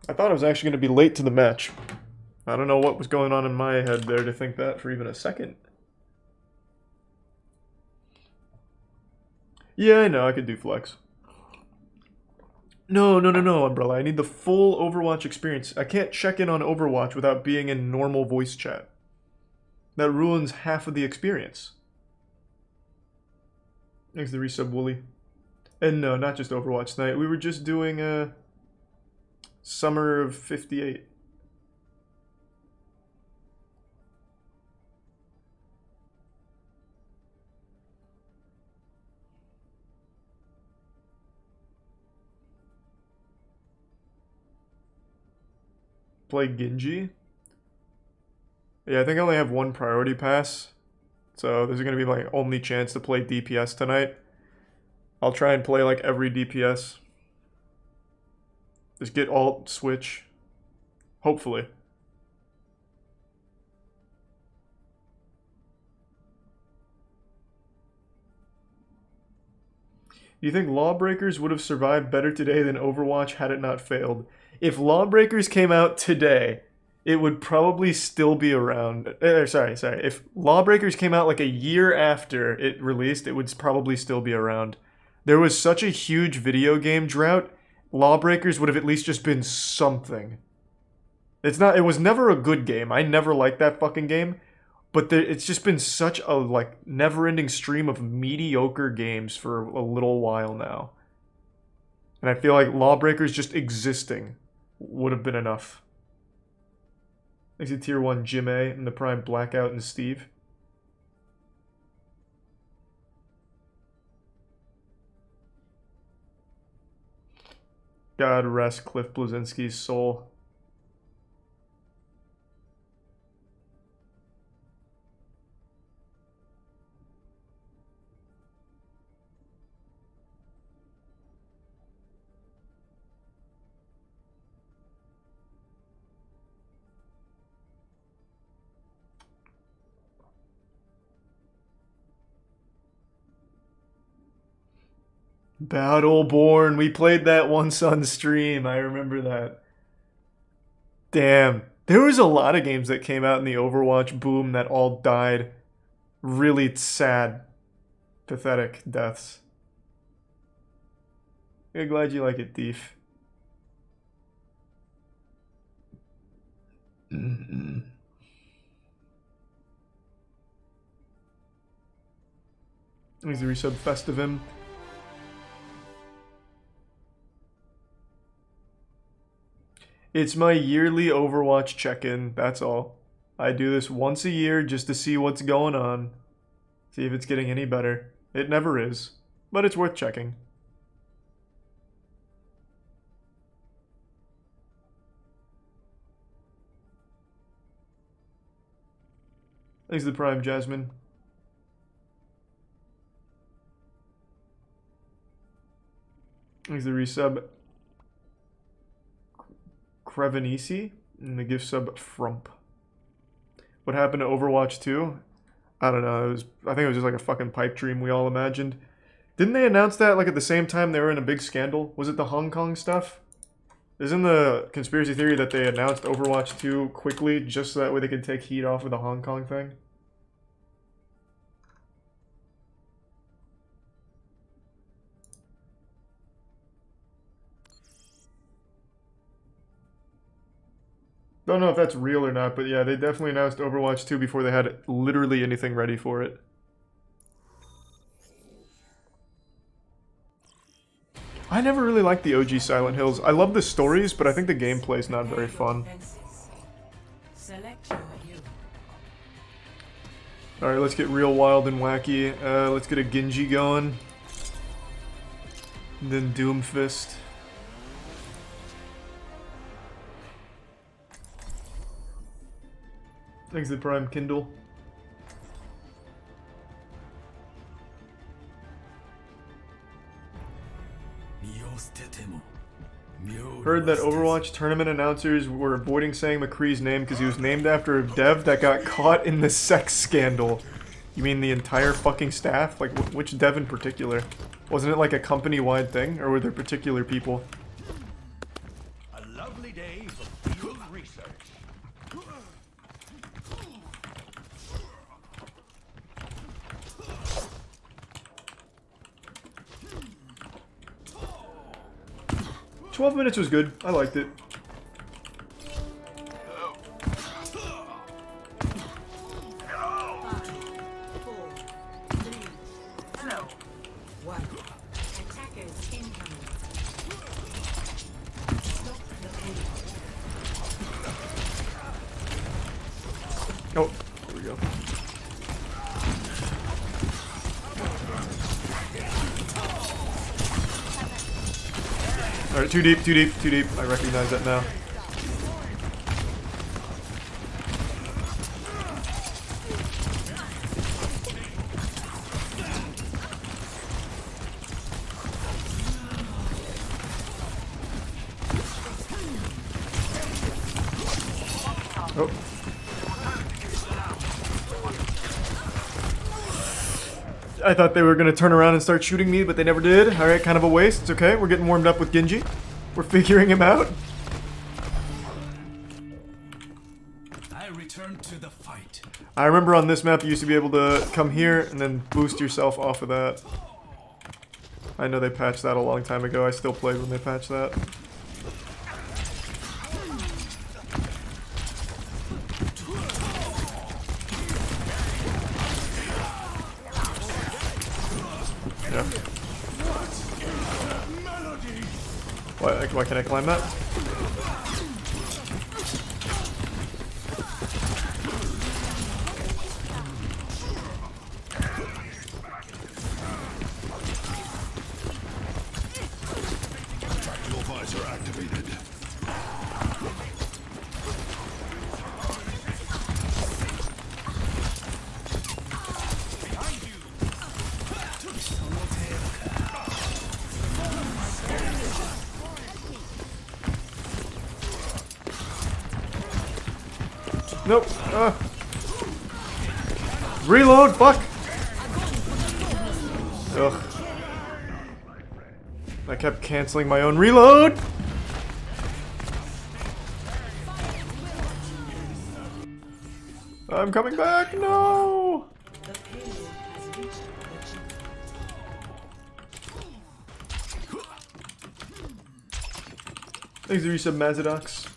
I thought I was actually going to be late to the match. I don't know what was going on in my head there to think that for even a second. Yeah, I know, I could do flex. No, Umbrella. I need the full Overwatch experience. I can't check in on Overwatch without being in normal voice chat. That ruins half of the experience. Thanks to the resub, Wooly. And no, not just Overwatch tonight. We were just doing Summer of 58. Play Genji? Yeah, I think I only have 1 priority pass. So this is going to be my only chance to play DPS tonight. I'll try and play like every DPS. Just get alt, switch. Hopefully. Do you think Lawbreakers would have survived better today than Overwatch had it not failed? If Lawbreakers came out today, it would probably still be around. Sorry. If Lawbreakers came out like a year after it released, it would probably still be around. There was such a huge video game drought, Lawbreakers would have at least just been something. It was never a good game. I never liked that fucking game. But it's just been such a like never-ending stream of mediocre games for a little while now. And I feel like Lawbreakers just existing would have been enough. Thanks to Tier 1 Jim A and the Prime Blackout and Steve. God rest Cliff Blazinski's soul. Battleborn. We played that once on stream. I remember that. Damn. There was a lot of games that came out in the Overwatch boom that all died. Really sad, pathetic deaths. I'm glad you like it, Thief. He's the resub Festivum. It's my yearly Overwatch check-in, that's all. I do this once a year just to see what's going on. See if it's getting any better. It never is, but it's worth checking. Thanks to the Prime, Jasmine. Thanks to the resub Crevenisi and the gift sub Frump. What happened to Overwatch 2? I don't know. I think it was just like a fucking pipe dream we all imagined. Didn't they announce that like at the same time they were in a big scandal? Was it the Hong Kong stuff? Isn't the conspiracy theory that they announced Overwatch 2 quickly just so that way they could take heat off of the Hong Kong thing? Don't know if that's real or not, but yeah, they definitely announced Overwatch 2 before they had literally anything ready for it. I never really liked the OG Silent Hills. I love the stories, but I think the gameplay's not very fun. Alright, let's get real wild and wacky. Let's get a Genji going. And then Doomfist. Thanks to the Prime Kindle. Heard that Overwatch tournament announcers were avoiding saying McCree's name because he was named after a dev that got caught in the sex scandal. You mean the entire fucking staff? Like, which dev in particular? Wasn't it like a company-wide thing, or were there particular people? A lovely day for field research. 12 minutes was good. I liked it. Oh, there we go. Alright, too deep, too deep, too deep. I recognize that now. Oh. I thought they were going to turn around and start shooting me, but they never did. Alright, kind of a waste. It's okay. We're getting warmed up with Genji. We're figuring him out. I return to the fight. I remember on this map you used to be able to come here and then boost yourself off of that. I know they patched that a long time ago. I still played when they patched that. Yeah. Why can I climb that? Tactical visor activated. Nope. Reload, fuck! Ugh. kept canceling my own reload. I'm coming back. No. Thanks, Resub Mazadox.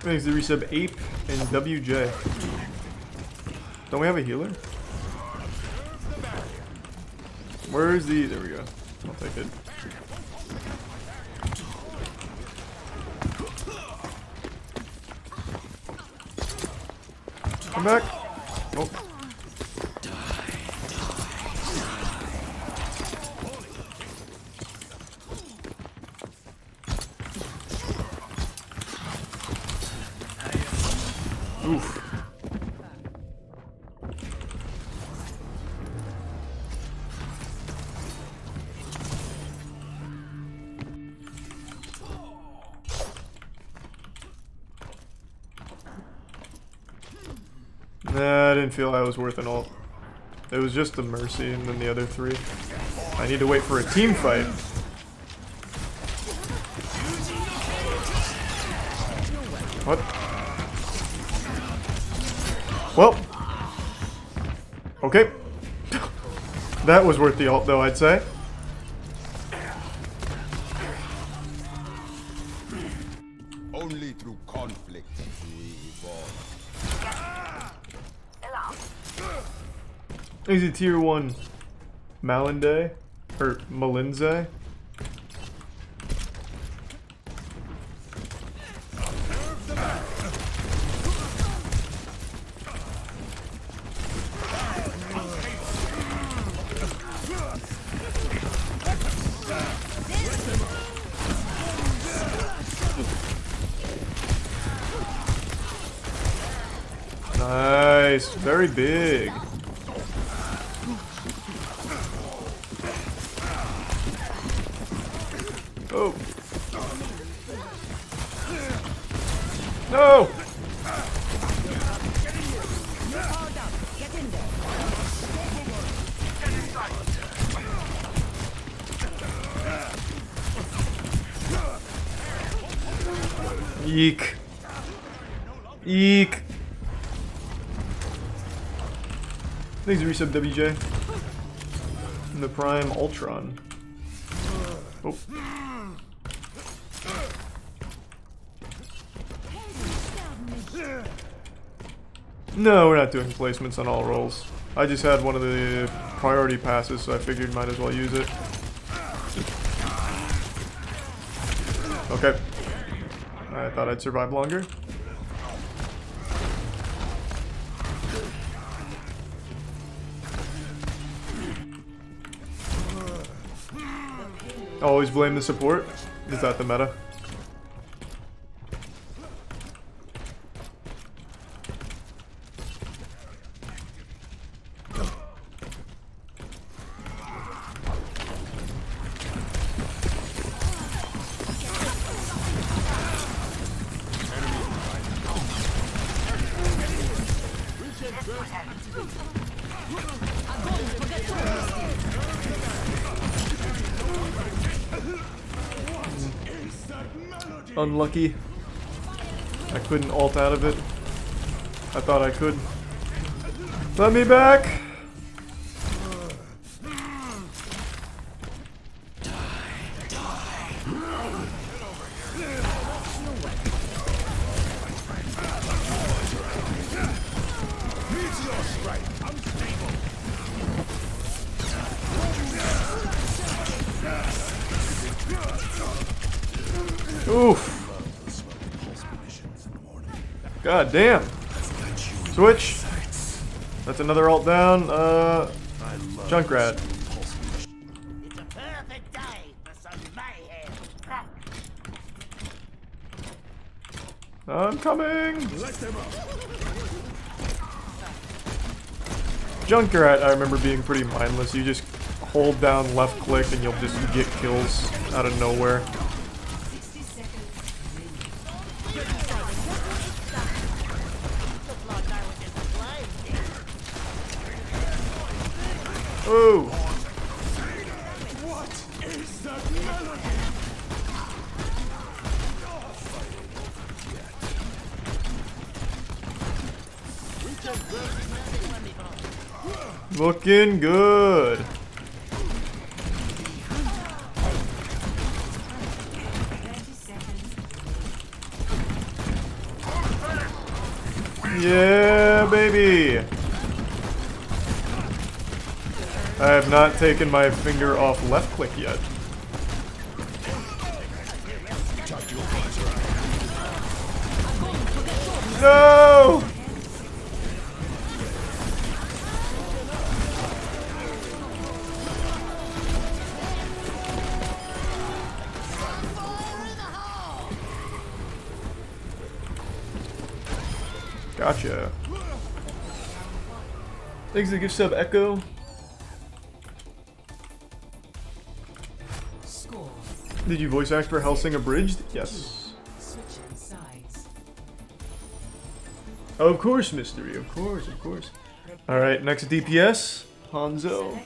Thanks, the resub Ape and WJ. Don't we have a healer? Where is the... There we go. I'll take it. Come back. Nope. Oof. Nah, I didn't feel I was worth an ult. It was just the Mercy and then the other three. I need to wait for a team fight. What? Well. Okay. That was worth the ult though, I'd say. Only through conflict do we evolve. Easy tier 1 Malinde or Malinze. Nice, very big. Oh. No. Eek. Eek. Thanks for resub WJ. And the Prime Ultron. Oh. No, we're not doing placements on all rolls. I just had one of the priority passes, so I figured might as well use it. Okay. I thought I'd survive longer. Always blame the support? Is that the meta? Unlucky. I couldn't ult out of it. I thought I could. Let me back! Oof. God damn. Switch. That's another ult down. Junkrat. It's a perfect day for some mayhem. I'm coming. Junkrat, I remember being pretty mindless. You just hold down left click and you'll just get kills out of nowhere. Oh! What is that melody? Looking good. Yeah, baby. I have not taken my finger off left click yet. No! Gotcha. Thanks for the gift sub, Echo. Did you voice act for Hellsing Abridged? Yes. Oh, of course, Mystery. Of course, of course. Alright, next DPS. Hanzo.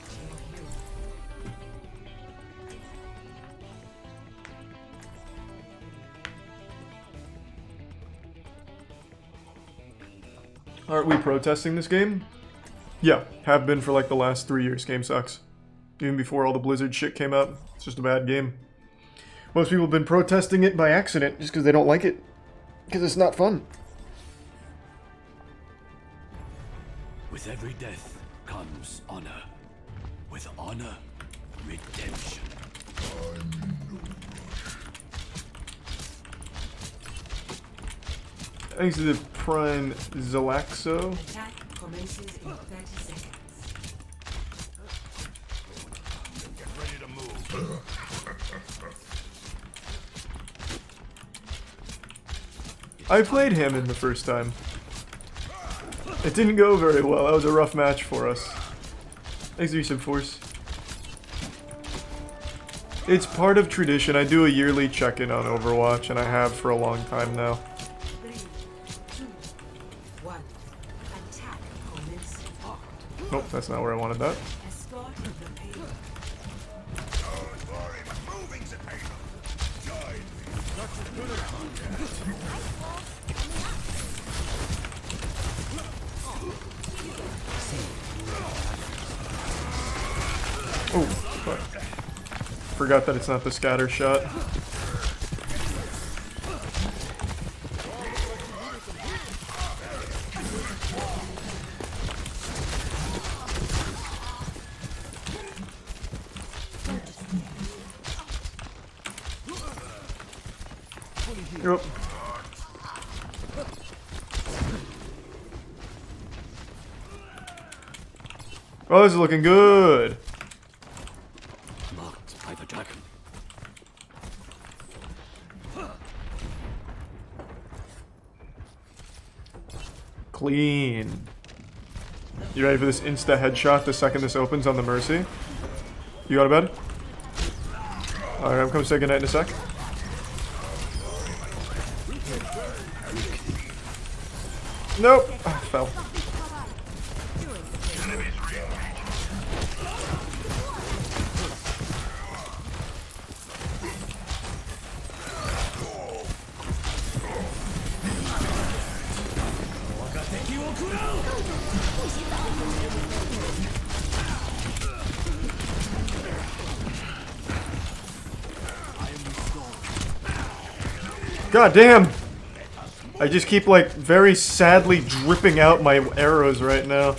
Aren't we protesting this game? Yeah, have been for like the last 3 years. Game sucks. Even before all the Blizzard shit came out. It's just a bad game. Most people have been protesting it by accident just because they don't like it. Because it's not fun. With every death comes honor. With honor, redemption. Thanks to the Prime Zalaxo. Attack commences in 30 seconds. Get ready to move. I played him in the first time. It didn't go very well. That was a rough match for us. Thanks to you, Subforce. It's part of tradition. I do a yearly check-in on Overwatch, and I have for a long time now. 3, 2, 1. Attack commences. Nope, that's not where I wanted that. Escort the payload. Oh, fuck. Forgot that it's not the scatter shot. Yep. Oh, this is looking good. Marked by the dragon. Clean. You ready for this insta headshot the second this opens on the Mercy? You go to bed? Alright, I'm coming to say goodnight in a sec. Nope. I fell. God damn! I just keep like very sadly dripping out my arrows right now.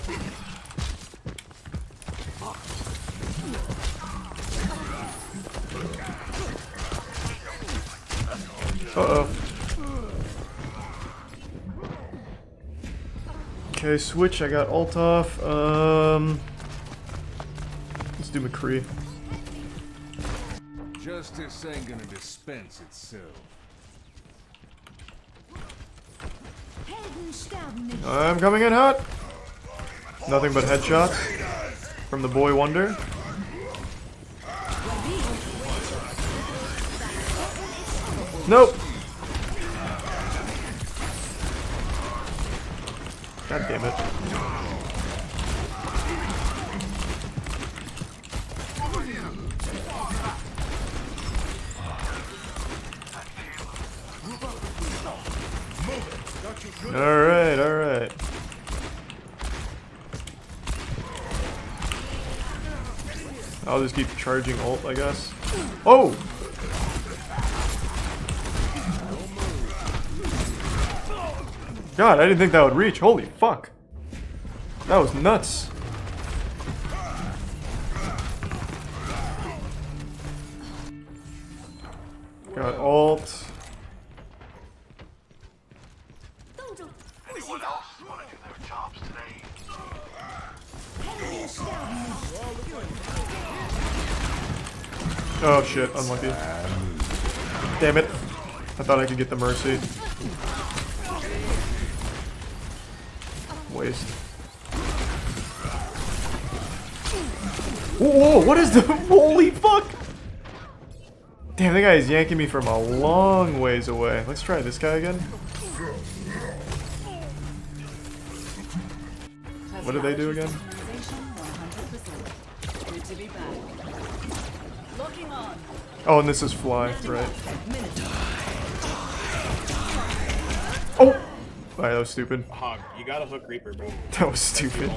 Uh-oh. Okay, switch, I got ult off. Let's do McCree. Justice ain't gonna dispense itself. I'm coming in hot. Nothing but headshots from the boy wonder. Nope. God damn it. Alright, alright. I'll just keep charging ult, I guess. Oh! God, I didn't think that would reach. Holy fuck. That was nuts. Got ult. Anyone else want to do their jobs today? Oh shit, unlucky. Damn it. I thought I could get the mercy. Waste. Whoa, what is the... Holy fuck! Damn, that guy is yanking me from a long ways away. Let's try this guy again. What do they do again? Oh, and this is fly, right? Oh! Alright, that was stupid. Hog, you gotta hook Reaper, bro. That was stupid.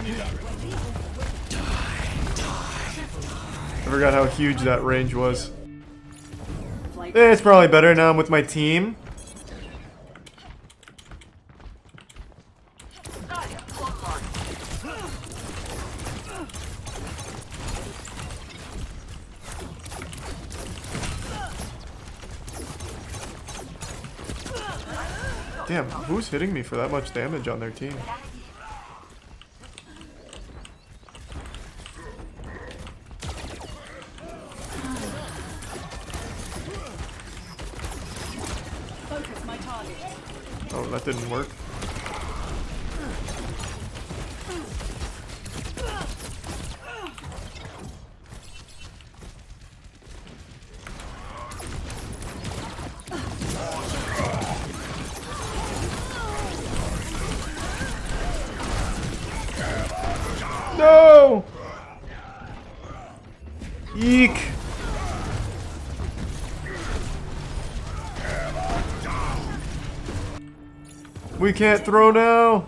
I forgot how huge that range was. It's probably better now I'm with my team. Damn, who's hitting me for that much damage on their team? Oh, that didn't work. No! Eek! We can't throw now!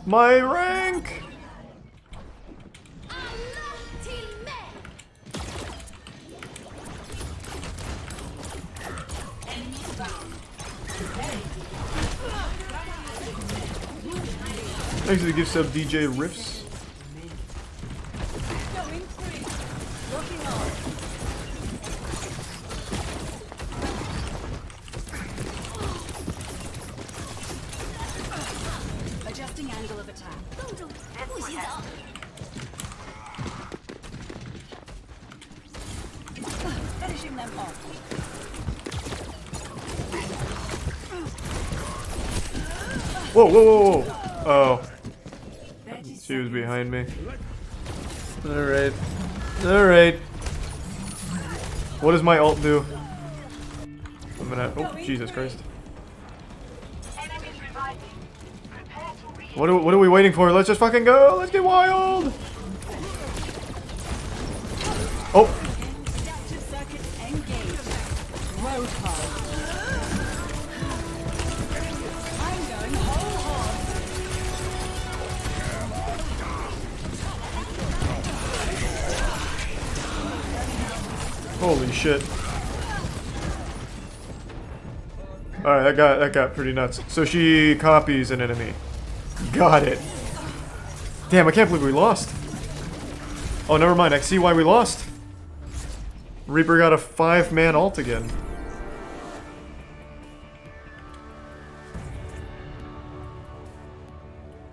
My rank! Thanks for the gift sub, DJ Riffs. Adjusting angle of attack. Finishing them off. Whoa, whoa, whoa, whoa. Oh. She was behind me. Alright. Alright. What does my ult do? I'm gonna... Oh, Jesus Christ. What are we waiting for? Let's just fucking go! Let's get wild! Oh! Holy shit. Alright, that got pretty nuts. So she copies an enemy. Got it. Damn, I can't believe we lost. Oh, never mind. I see why we lost. Reaper got a 5-man ult again.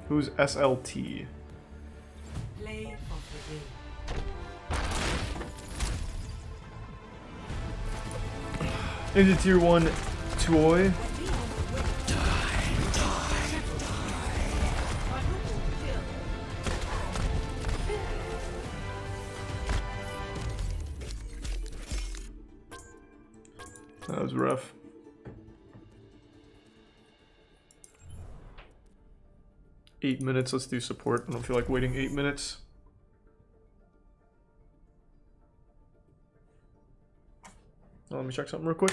Who's SLT? Play of the game. Into tier 1 toy. That was rough. Eight minutes, let's do support. I don't feel like waiting 8 minutes. Let me check something real quick.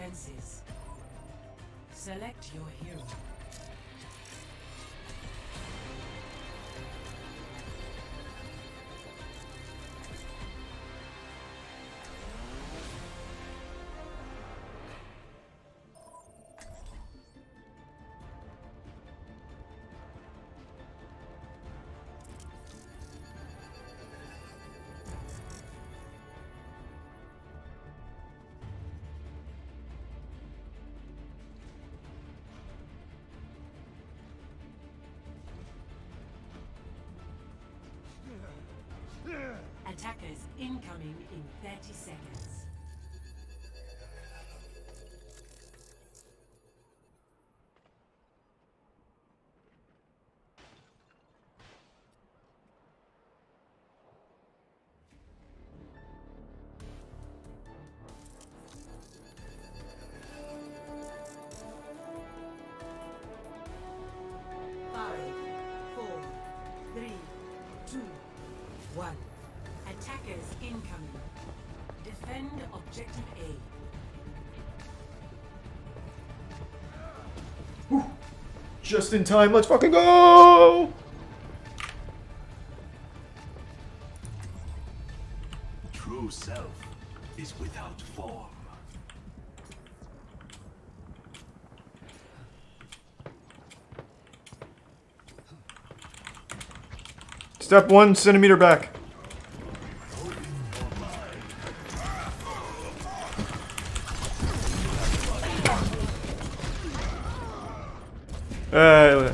defenses. Select your hero. Attackers incoming in 30 seconds. Five, 4, 3, 2, 1. Attackers incoming. Defend objective A. Just in time, let's fucking go! True self is without form. Step 1 centimeter back.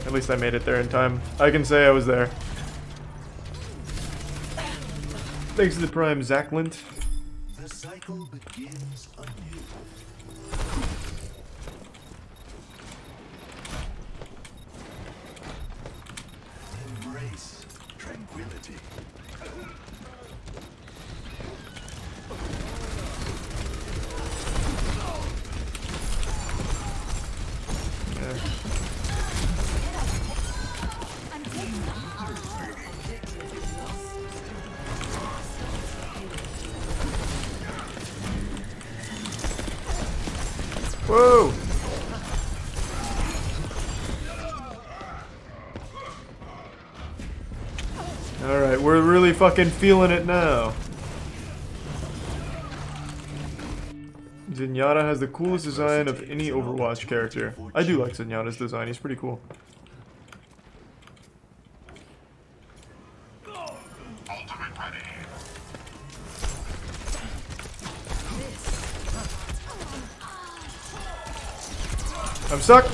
At least I made it there in time. I can say I was there. Thanks to the Prime, Zacklint. The cycle begins anew. Embrace tranquility. Whoa! Alright, we're really fucking feeling it now. Zenyatta has the coolest design of any Overwatch character. I do like Zenyatta's design, he's pretty cool. I'm stuck.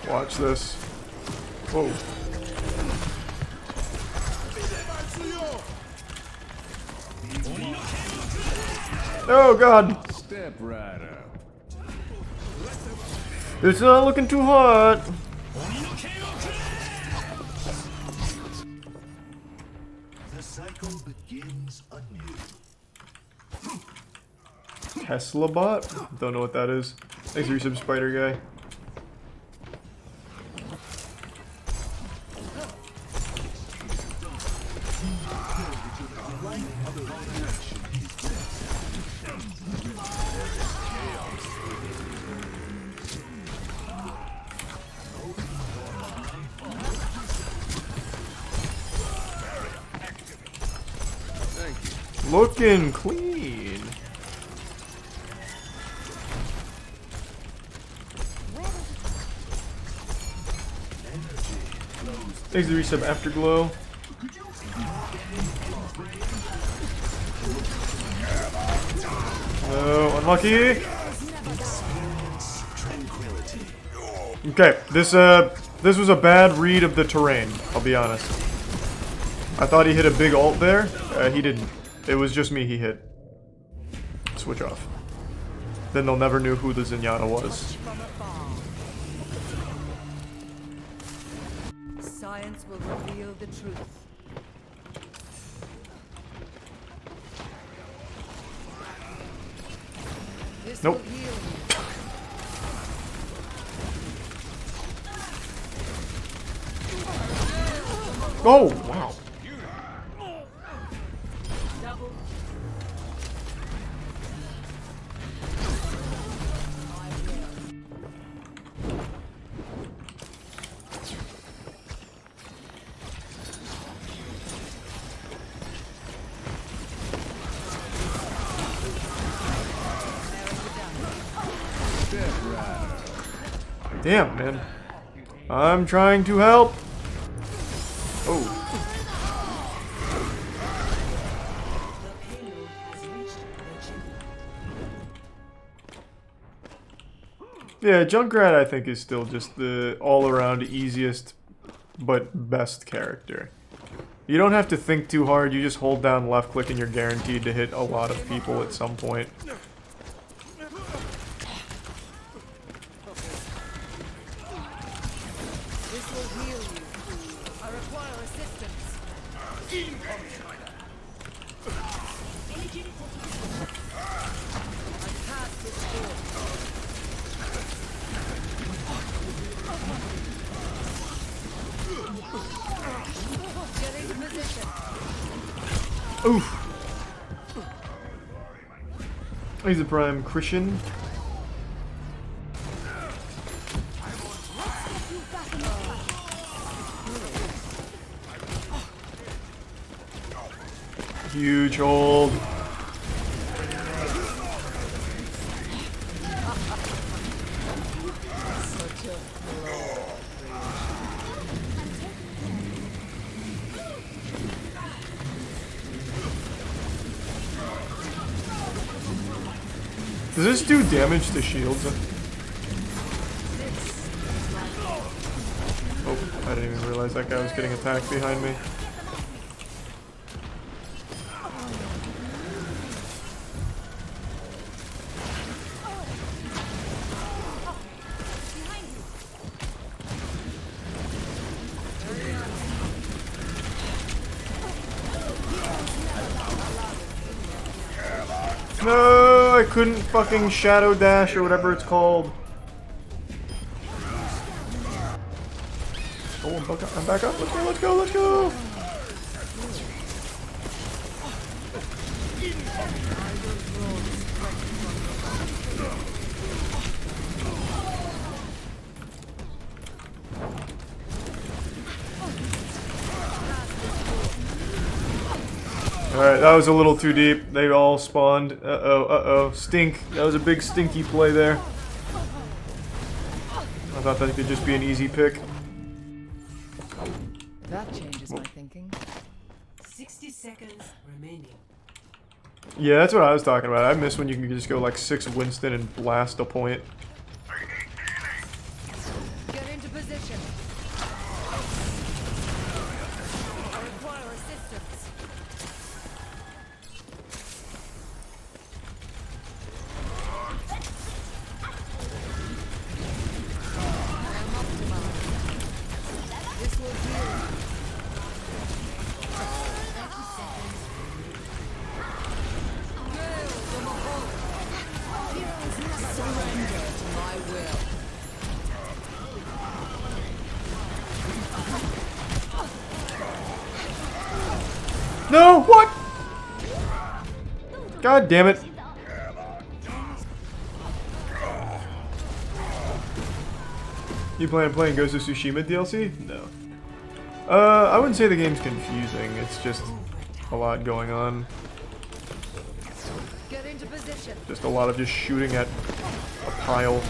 Watch this. Whoa. Oh god. Step right up. It's not looking too hot. The cycle begins anew. Tesla bot? Don't know what that is. Thanks for your sub, Spider Guy. Looking clean. Thanks to the resub Afterglow. Oh, unlucky. Okay, this was a bad read of the terrain, I'll be honest. I thought he hit a big ult there. He didn't. It was just me he hit. Switch off. Then they'll never know who the Zenyatta was. Science will reveal the truth. Nope. Oh, wow. Damn, man. I'm trying to help. Oh. Yeah, Junkrat I think is still just the all-around easiest but best character. You don't have to think too hard, you just hold down left click and you're guaranteed to hit a lot of people at some point. Oof. He's a prime Christian. Huge hold. Does this do damage to shields? Oh, I didn't even realize that guy was getting attacked behind me. No, I couldn't fucking shadow dash or whatever it's called. Oh, I'm back up. Let's go, let's go, let's go. Alright, that was a little too deep. They all spawned. Uh-oh, uh-oh. Stink. That was a big stinky play there. I thought that could just be an easy pick. That changes my thinking. 60 seconds remaining. Yeah, that's what I was talking about. I miss when you can just go like 6 Winston and blast a point. Get into position. I require assistance. This will heal. Surrender to my will. No, what? God damn it. You plan on playing Ghost of Tsushima DLC? No. I wouldn't say the game's confusing, it's just a lot going on. Get into position. Just a lot of just shooting at a pile.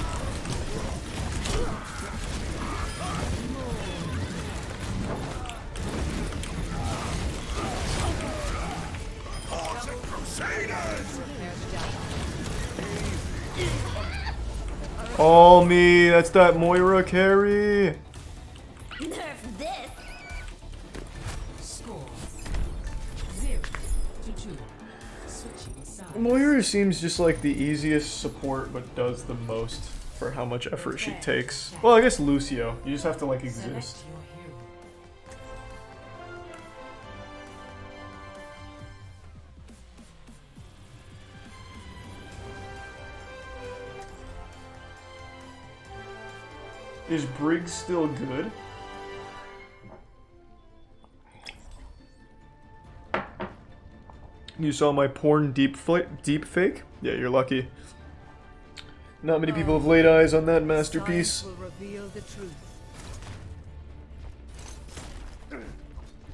All me, that's that Moira carry. Nerf this. Score 0-2. Switching sides. Moira seems just like the easiest support, but does the most for how much effort she takes. Well, I guess Lucio. You just have to like exist. Is Briggs still good? You saw my porn deep fake? Yeah, you're lucky. Not many people have laid eyes on that masterpiece. Will reveal the truth.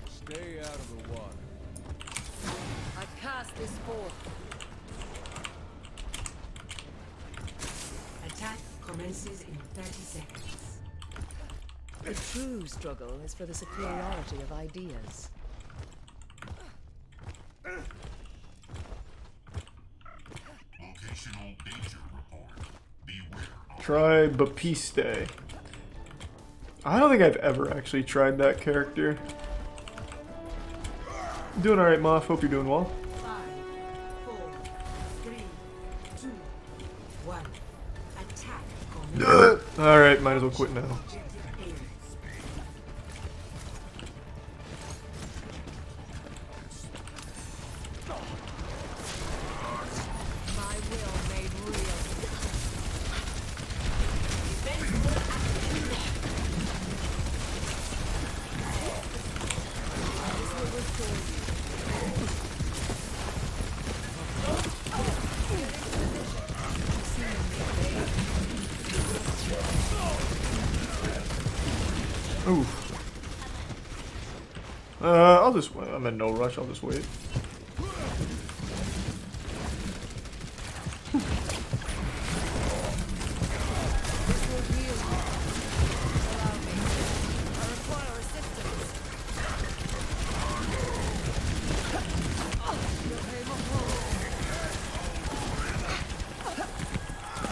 Stay out of the water. I cast this forth. Attack commences in 30 seconds. The true struggle is for the superiority of ideas. Locational danger report. Beware. Try Baptiste. I don't think I've ever actually tried that character. Doing alright, Moff. Hope you're doing well. 5, 4, 3, 2, 1. Attack. Alright, might as well quit now. My will made real. This will restore you. Oof. I'll just. I'm in no rush. I'll just wait.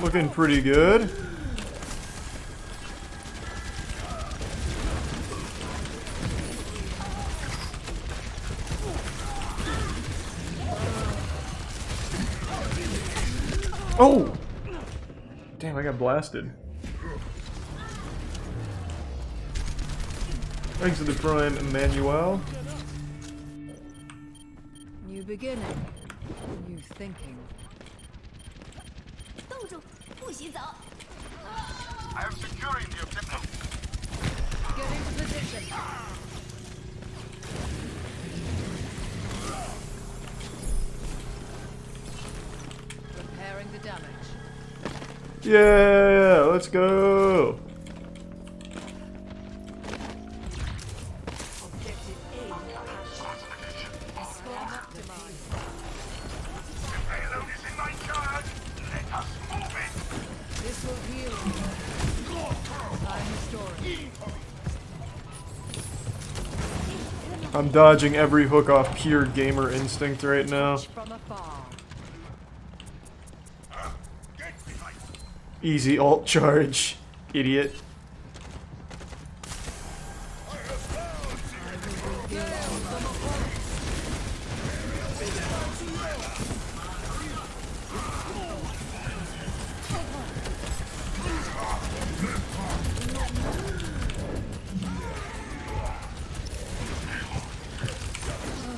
Looking pretty good. Oh! Damn, I got blasted. Thanks to the Prime, Emmanuel. New beginning. New thinking. I am securing the objective. Get into position. Repairing the damage. Yeah, let's go. Objective A captured. Escort optimized. Payload is in my charge. Let us move it. This will heal you. I'm restoring. I'm dodging every hook off pure gamer instinct right now. From afar. Easy alt charge, idiot.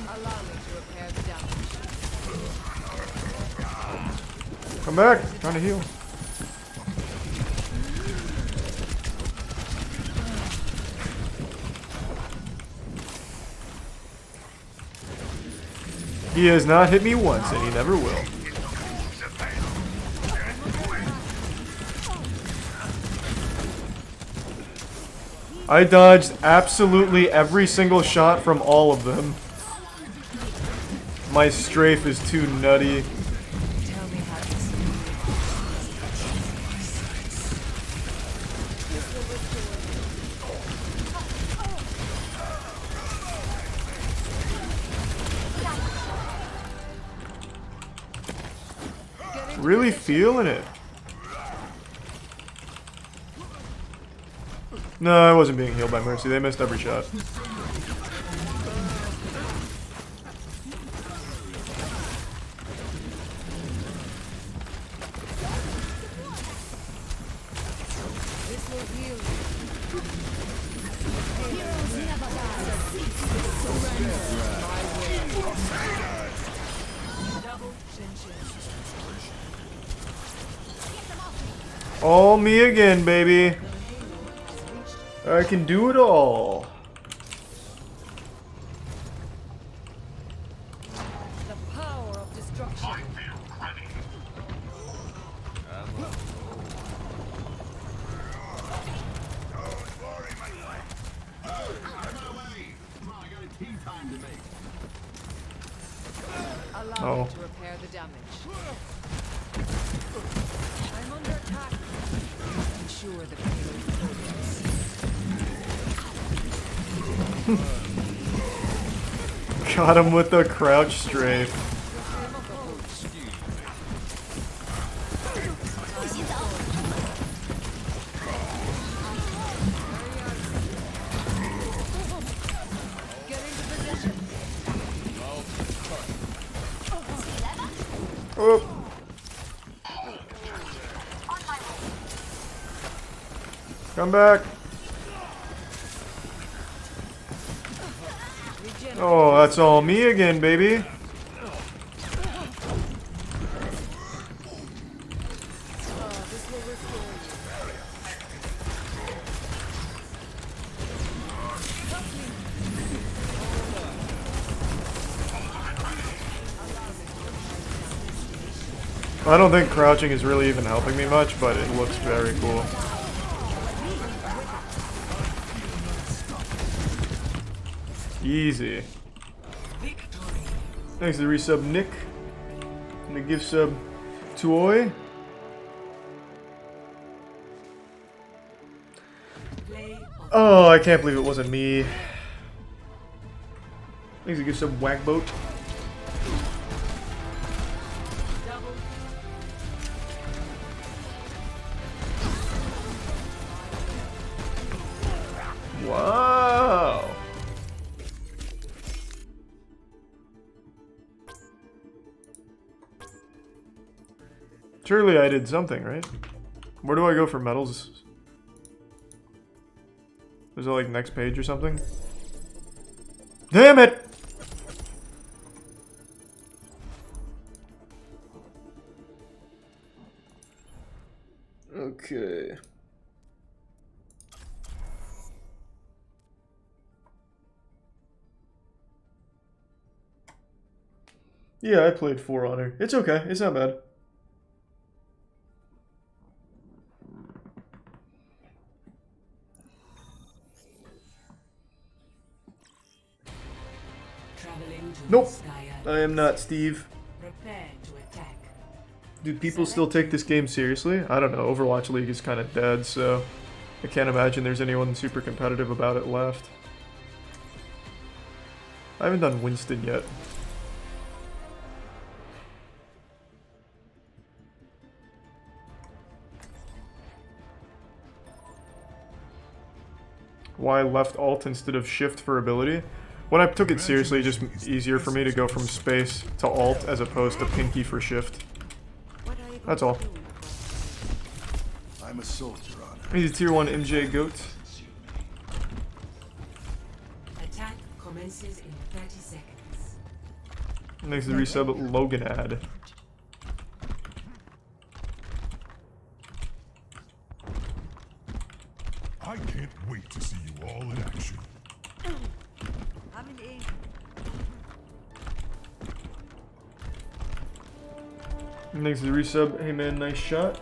Allow me to repair the damage. Come back, trying to heal. He has not hit me once, and he never will. I dodged absolutely every single shot from all of them. My strafe is too nutty. Tell me how to see. Really feeling it. No, I wasn't being healed by Mercy. They missed every shot. This will heal you. All me again, baby. I can do it all. The power of destruction. Allow me to repair the damage. I'm under attack. Ensure the payload progress. Got him with the crouch strafe. Oh. Come back. Oh, that's all me again, baby. I don't think crouching is really even helping me much, but it looks very cool. Easy. Thanks to the resub, Nick. And the gift sub, Toy. Oh, I can't believe it wasn't me. Thanks to the gift sub, Wagboat. Wow. Surely I did something, right? Where do I go for medals? Is it like next page or something? Damn it! Okay. Yeah, I played For Honor. It's okay. It's not bad. Nope. I am not Steve. Do people still take this game seriously? I don't know. Overwatch League is kind of dead, so I can't imagine there's anyone super competitive about it left. I haven't done Winston yet. Why left alt instead of shift for ability? When I took it seriously, just easier for me to go from space to alt as opposed to pinky for shift. That's all. I'm a soldier on it. He's a tier 1 MJ goat. Attack commences in 30 seconds. Next to the resub, Logan ad. I can't wait to see you all in action. I'm in A. Next to the resub, hey man, nice shot.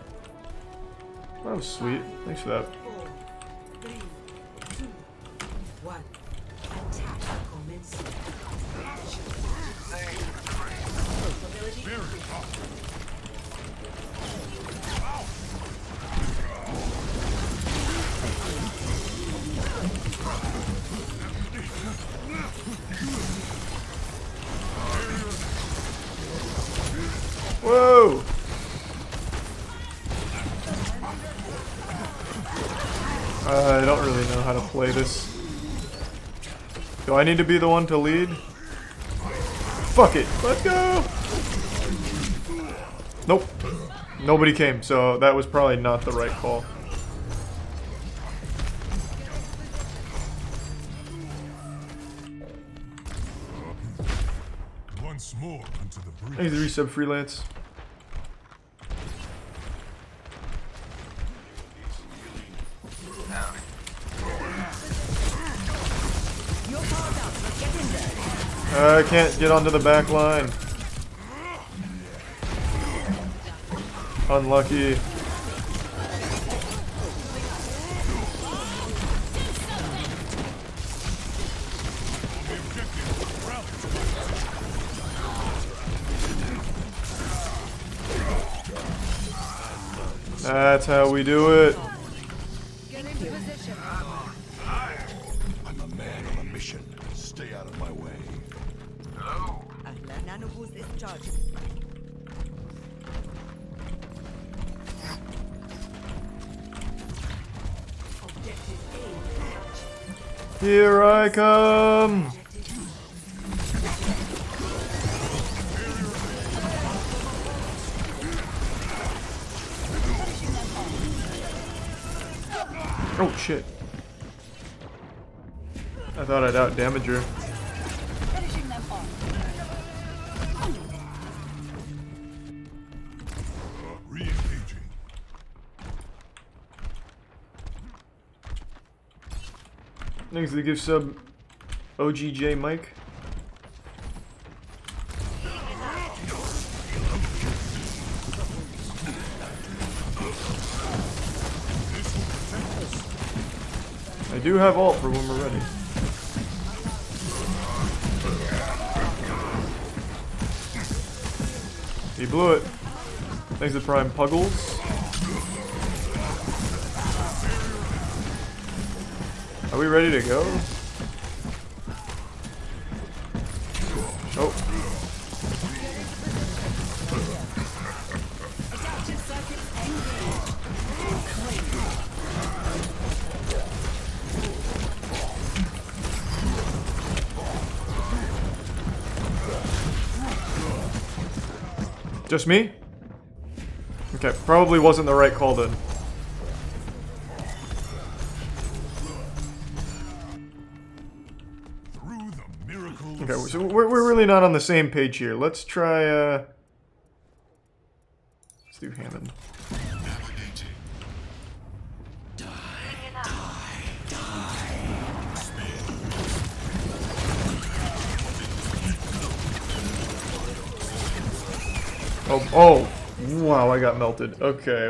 That was sweet. Thanks for that. 4, 3, 2, 1. Attack commencing. Very hot. Whoa! I don't really know how to play this. Do I need to be the one to lead? Fuck it. Let's go! Nope. Nobody came, so that was probably not the right call. Once more into the breach. Hey, the resub freelance. I can't get onto the back line. Unlucky. That's how we do it. Get into position. I'm a man on a mission. Stay out of my way. Hello? Nano boost is charged. Here I come. Oh shit. I thought I'd out damage her. Finishing them off. Re-engaging. Thanks to the gift sub OGJ Mike. I do have ult for when we're ready. He blew it. Thanks to Prime Puggles. Are we ready to go? Oh. Just me? Okay, probably wasn't the right call then. Okay, so we're really not on the same page here. Let's try, let's do Hammond. Oh, wow, I got melted. Okay.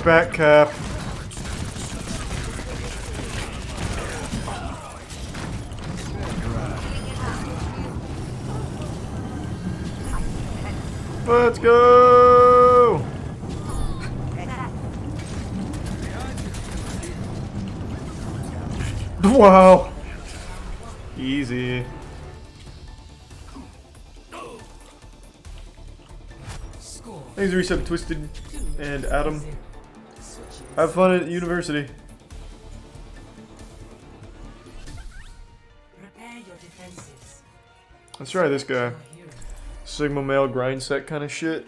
Back cap. Let's go! Wow. Easy. Thanks, Reset Twisted and Adam. Have fun at university. Let's try this guy. Sigma male grind set kind of shit.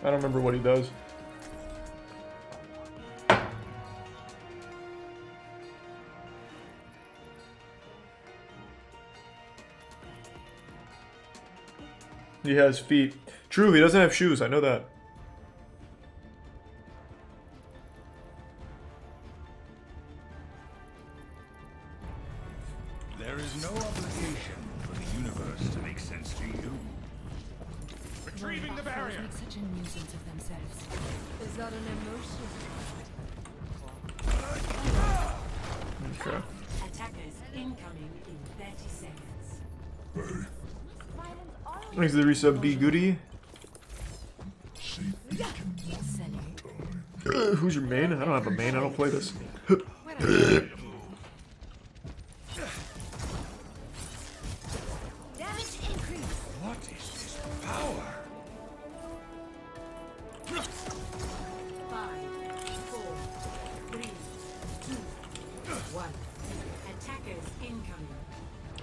I don't remember what he does. He has feet. True, he doesn't have shoes. I know that. There is no obligation for the universe to make sense to you. Retrieving the barrier. Make such a nuisance of themselves. Is that an emotion? Okay. Attackers incoming in 30 seconds. Thanks to the resub B Goody. Who's your main? I don't have a main. I don't play this.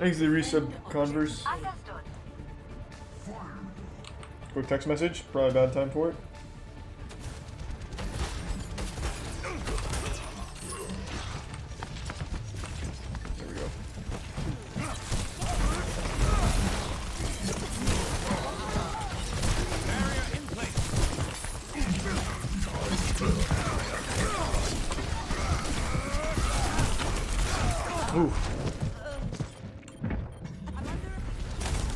Thanks to the resub Converse. Quick text message. Probably a bad time for it. There we go. Ooh.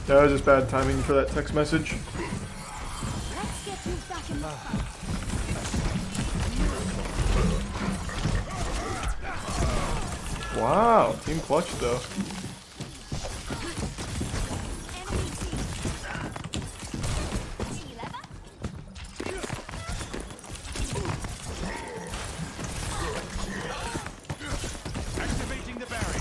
That was just bad timing for that text message. Wow, team clutch though. Activating the barrier.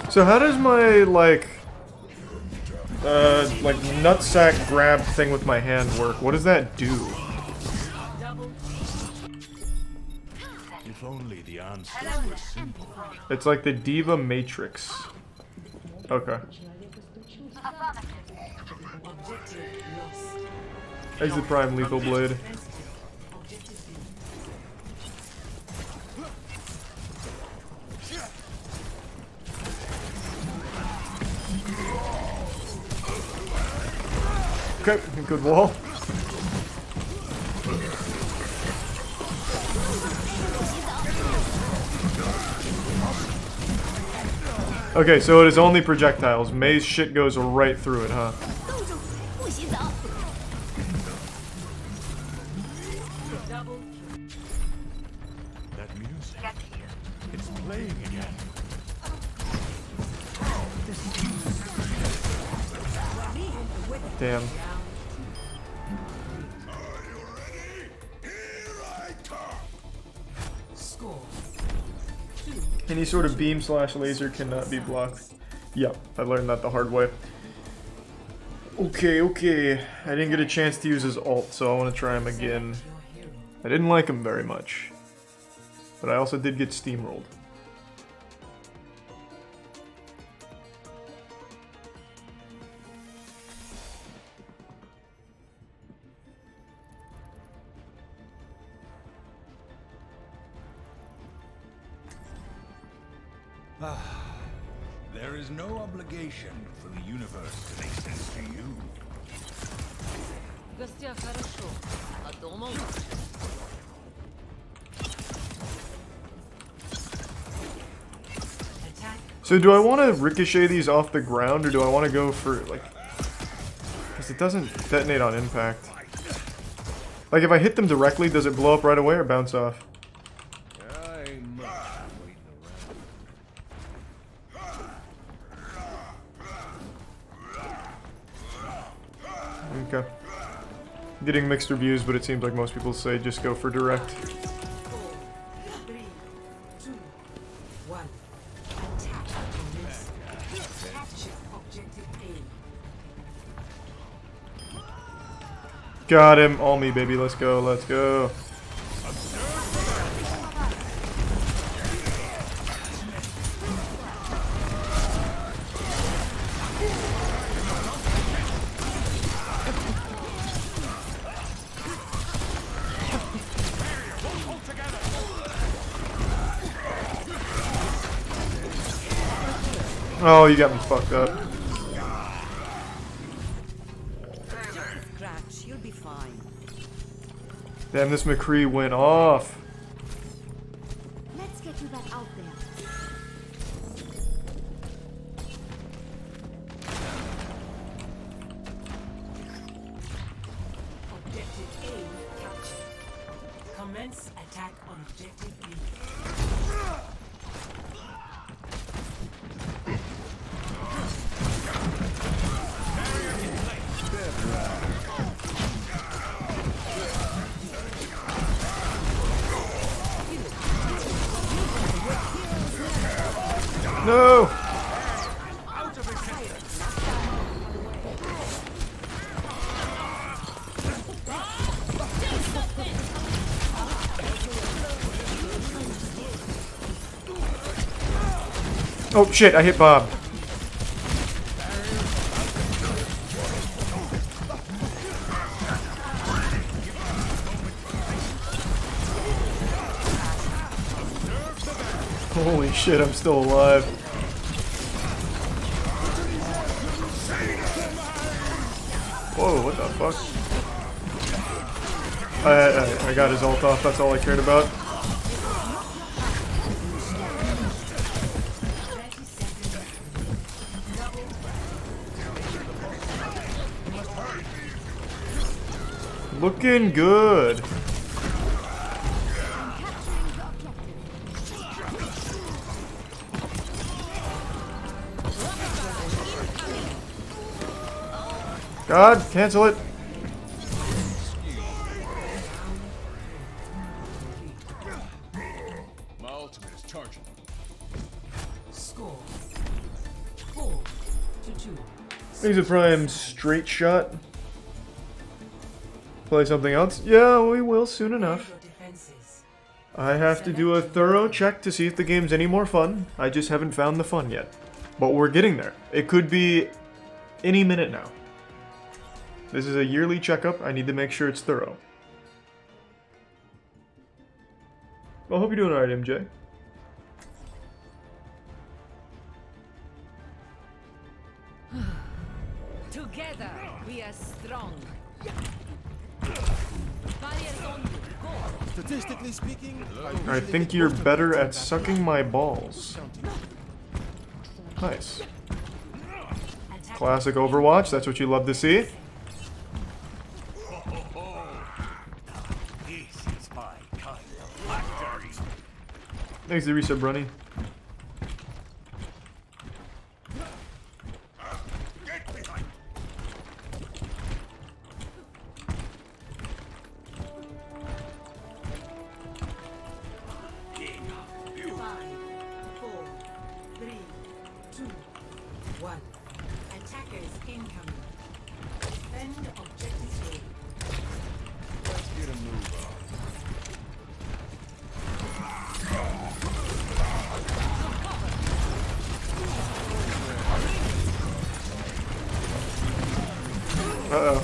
So how does my like nutsack grab thing with my hand work? What does that do? If only the answer was simple. It's like the Diva Matrix. Okay. Exit Prime Lethal Blade. Okay, good wall. Okay, so it is only projectiles. May's shit goes right through it, huh? That music. It's playing again. Damn. Any sort of beam slash laser cannot be blocked. Yep, I learned that the hard way. Okay, okay. I didn't get a chance to use his ult, so I want to try him again. I didn't like him very much. But I also did get steamrolled. There is no obligation for the universe to make sense to you. So do I want to ricochet these off the ground, or do I want to go for, like... Because it doesn't detonate on impact. Like, if I hit them directly, does it blow up right away or bounce off? Okay. Getting mixed reviews, but it seems like most people say just go for direct. 4, 3, 2, 1. Attack commence. Capture objective A. Got him. All me, baby. Let's go. Let's go. Oh, you got me fucked up. Scratch, you'll be fine. Damn, this McCree went off. Let's get you back out there. Objective A captured. Commence attack on objective B. No! Oh shit, I hit Bob. Holy shit, I'm still alive. Whoa, what the fuck? I got his ult off, that's all I cared about. Looking good. God, cancel it. My ultimate is charging. Score 4-2. He's a prime straight shot. Play something else? Yeah, we will soon enough. I have to do a thorough check to see if the game's any more fun. I just haven't found the fun yet. But we're getting there. It could be any minute now. This is a yearly checkup. I need to make sure it's thorough. Well, I hope you're doing alright, MJ. Together we are strong. Statistically speaking, I think you're better at sucking my balls. Nice. Classic Overwatch, that's what you love to see. Thanks to resub, Brunny. Uh-oh.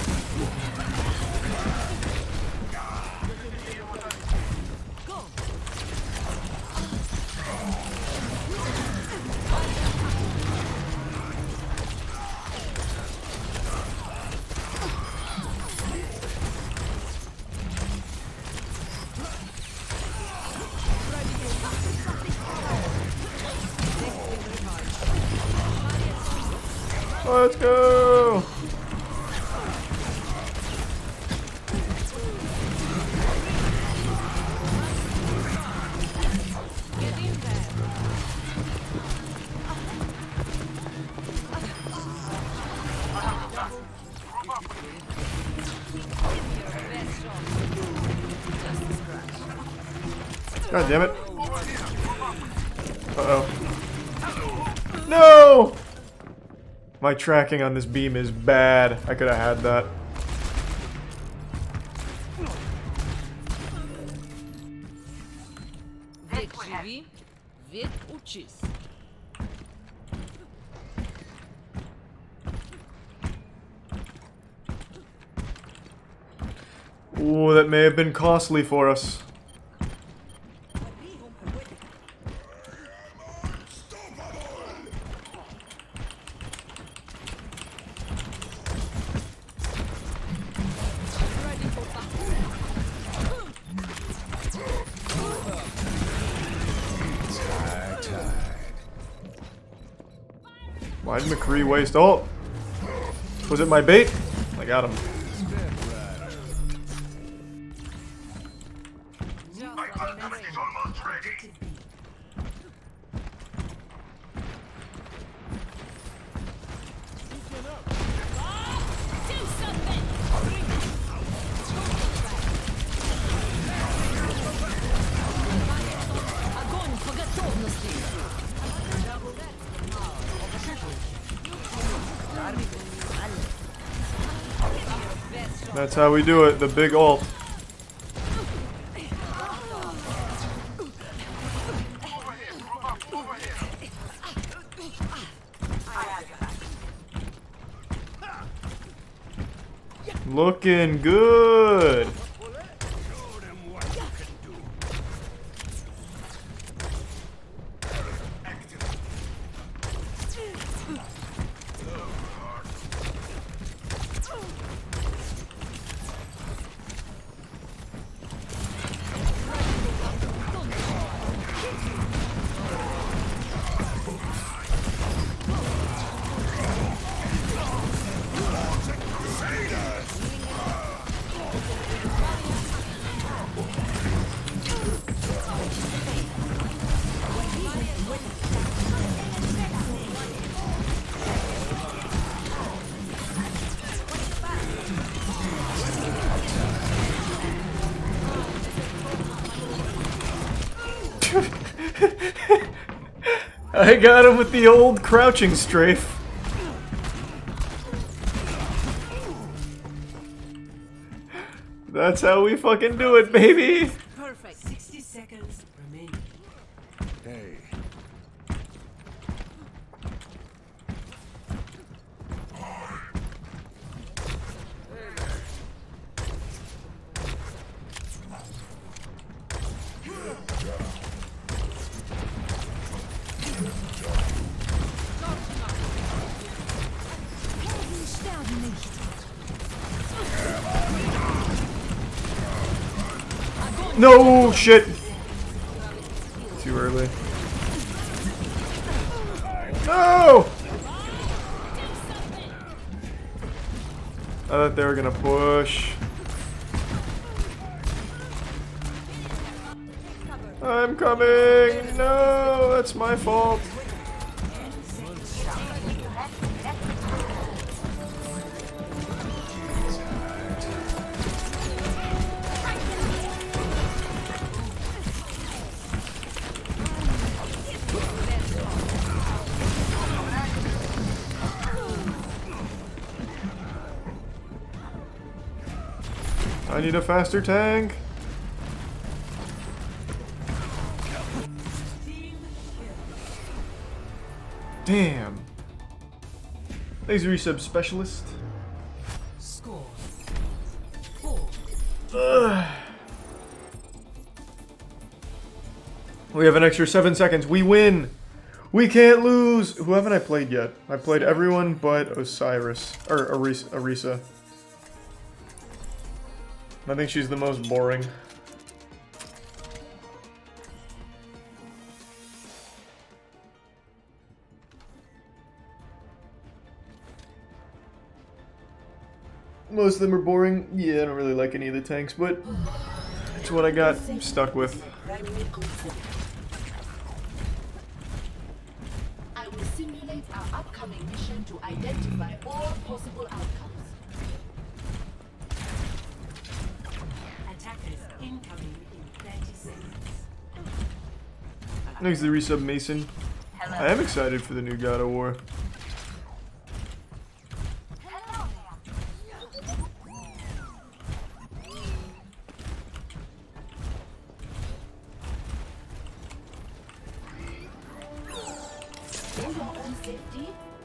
Let's go! God damn it. Uh-oh. No! My tracking on this beam is bad. I could have had that. Ooh, that may have been costly for us. Why did McCree waste ult? Was it my bait? I got him. That's how we do it, the big ult. Looking good. I got him with the old crouching strafe. That's how we fucking do it, baby. Perfect. 60 seconds remaining. Hey. No shit. Too early. No! I thought they were gonna push. I'm coming! No, that's my fault. I need a faster tank. Damn. Thanks, resub specialist. Score. We have an extra 7 seconds. We win. We can't lose. Who haven't I played yet? I played everyone but Osiris or Arisa. I think she's the most boring. Most of them are boring. Yeah, I don't really like any of the tanks, but it's what I got stuck with. I will simulate our upcoming mission to identify all possible outcomes. Attackers incoming in 30 seconds. Thanks to the resub Mason. I am excited for the new God of War.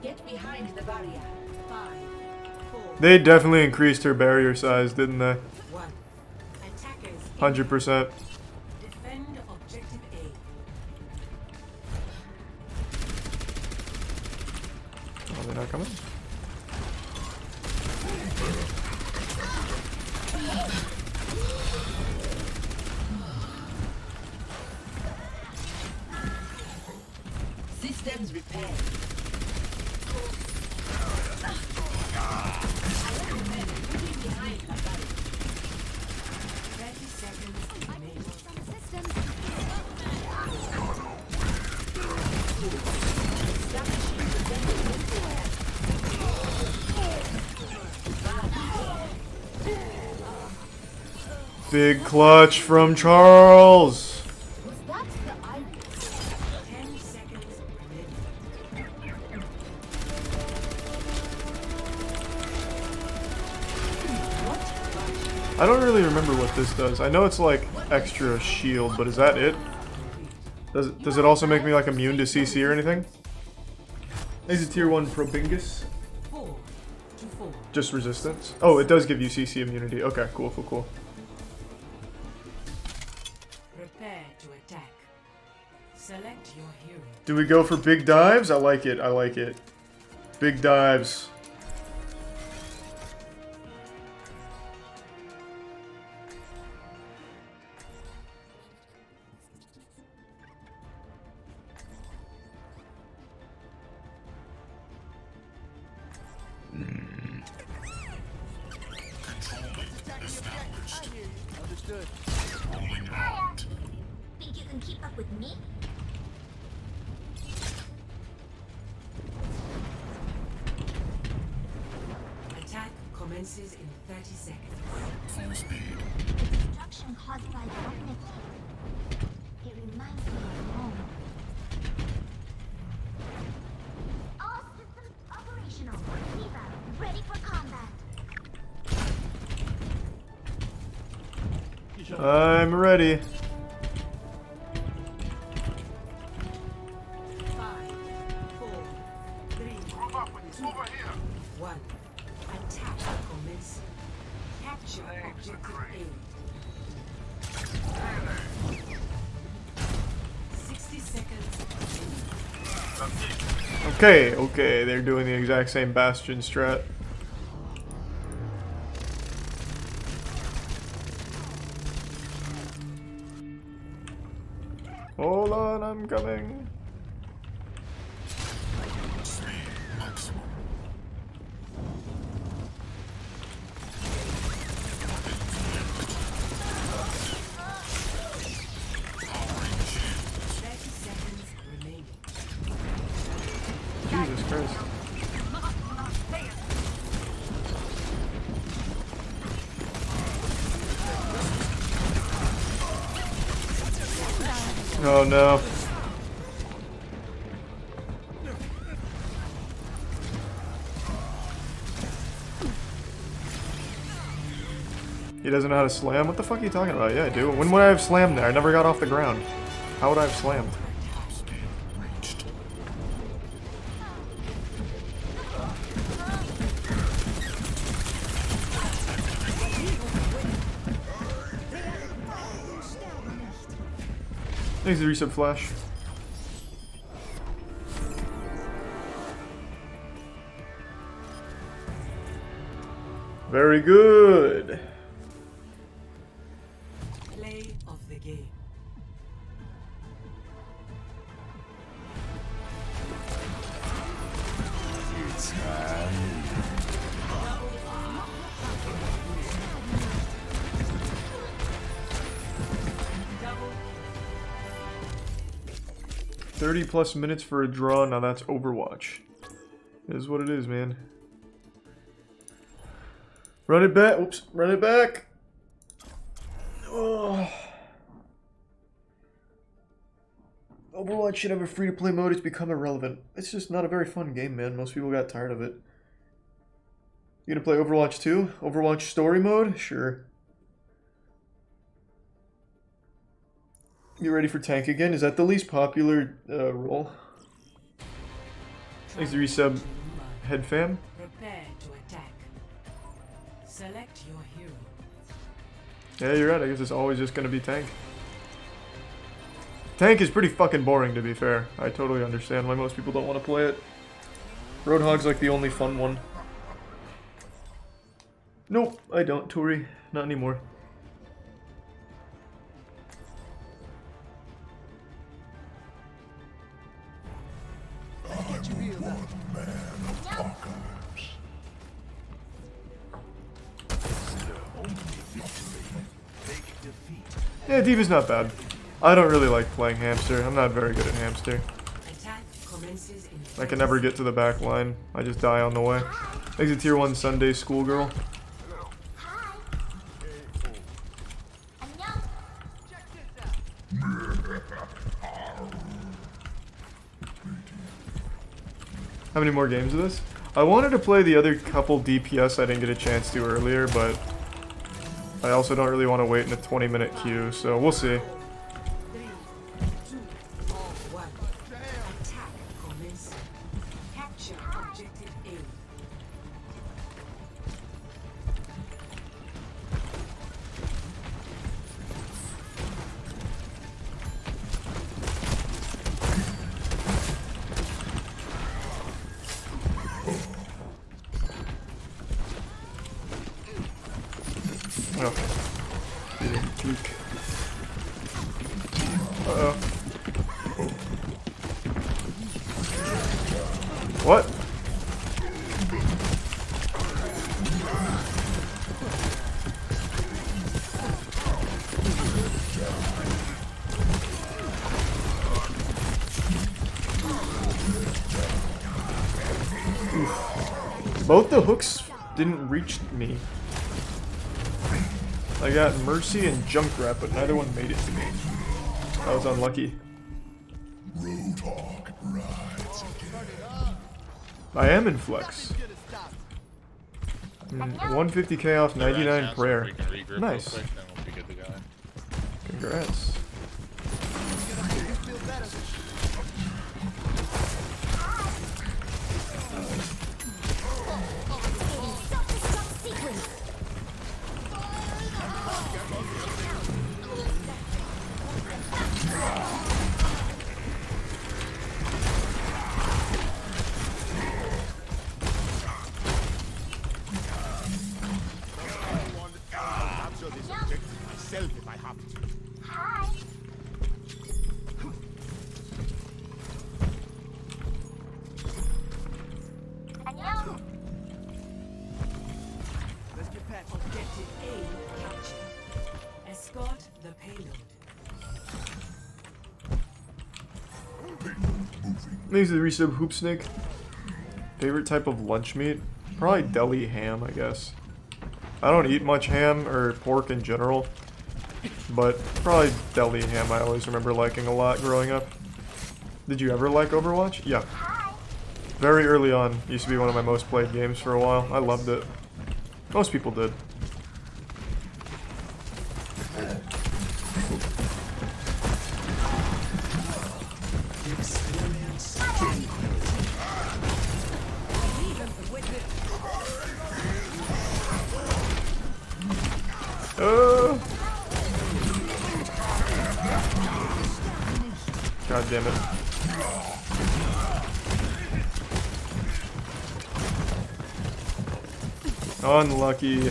Get behind the barrier. 5, 4, They definitely increased her barrier size, didn't they? 1. Attackers 100%. defend objective A. Oh, they're not coming? Systems repaired. Behind the barrier. 30 seconds remaining. Big clutch from Charles. Was that the Iris? 10 seconds remaining. I don't really remember what this does. I know it's like extra shield, but is that it? Does it also make me like immune to CC or anything? Is it tier 1 Probingus? 4 to 4. Just resistance? Oh, it does give you CC immunity. Okay, cool, cool, cool. Prepare to attack. Select your hero. Do we go for big dives? I like it, I like it. Big dives. Understood. Rolling out. Think you can keep up with me? Attack commences in 30 seconds. Full speed. Destruction caused by pregnancy. It reminds me of home. All systems operational. Viva, ready for combat. I'm ready. 5, 4, 3, 2, 1. Attack commencing. Capture objective A. 60 seconds. Okay, okay, they're doing the exact same Bastion strat. Hold on, I'm coming. Speed maximum. Jesus Christ. Oh no. He doesn't know how to slam? What the fuck are you talking about? Yeah, I do. When would I have slammed there? I never got off the ground. How would I have slammed? Thanks for the resub flash. Very good. Play of the game. It's 30 plus minutes for a draw. Now that's Overwatch. It is what it is, man. Run it back. Oops. Run it back. Oh. Overwatch should have a free-to-play mode. It's become irrelevant. It's just not a very fun game, man. Most people got tired of it. You gonna play Overwatch 2? Overwatch story mode? Sure. You ready for tank again? Is that the least popular role? Thanks to resub, head fam. Prepare to attack. Select your hero. Yeah, you're right. I guess it's always just gonna be tank. Tank is pretty fucking boring, to be fair. I totally understand why most people don't want to play it. Roadhog's like the only fun one. Nope, I don't, Tori. Not anymore. Yeah, D.Va's not bad. I don't really like playing hamster. I'm not very good at hamster. I can never get to the back line. I just die on the way. Exit tier 1 Sunday schoolgirl. How many more games of this? I wanted to play the other couple DPS I didn't get a chance to earlier, but I also don't really want to wait in a 20-minute queue, so we'll see. Okay. Didn't peek. Uh-oh. What? Both the hooks didn't reach me. I got Mercy and Junkrat, but neither one made it to me. I was unlucky. Roadhog rides again. I am in flex. 150k off 99 prayer. Nice. Congrats. If I have to. Objective A captured. Escort the payload. Thanks to the resub Hoop Snake. Favorite type of lunch meat? Probably deli ham, I guess. I don't eat much ham or pork in general, but probably deli ham I always remember liking a lot growing up. Did you ever like Overwatch? Yeah. Very early on, used to be one of my most played games for a while. I loved it. Most people did. God damn it. Unlucky.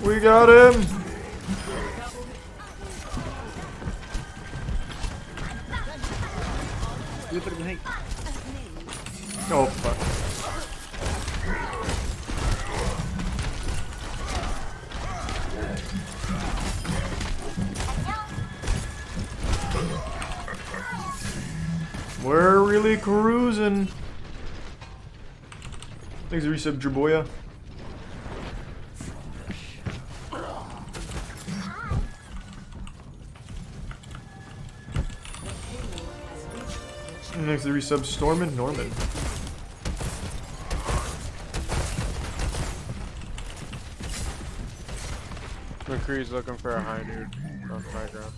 We got him! Oh, fuck. We're really cruising. Thanks for resub, Jerboya. Next, the resub Storm and Norman. McCree's looking for a high dude on high ground.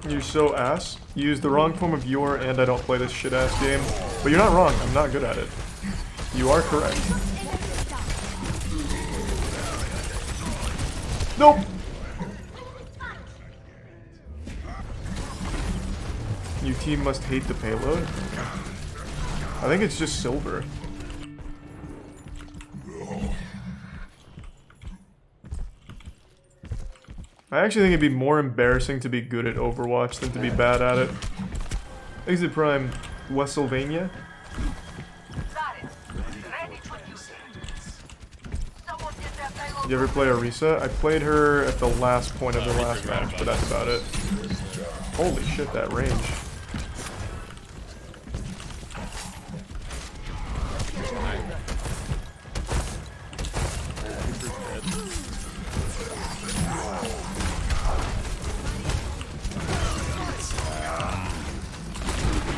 You're so ass. You use the wrong form of your and I don't play this shit ass game. But you're not wrong, I'm not good at it. You are correct. Nope! Your team must hate the payload? I think it's just silver. I actually think it'd be more embarrassing to be good at Overwatch than to be bad at it. Exit Prime, Westlvania. You ever play Orisa? I played her at the last point of the last match, but that's about it. Holy shit, that range.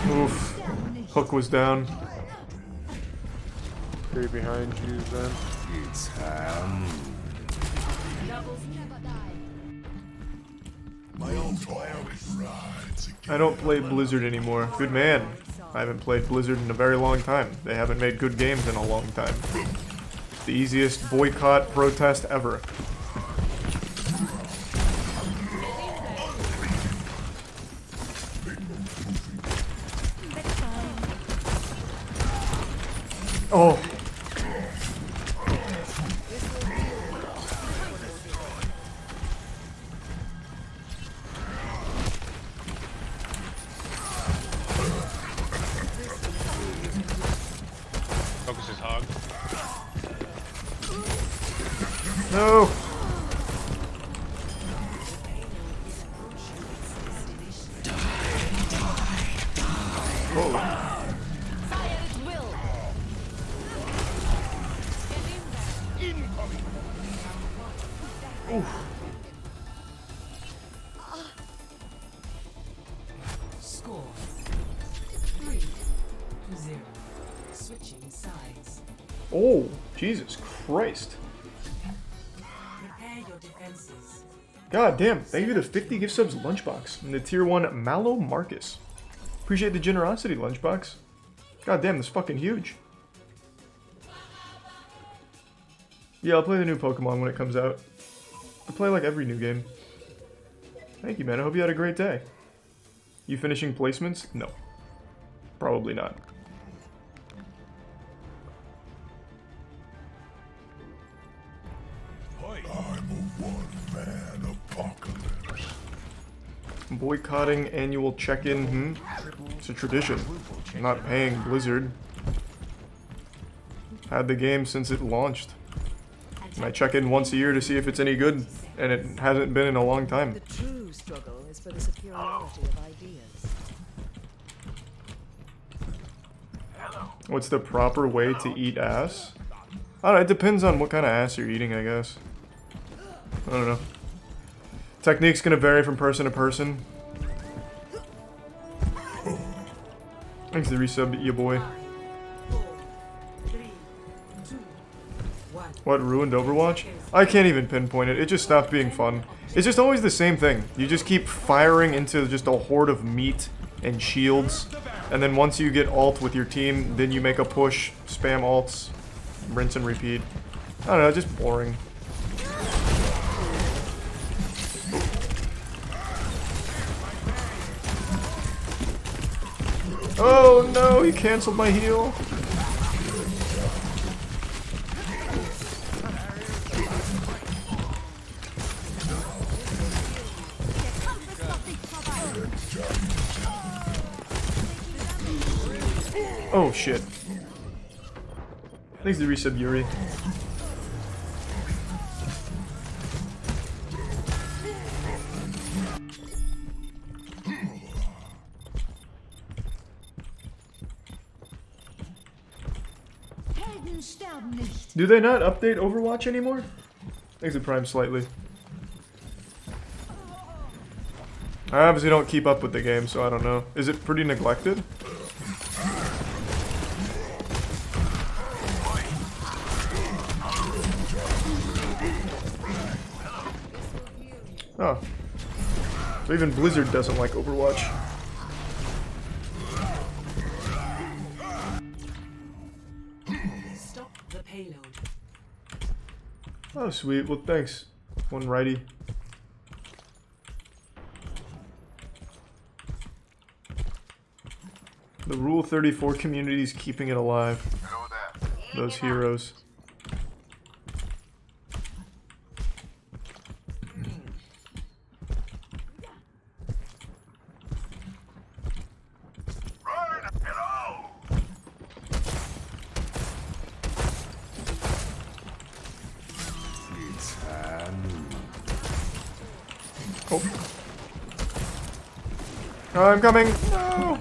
Oof. Hook was down. Three behind you, then. I don't play Blizzard anymore. Good man. I haven't played Blizzard in a very long time. They haven't made good games in a long time. The easiest boycott protest ever. Oh. Focus his hog. No. Oh. Score 3-0. Switching sides. Oh, Jesus Christ. Prepare your defenses. God damn, thank you to the 50 gift subs Lunchbox and the tier 1 Mallow Marcus. Appreciate the generosity, Lunchbox. God damn, this is fucking huge. Yeah, I'll play the new Pokemon when it comes out. I play like every new game. Thank you, man. I hope you had a great day. You finishing placements? No. Probably not. I'm a one-man apocalypse. Boycotting annual check-in, It's a tradition. I'm not paying Blizzard. Had the game since it launched. And I check in once a year to see if it's any good, and it hasn't been in a long time. The true struggle is for the superiority of ideas. What's the proper way to eat ass? I don't know, it depends on what kind of ass you're eating, I guess. I don't know. Technique's gonna vary from person to person. Thanks to the resub, ya boy. What ruined Overwatch? I can't even pinpoint it. It just stopped being fun. It's just always the same thing. You just keep firing into just a horde of meat and shields. And then once you get ult with your team, then you make a push, spam ults, rinse and repeat. I don't know, just boring. Oh no, he canceled my heal. Oh shit. Thanks to resub Yuri. Do they not update Overwatch anymore? Thanks to Prime slightly. I obviously don't keep up with the game, so I don't know. Is it pretty neglected? Oh. So even Blizzard doesn't like Overwatch. Stop the payload. Oh sweet, well thanks. One righty. The Rule 34 community's keeping it alive. Those heroes. Oh, I'm coming! No!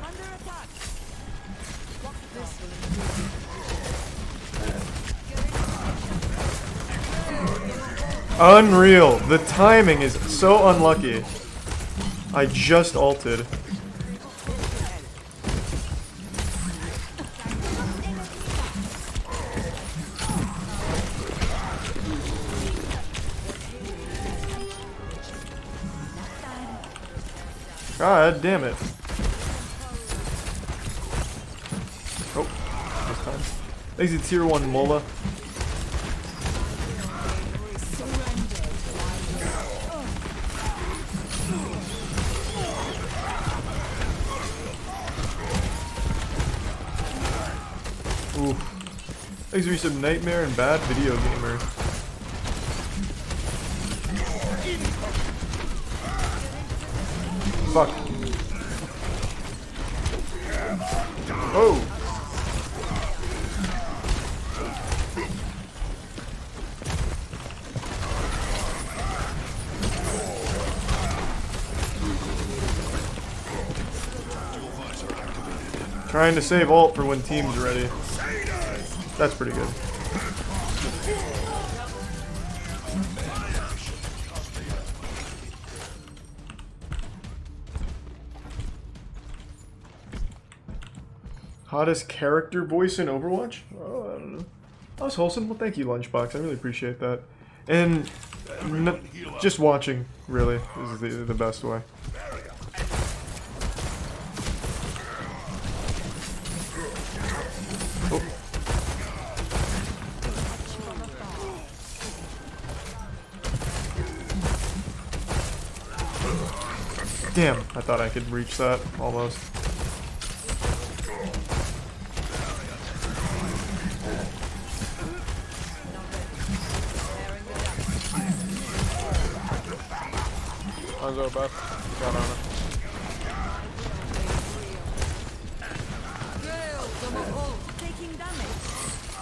Unreal! The timing is so unlucky. I just ulted. God damn it. Oh, this time. Thanks to tier 1 Mola. Ooh. Thanks for some Nightmare and Bad Video Gamer. Fuck. Oh! Trying to save ult for when team's ready. That's pretty good. Hottest character voice in Overwatch? Oh, I don't know. That was wholesome. Well, thank you, Lunchbox. I really appreciate that. And just watching, really, is the best way. Oh. Damn, I thought I could reach that, almost. I'll go back. Got on it.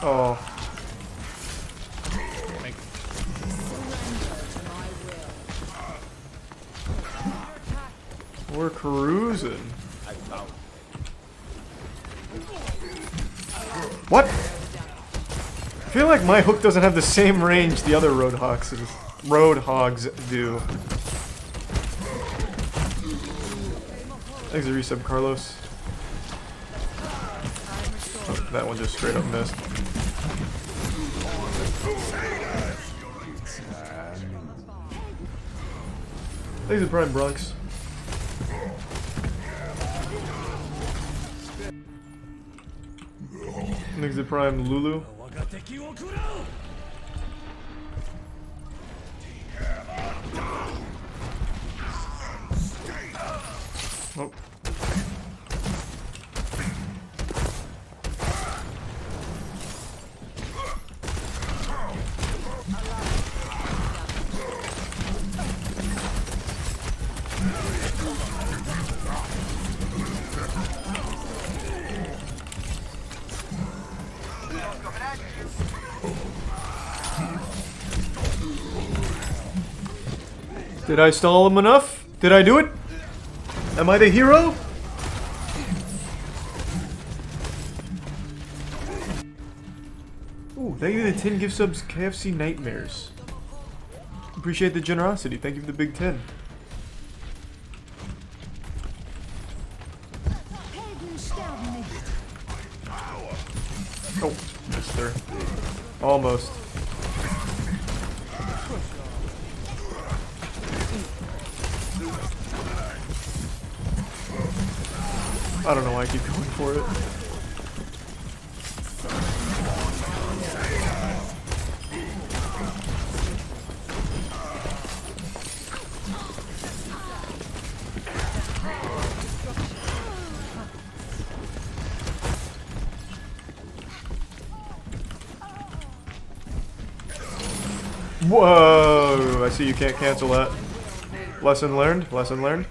Oh. We're cruising. What? I feel like my hook doesn't have the same range the other Roadhogs do. Thanks for resub, Carlos. Oh, that one just straight up missed. Thanks for Prime Bronx. Thanks for Prime Lulu. Oh. Did I stall him enough? Did I do it? Am I the hero? Ooh, thank you for the 10 gift subs, KFC Nightmares. Appreciate the generosity. Thank you for the big 10. Oh, missed her. Almost. I don't know why I keep going for it. Whoa! I see you can't cancel that. Lesson learned. Lesson learned.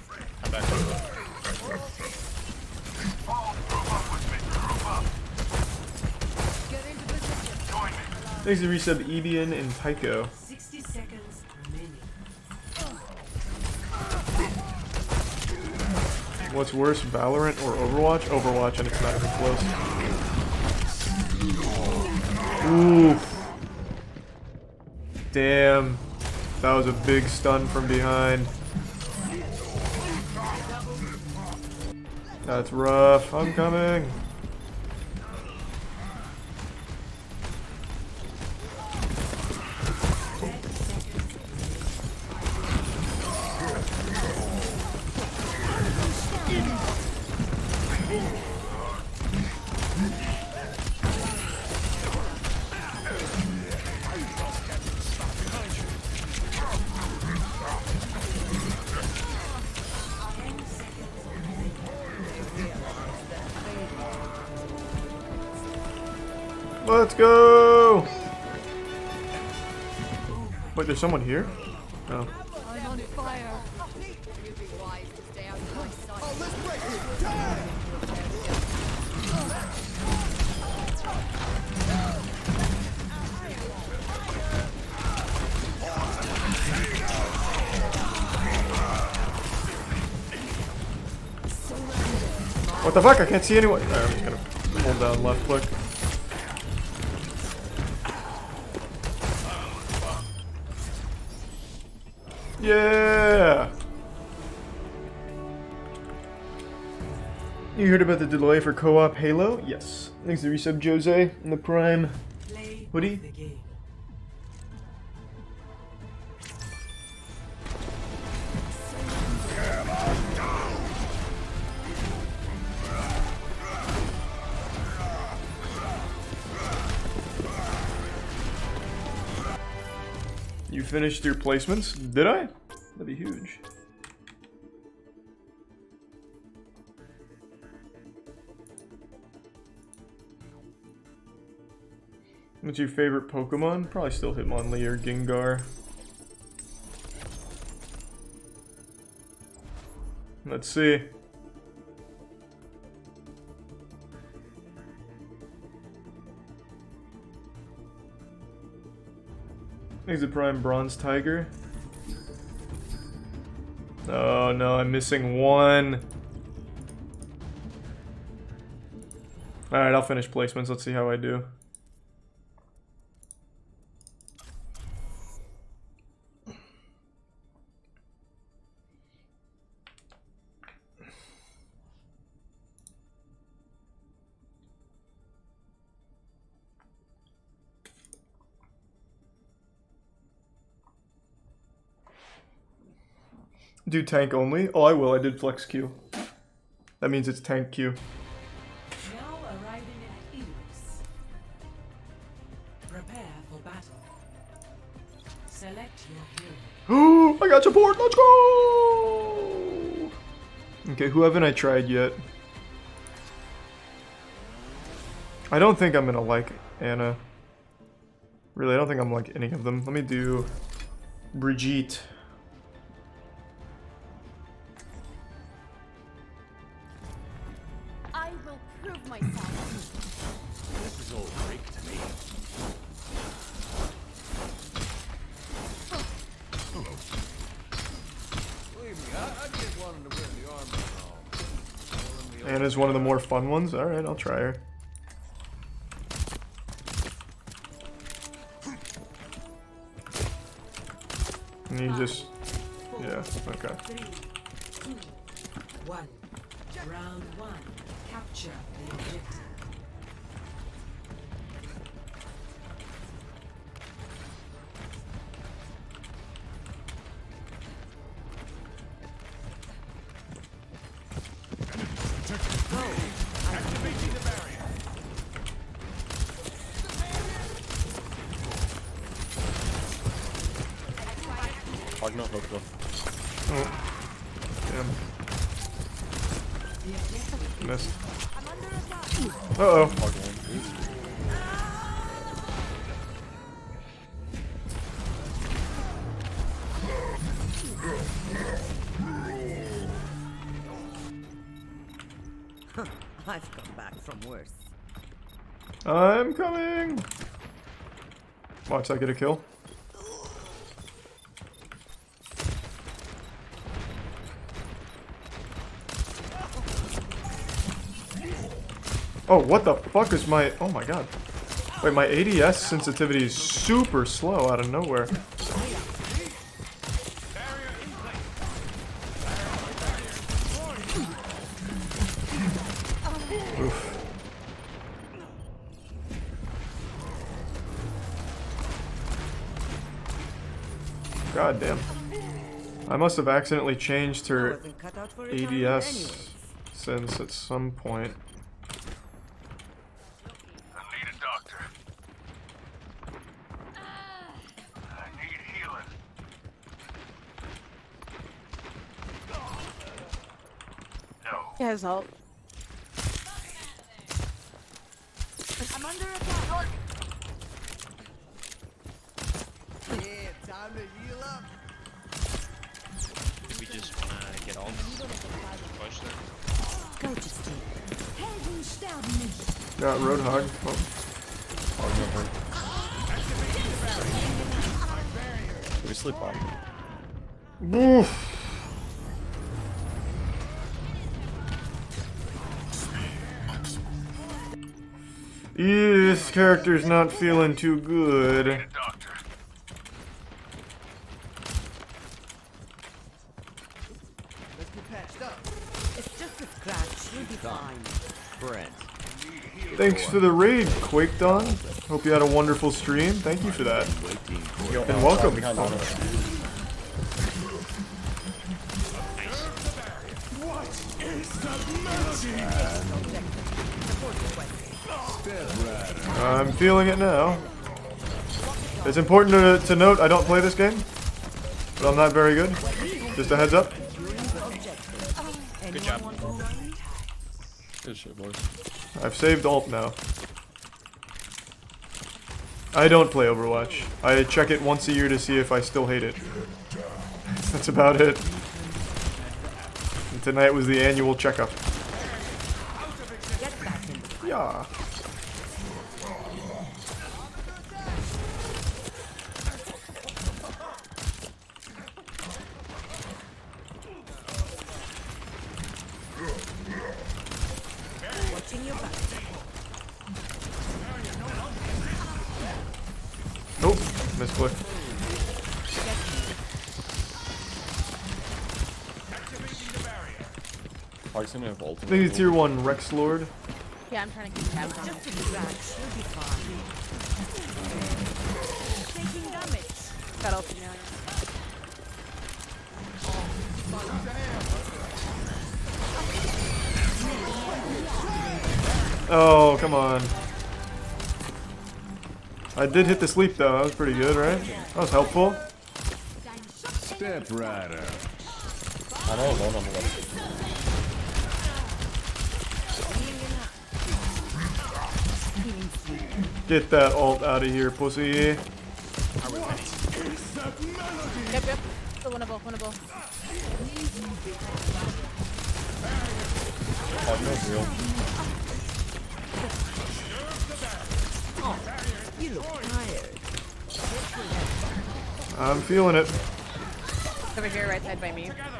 Thanks to resub Ebian and Tycho. 60 seconds remaining. What's worse, Valorant or Overwatch? Overwatch, and it's not even close. Ooh. Damn. That was a big stun from behind. That's rough. I'm coming. Let's go! Wait, there's someone here? No. I'm on fire. You'd be wise to stay out of my sight. Oh, let's break it! What the fuck? I can't see anyone. Alright, I'm just gonna hold down left click. Yeah! You heard about the delay for co-op Halo? Yes. Thanks to resub Jose and the Prime hoodie. You finished your placements? Did I? That'd be huge. What's your favorite Pokemon? Probably still Hitmonlee or Gengar. Let's see. He's a Prime Bronze Tiger. Oh no, I'm missing one. Alright, I'll finish placements. Let's see how I do. Do tank only? Oh, I will. I did flex Q. That means it's tank Q. Now arriving at Eos. Prepare for battle. Select your hero. I got support. Let's go! Okay, who haven't I tried yet? I don't think I'm gonna like Anna. Really, I don't think I'm like any of them. Let me do Brigitte. I will prove myself. This is all Greek to me. Believe me, I'd get wanting to wear the armor and all. Anna's one of the more fun ones? Alright, I'll try her. And you just... yeah, okay. 3, 2, 1. Round 1. Capture the objective. Activating the barrier. Hog no hook though. Oh. Damn. Missed. Uh-oh. Hog one, please. I've come back from worse. I'm coming! Watch, I get a kill. Oh, what the fuck is my... oh my god. Wait, my ADS sensitivity is super slow out of nowhere. Oof. God damn. I must have accidentally changed her ADS since at some point. I need a doctor. I need healing. No. Yes, I'll. I'm under attack. Yeah, time to heal up. We just get all push them. Go to sleep. Got Roadhog. Oh. Do we sleep on? Oof. This character's not feeling too good. Let's get patched up. It's just a scratch. You'll be fine. Brent. Thanks for the raid, Quake Dawn. Hope you had a wonderful stream. Thank you for that. And welcome. I'm feeling it now. It's important to note I don't play this game, but I'm not very good. Just a heads up. Good job. Good shit, boys. I've saved alt now. I don't play Overwatch. I check it once a year to see if I still hate it. That's about it. And tonight was the annual checkup. Yeah. Nope, misclick. I think it's tier 1 Rex Lord. Yeah, I'm trying to keep tabs on it. Taking damage. Got ulti now. Oh, come on. I did hit the sleep though, that was pretty good, right? That was helpful. Step rider. I know, one on the left. Get that ult out of here, pussy. Yep. Still winnable, winnable. Oh, no deal. You look tired. I'm feeling it. Over here, right side by me. You're going to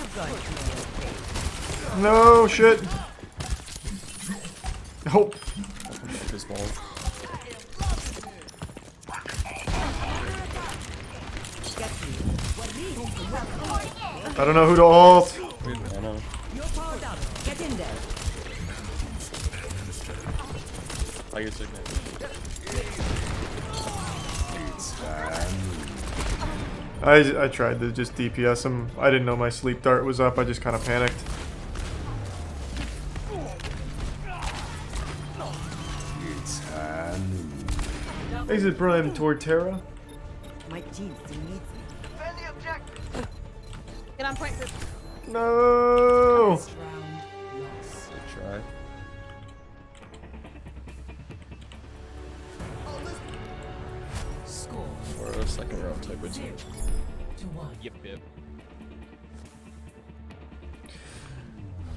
be okay. No shit. Nope. This ball. I don't know who to ult. I know. You're powered up. Get in there. I get sick now. I tried to just DPS him. I didn't know my sleep dart was up. I just kind of panicked. Exit Prime Torterra. My team still needs me. Defend the objective. Get on point group. No. Good try. Score. Or a second round type of team. Yep, yep.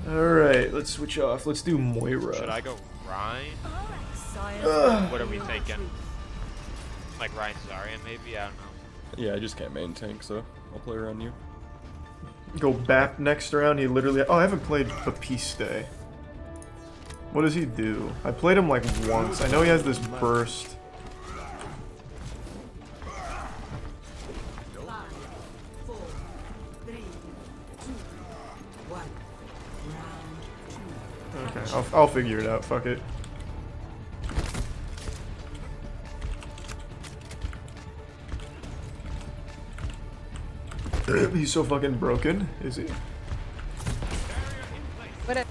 Alright, let's switch off. Let's do Moira. Should I go Ryan? Ugh. What are we thinking? Like Ryan Zarya maybe? I don't know. Yeah, I just can't main tank, so I'll play around you. Go BAP next round. He literally... Oh, I haven't played Baptiste. What does he do? I played him like once. I know he has this burst. Okay, I'll figure it out. Fuck it. He's so fucking broken, is he? What it?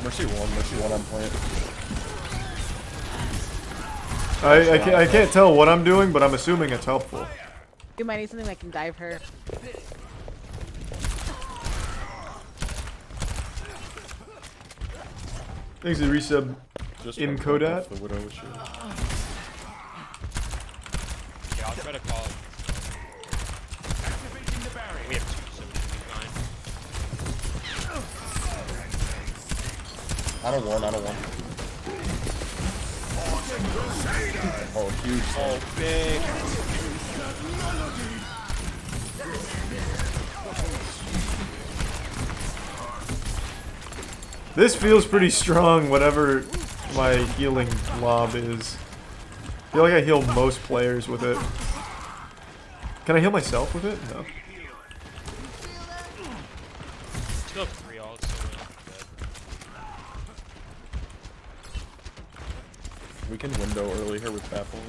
Mercy one on plant. I can't tell what I'm doing, but I'm assuming it's helpful. You might need something that can dive her. Thanks to resub Imkodat. The widow with you. Yeah, I'll try to call it. We have 2, so we should be fine. I don't want. Oh, huge. Oh, big. This feels pretty strong, whatever my healing lob is. I feel like I heal most players with it. Can I heal myself with it? No. Still have 3 ults, so We can window early here with Baffle.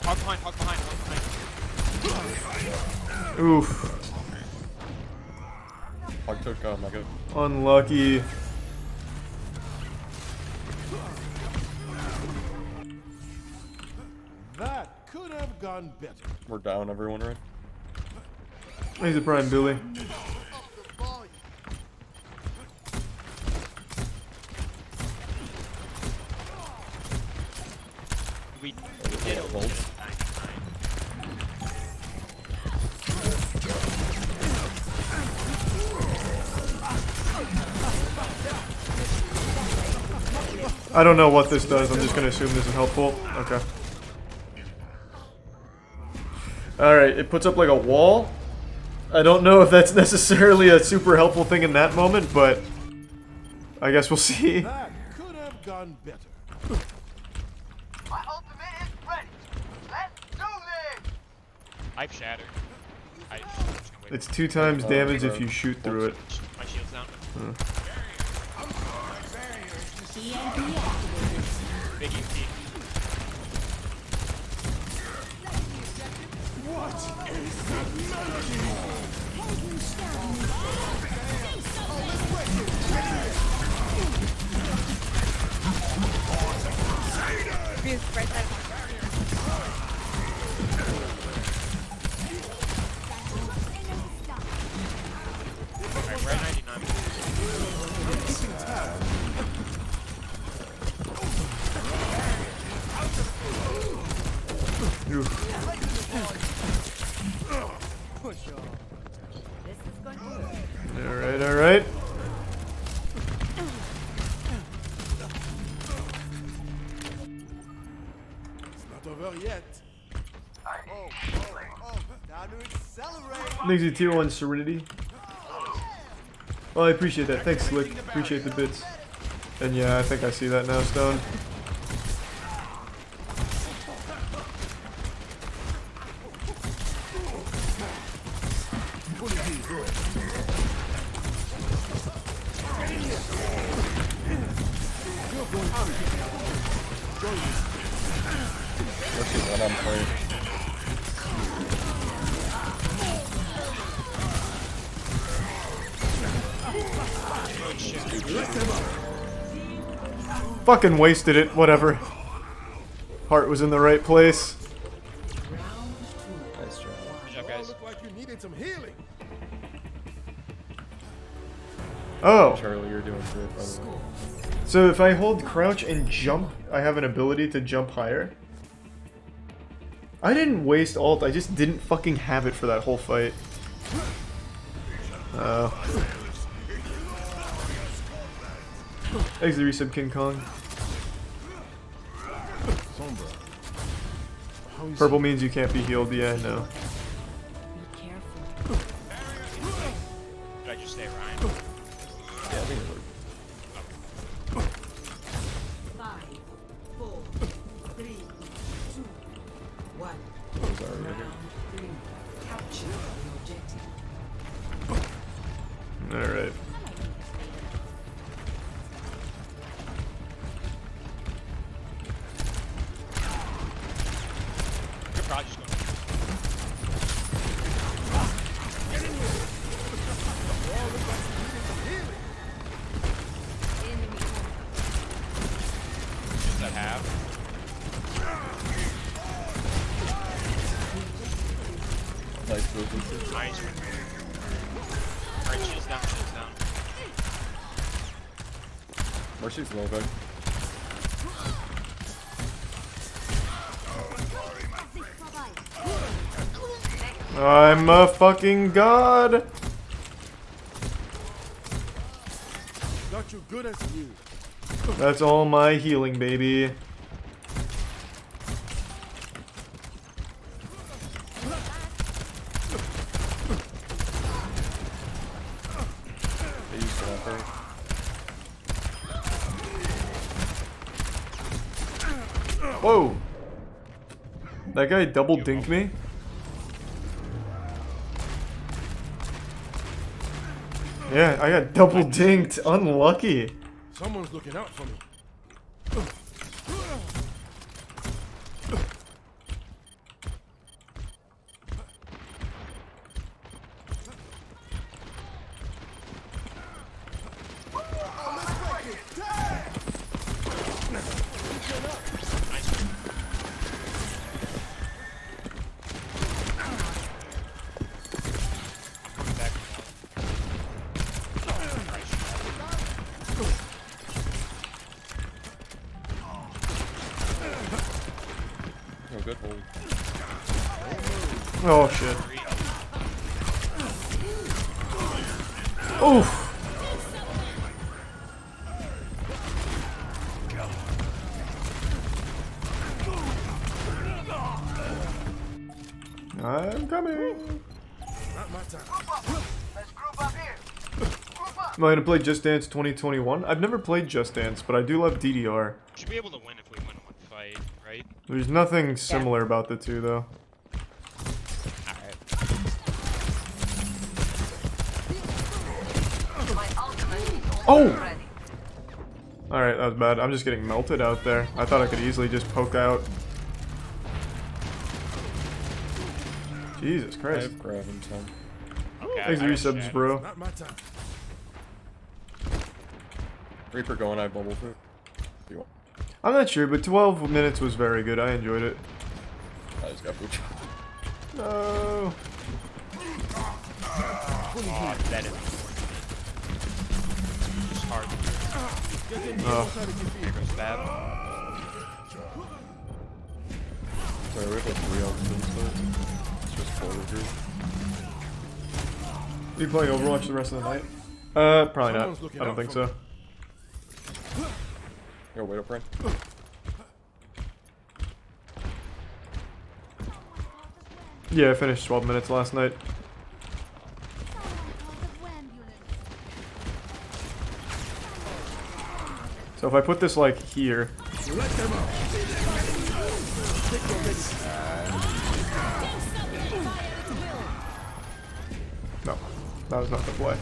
Hog behind. Oof. Hog took Mega. Unlucky. That could have gone better. We're down, everyone, right? He's a prime Billy. we did hold. I don't know what this does. I'm just gonna assume this is helpful. Okay. Alright, it puts up like a wall. I don't know if that's necessarily a super helpful thing in that moment, but I guess we'll see. That could have gone better. My ultimate is ready. Let's do this. I've shattered. It's 2 times damage if you shoot through it. My shield's down. Big UT. What is that melody? Right side. Alright, we're at 99. Alright, alright. Not over yet. Time to accelerate. Thanks to tier 1 Serenity. Well, I appreciate that. Thanks, Slick. Appreciate the bits. And yeah, I think I see that now, Stone. Let's get one on point. Fucking wasted it. Whatever. Heart was in the right place. Nice job. Good job, guys. Looked like you needed some healing. Oh. Charlie, you're doing great, brother. So if I hold crouch and jump, I have an ability to jump higher. I didn't waste ult, I just didn't fucking have it for that whole fight. Oh. Thanks to the resub, King Kong. Purple means you can't be healed. Yeah, I know. Did I just say Ryan? Yeah, I think it worked. 5, 4, 3, 2, 1. That was already here. Round 3. Capture the objective. Alright. You're probably just going Cap. Nice move. Nice. Alright, shield's down, shield's down. Mercy's low, bud. I'm a fucking god. Got you good as new. That's all my healing, baby. They used to have her. Whoa! That guy double dinked me? Yeah, I got double dinked. Unlucky. Someone's looking out for me. Oh, good hold. Oh shit. Oof. I'm coming. Not my time. Am I gonna play Just Dance 2021? I've never played Just Dance, but I do love DDR. Should be able to win if we win one fight, right? There's nothing similar about the two, though. Alright. Oh! Alright, that was bad. I'm just getting melted out there. I thought I could easily just poke out. Jesus I Christ. have grab him, Tom. Okay, Thanks for resubs, bro. Not my time. Reaper going, I bubble foot. You want? I'm not sure, but 12 minutes was very good. I enjoyed it. I just got booped. No. Oh, that is just hard. Here goes Fab. Sorry, we have like 3 options, but it's just forward here. You playing Overwatch the rest of the night? Probably not. I don't think so. Yo, wait up, friend. Yeah, I finished 12 minutes last night. So if I put this like here. No, that was not the play.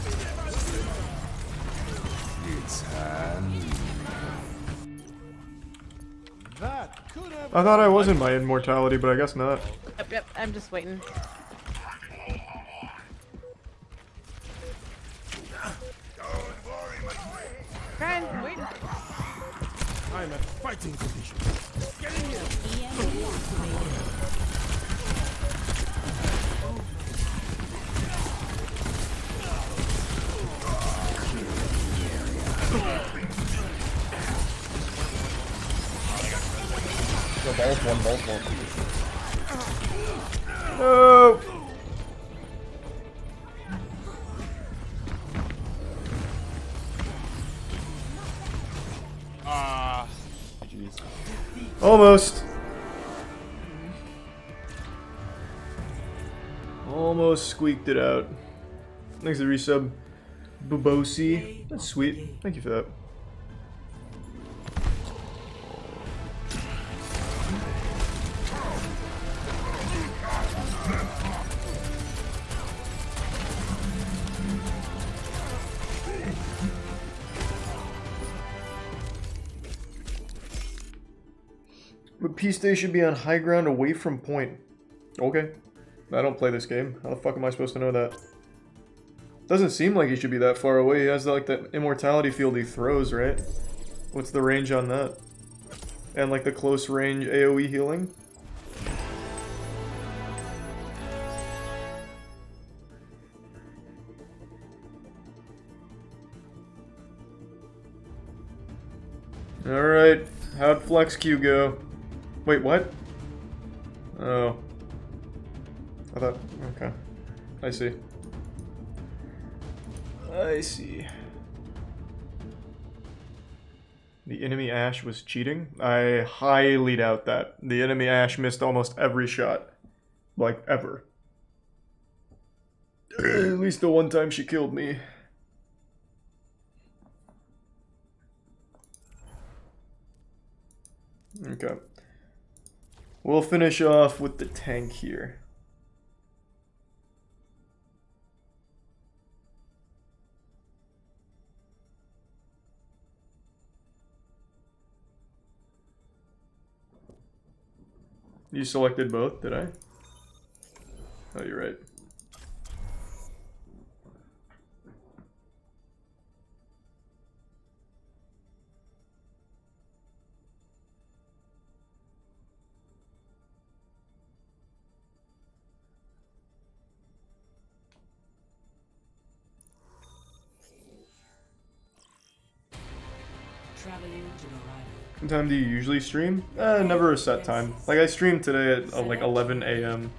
I thought I was in my immortality, but I guess not. Yep, I'm just waiting. Ryan, wait. I'm at fighting position. Get in here. Go both one. No. GG's. Almost. Almost squeaked it out. Thanks for the resub, Bubosi. That's sweet. Thank you for that. But P-Stay should be on high ground away from point. Okay. I don't play this game. How the fuck am I supposed to know that? Doesn't seem like he should be that far away. He has like that immortality field he throws, right? What's the range on that? And like the close range AoE healing. Alright, how'd Flex Q go? Wait, what? Oh. I thought, okay. I see. I see. The enemy Ashe was cheating? I highly doubt that. The enemy Ashe missed almost every shot. Like, ever. At least the one time she killed me. Okay. We'll finish off with the tank here. You selected both, did I? Oh, you're right. What time do you usually stream? Never a set time. Like, I streamed today at like 11 a.m.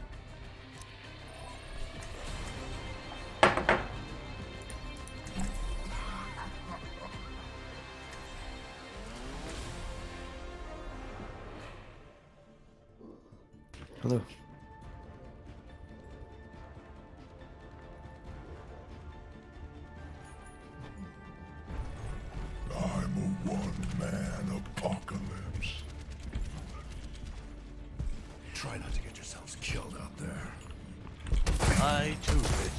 Hello. One-man apocalypse. Try not to get yourselves killed out there. I too it.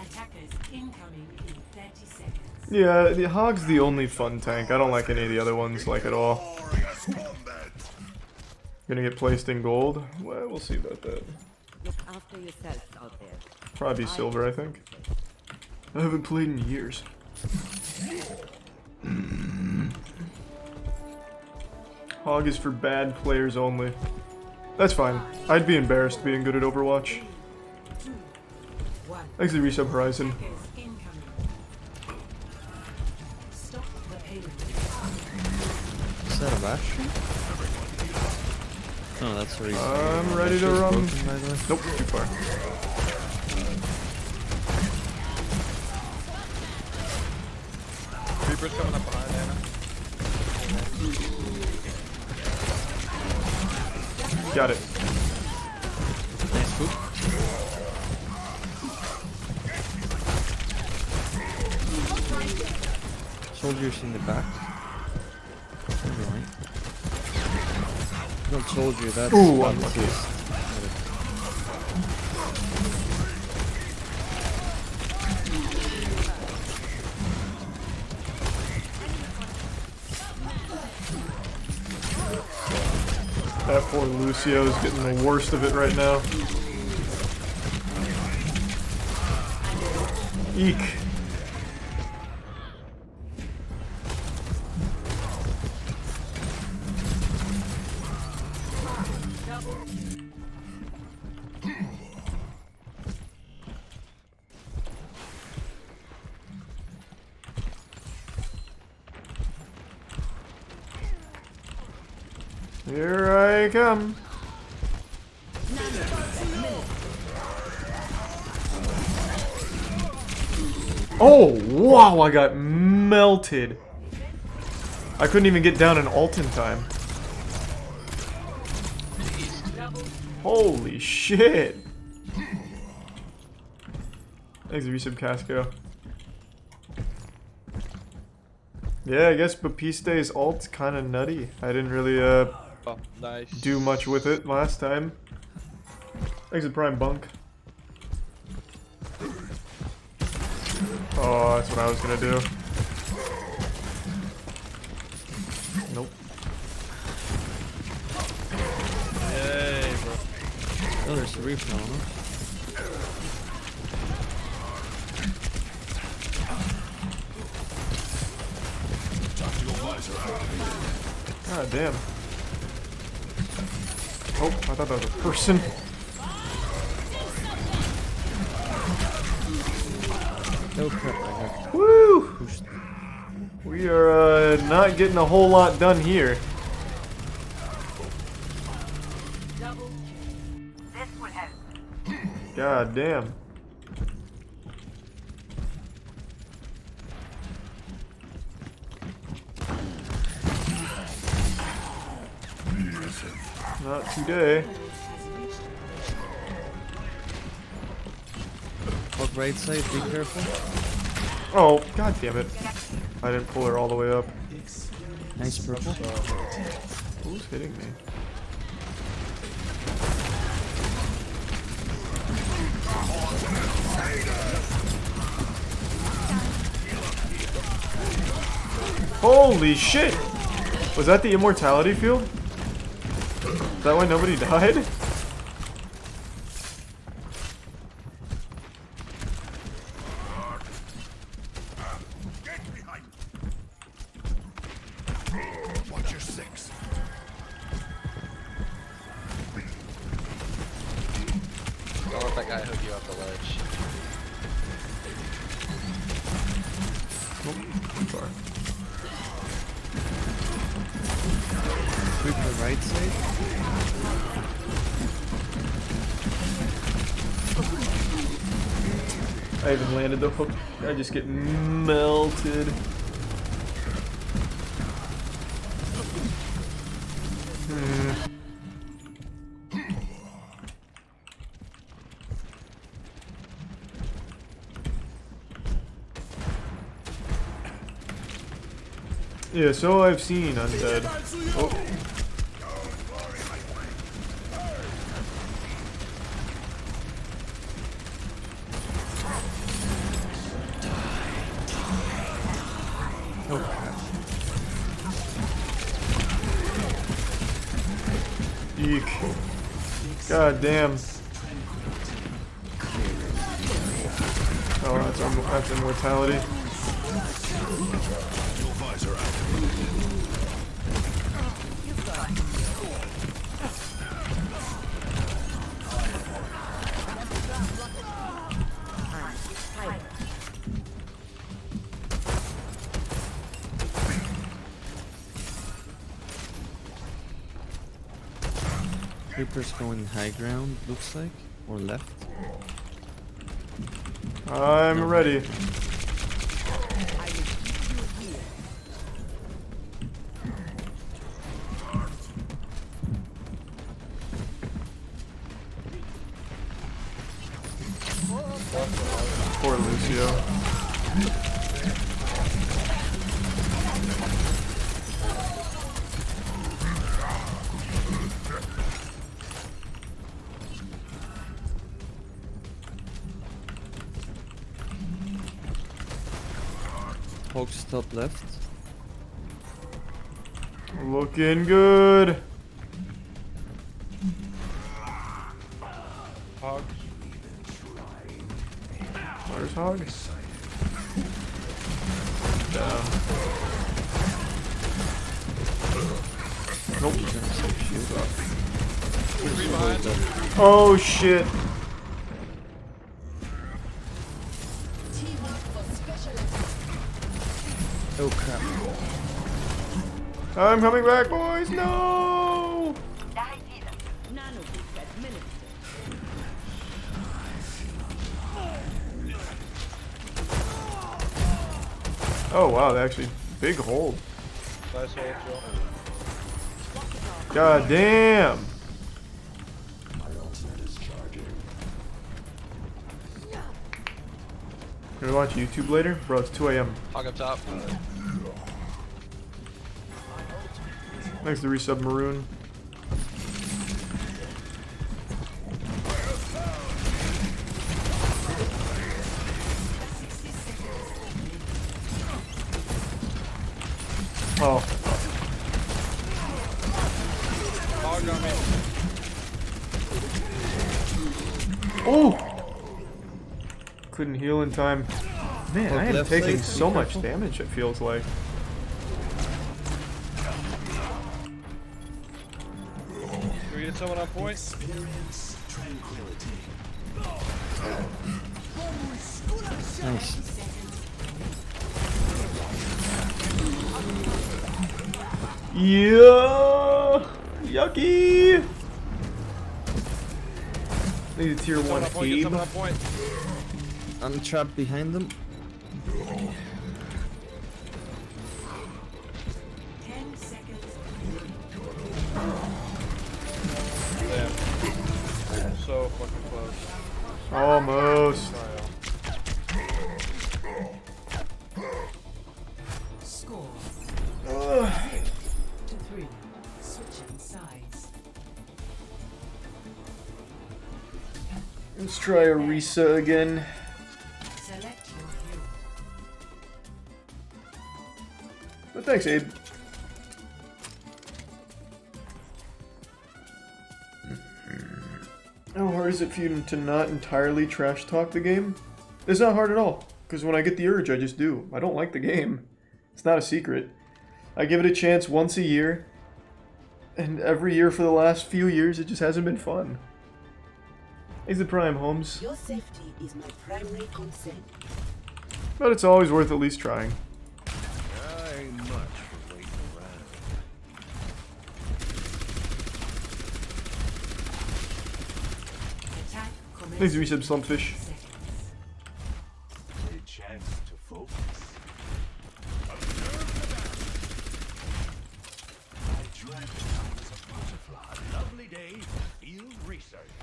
Attackers incoming in 30 seconds. Yeah, the Hog's the only fun tank. I don't like any of the other ones, like, at all. Gonna get placed in gold? Well, we'll see about that. Look after yourself out there. Probably be silver, I think. I haven't played in years. Hog is for bad players only. That's fine. I'd be embarrassed being good at Overwatch. Thanks to Resub Horizon. Is that a bash? Oh, that's the reason. I'm ready to run. Nope, too far. Reaper's coming up behind Anna. Got it. Nice swoop. Soldiers in the back. Alright. Not soldier, that's... Ooh, unlucky. That poor Lucio's getting the worst of it right now. Eek. Here I come. Oh, wow, I got melted. I couldn't even get down an ult in time. Holy shit. Thanks, Resub Casco. Yeah, I guess Bapiste's ult's kinda nutty. I didn't really, nice. do much with it last time. Thanks to Prime Bunk. Oh, that's what I was gonna do. Nope. Yay, bro. Oh, there's a reef now, huh? God damn. Oh, I thought that was a person. No crap, I got Woo! pushed. We are not getting a whole lot done here. God damn. Not today. Hog right side, be careful. Oh, god damn it. I didn't pull her all the way up. Nice purple. Who's hitting me? Holy shit! Was that the immortality field? Is that why nobody died? Watch your six. Don't let that guy hook you off the ledge. I'm sorry. Quick the right side. I even landed the hook. I just get melted. Yeah, so I've seen undead. Oh. Eek. God damn. Oh, that's immortality. Reaper's going high ground, looks like, or left. I'm ready. Poor Lucio. Hog's top left. Looking good. Hog. Where's Hog? Nope. Oh shit. Oh crap. I'm coming back, boys. No. Oh wow, they actually big hold. Nice hold, Joe. God damn. Gonna watch YouTube later? Bro, it's 2 AM. Hog up top. Thanks to resub Maroon. Oh. Hog on me. Oh! Couldn't heal in time. Man, I am left taking side, so be much careful. damage, it feels like. we get someone on point? Experience tranquility. Nice. Yeah! Yucky! Need a tier 1 Abe. I'm trapped behind them. 10 seconds. Damn. So fucking close. Almost. Score. Ugh. 2-3. Switching sides. Let's try a Risa again. Select your hero. But thanks, Abe. How hard is it for you to not entirely trash talk the game? It's not hard at all, because when I get the urge, I just do. I don't like the game. It's not a secret. I give it a chance once a year, and every year for the last few years, it just hasn't been fun. He's the prime, Holmes. Your safety is my primary concern. But it's always worth at least trying. I ain't much for waiting around. Attack Thanks, resub Slumpfish. A chance to focus. I dreamt I was a butterfly. Lovely day for field research.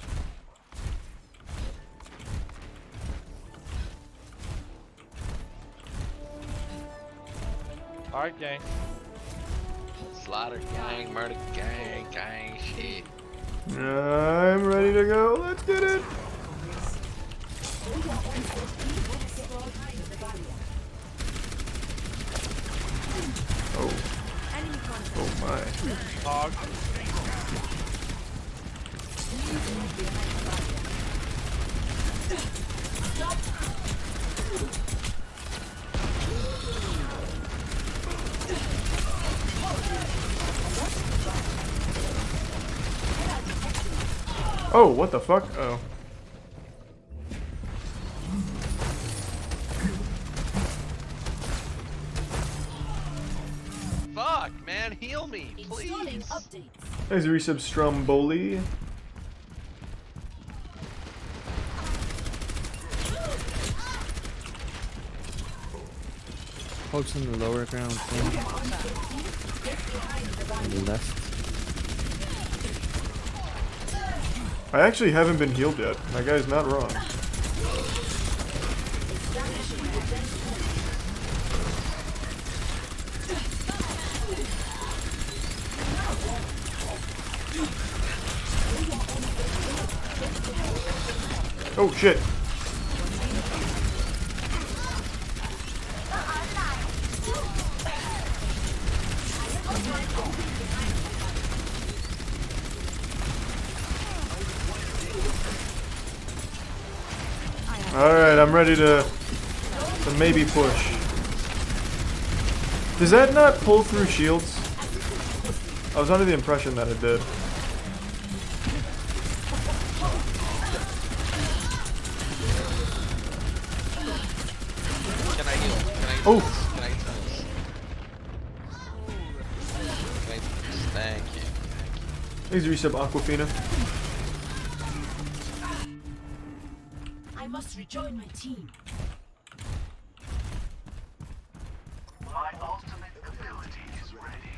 Alright, gang. Slaughter gang, murder gang, gang shit. I'm ready to go. Let's get it. Oh. Oh my. Hog. Oh, what the fuck? Oh. Fuck, man, heal me, please. There's a resub Stromboli. Folks on the lower ground. On the left. I actually haven't been healed yet. My guy's not wrong. Oh shit. Alright, I'm ready to maybe push. Does that not pull through shields? I was under the impression that it did. Can I heal? Can I Oh! Can I Thank you. Please resub Aquafina. I must rejoin my team. My ultimate ability is ready.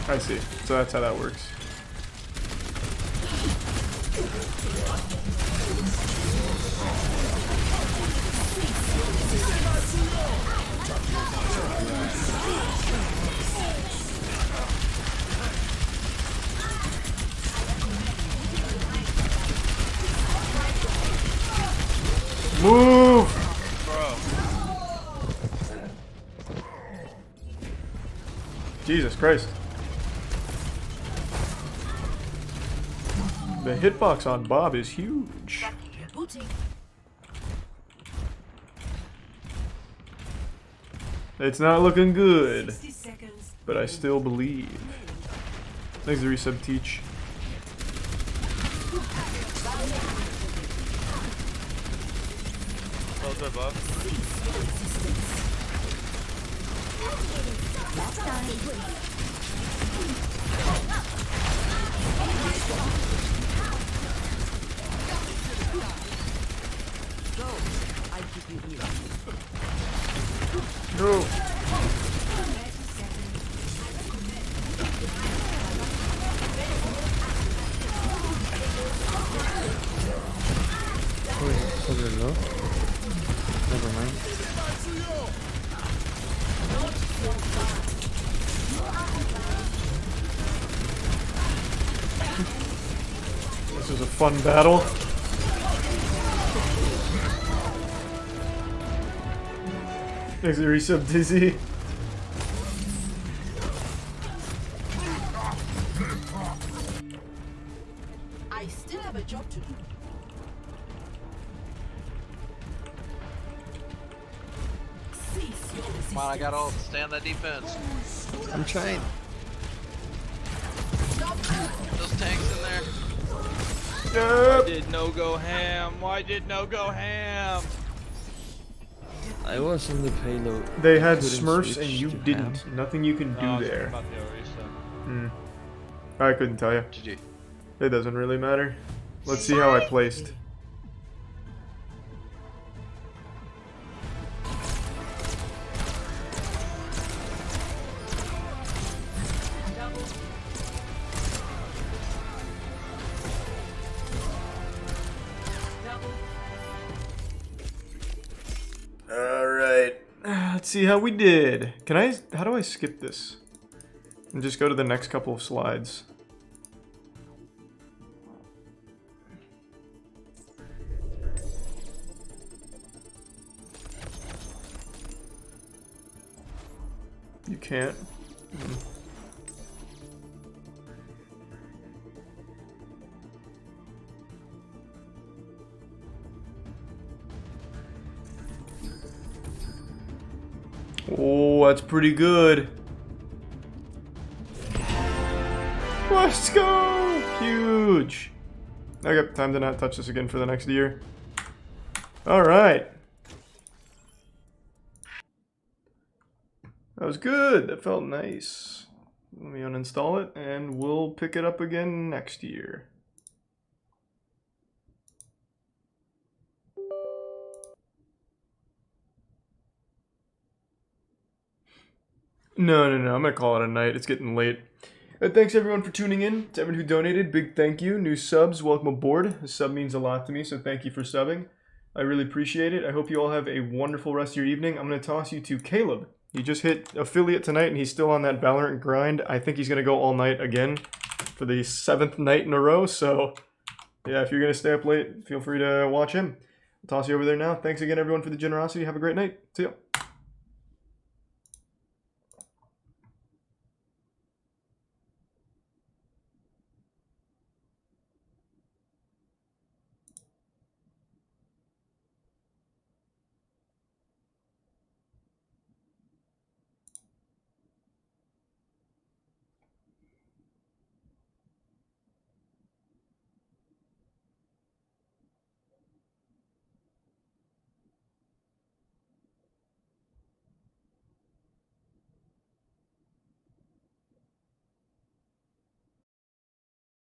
I see. So that's how that works. Move! Jesus Christ. The hitbox on Bob is huge. It's not looking good, 60 seconds. but I still believe. Thanks to resub teach. Those are above. Go. I keep you here. No. Oh, they're low. Never mind. This is a fun battle. Thanks to resub Dizzy. I still have a job to do. Come on, I got all stay on that defense. I'm trying. Those tanks in there. Why did no go ham? Why did no go ham? I was on the payload. They had Couldn't Smurfs switch and you to didn't. ham. Nothing you can do No, I was there. about the Orisa. Hmm. I couldn't tell you. GG. It doesn't really matter. Let's see how I placed. Alright. Let's see how we did. How do I skip this? And just go to the next couple of slides. You can't. Oh, that's pretty good. Let's go! Huge. Okay, time to not touch this again for the next year. Alright. That was good. That felt nice. Let me uninstall it and we'll pick it up again next year. No. I'm gonna call it a night. It's getting late. Thanks everyone for tuning in. To everyone who donated, big thank you. New subs, welcome aboard. The sub means a lot to me, so thank you for subbing. I really appreciate it. I hope you all have a wonderful rest of your evening. I'm gonna toss you to Caleb. He just hit affiliate tonight and he's still on that Valorant grind. I think he's gonna go all night again for the 7th night in a row. So yeah, if you're gonna stay up late, feel free to watch him. I'll toss you over there now. Thanks again everyone for the generosity. Have a great night. See ya.